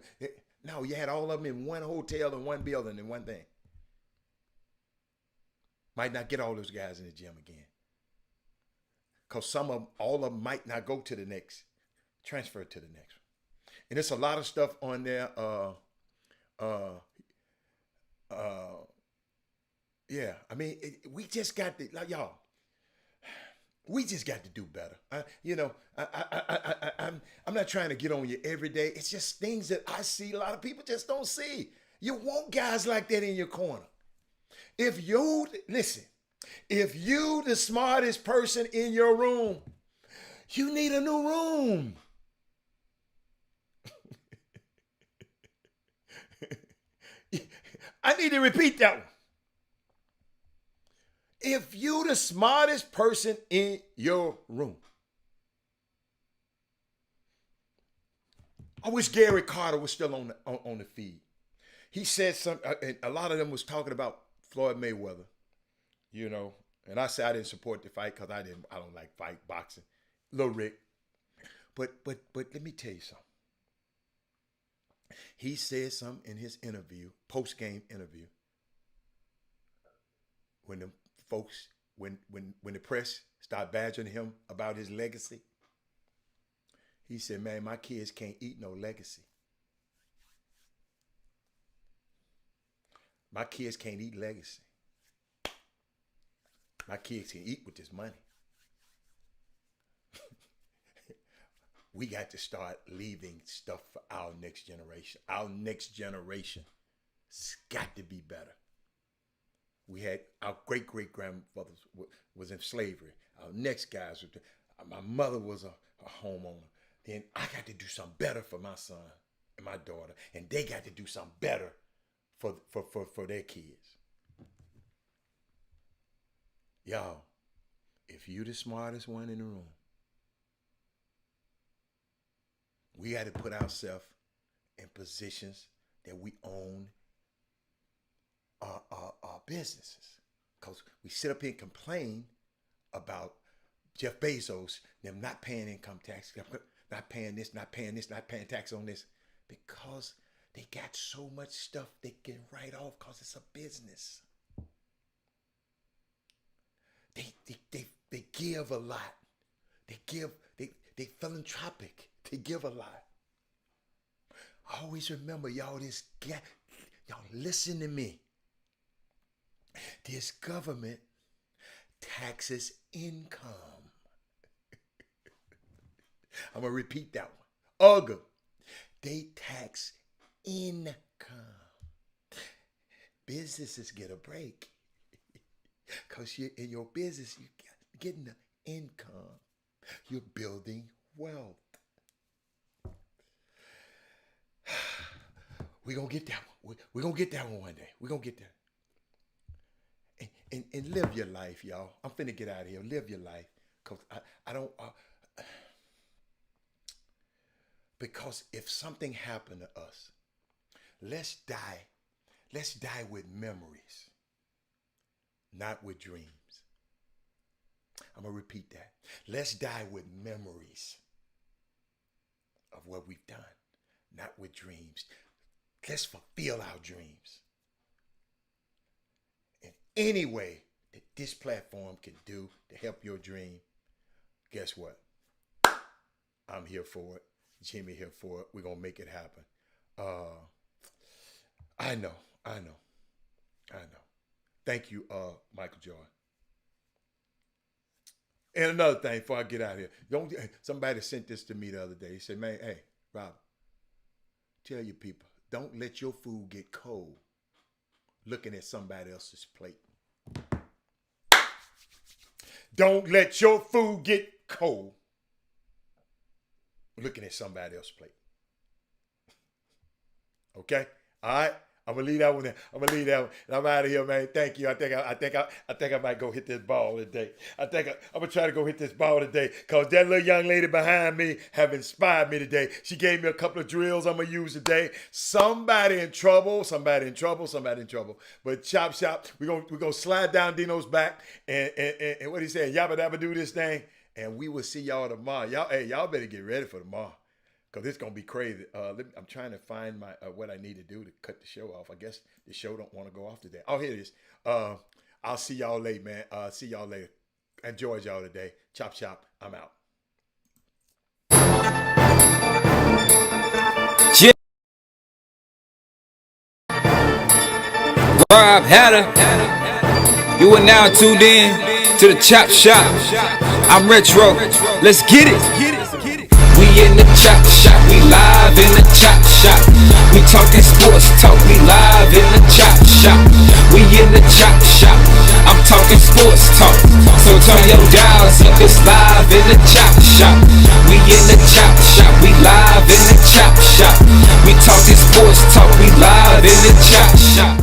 No, you had all of them in one hotel and one building and one thing. Might not get all those guys in the gym again. Because all of them might not go to the next, transfer to the next one. And there's a lot of stuff on there. Yeah, I mean, we just got to, like, y'all, we just got to do better. I'm not trying to get on you every day. It's just things that I see a lot of people just don't see. You want guys like that in your corner. If you the smartest person in your room, you need a new room. I need to repeat that one. If you the smartest person in your room. I wish Gary Carter was still on the feed. He said something, and a lot of them was talking about Floyd Mayweather, and I said I didn't support the fight because I don't like fight boxing. Lil Rick. But let me tell you something. He said something in his interview, post-game interview, when the folks, when the press started badgering him about his legacy, he said, man, my kids can't eat no legacy. My kids can't eat legacy. My kids can eat with this money. We got to start leaving stuff for our next generation. Our next generation has got to be better. We had our great-great-grandfathers was in slavery. Our next guys were, my mother was a homeowner. Then I got to do something better for my son and my daughter. And they got to do something better for their kids. Y'all, if you the smartest one in the room, we got to put ourselves in positions that we own our businesses. Because we sit up here and complain about Jeff Bezos, them not paying income tax, not paying this, not paying this, not paying tax on this, because they got so much stuff they can write off because it's a business. They give a lot. They philanthropic. They give a lot. Always remember, y'all, y'all listen to me. This government taxes income. I'm going to repeat that one. UGA, they tax income. Businesses get a break. Because in your business, you're getting the income. You're building wealth. We're going to get that one. We're going to get that one day. We're going to get there. And live your life, y'all. I'm finna get out of here. Live your life. Because I don't... because if something happened to us, let's die. Let's die with memories, not with dreams. I'm going to repeat that. Let's die with memories of what we've done, not with dreams. Let's fulfill our dreams. In any way that this platform can do to help your dream, guess what? I'm here for it. Jimmy here for it. We're going to make it happen. I know. Thank you, Michael Jordan. And another thing before I get out of here. Somebody sent this to me the other day. He said, man, hey, Rob, tell your people, don't let your food get cold looking at somebody else's plate. Don't let your food get cold looking at somebody else's plate. Okay? All right. I'm gonna leave that one there. I'm gonna leave that one. And I'm out of here, man. Thank you. I think I might go hit this ball today. I'm gonna try to go hit this ball today. Cause that little young lady behind me have inspired me today. She gave me a couple of drills I'm gonna use today. Somebody in trouble. But chop shop. We're gonna slide down Dino's back and what he said, yabba dabba do this thing. And we will see y'all tomorrow. Y'all better get ready for tomorrow. Because it's going to be crazy. I'm trying to find my what I need to do to cut the show off. I guess the show don't want to go off today. Oh, here it is. I'll see y'all later, man. See y'all later. Enjoy y'all today. Chop, chop. I'm out. Rob Hatter, you are now tuned in to the Chop Shop. I'm Retro. Let's get it. We in the Chop Shop, we live in the Chop Shop. We talking sports talk, we live in the Chop Shop. We in the Chop Shop, I'm talking sports talk. So turn your dials up, it's live in the Chop Shop. We in the Chop Shop, we live in the Chop Shop. We talking sports talk, we live in the Chop Shop.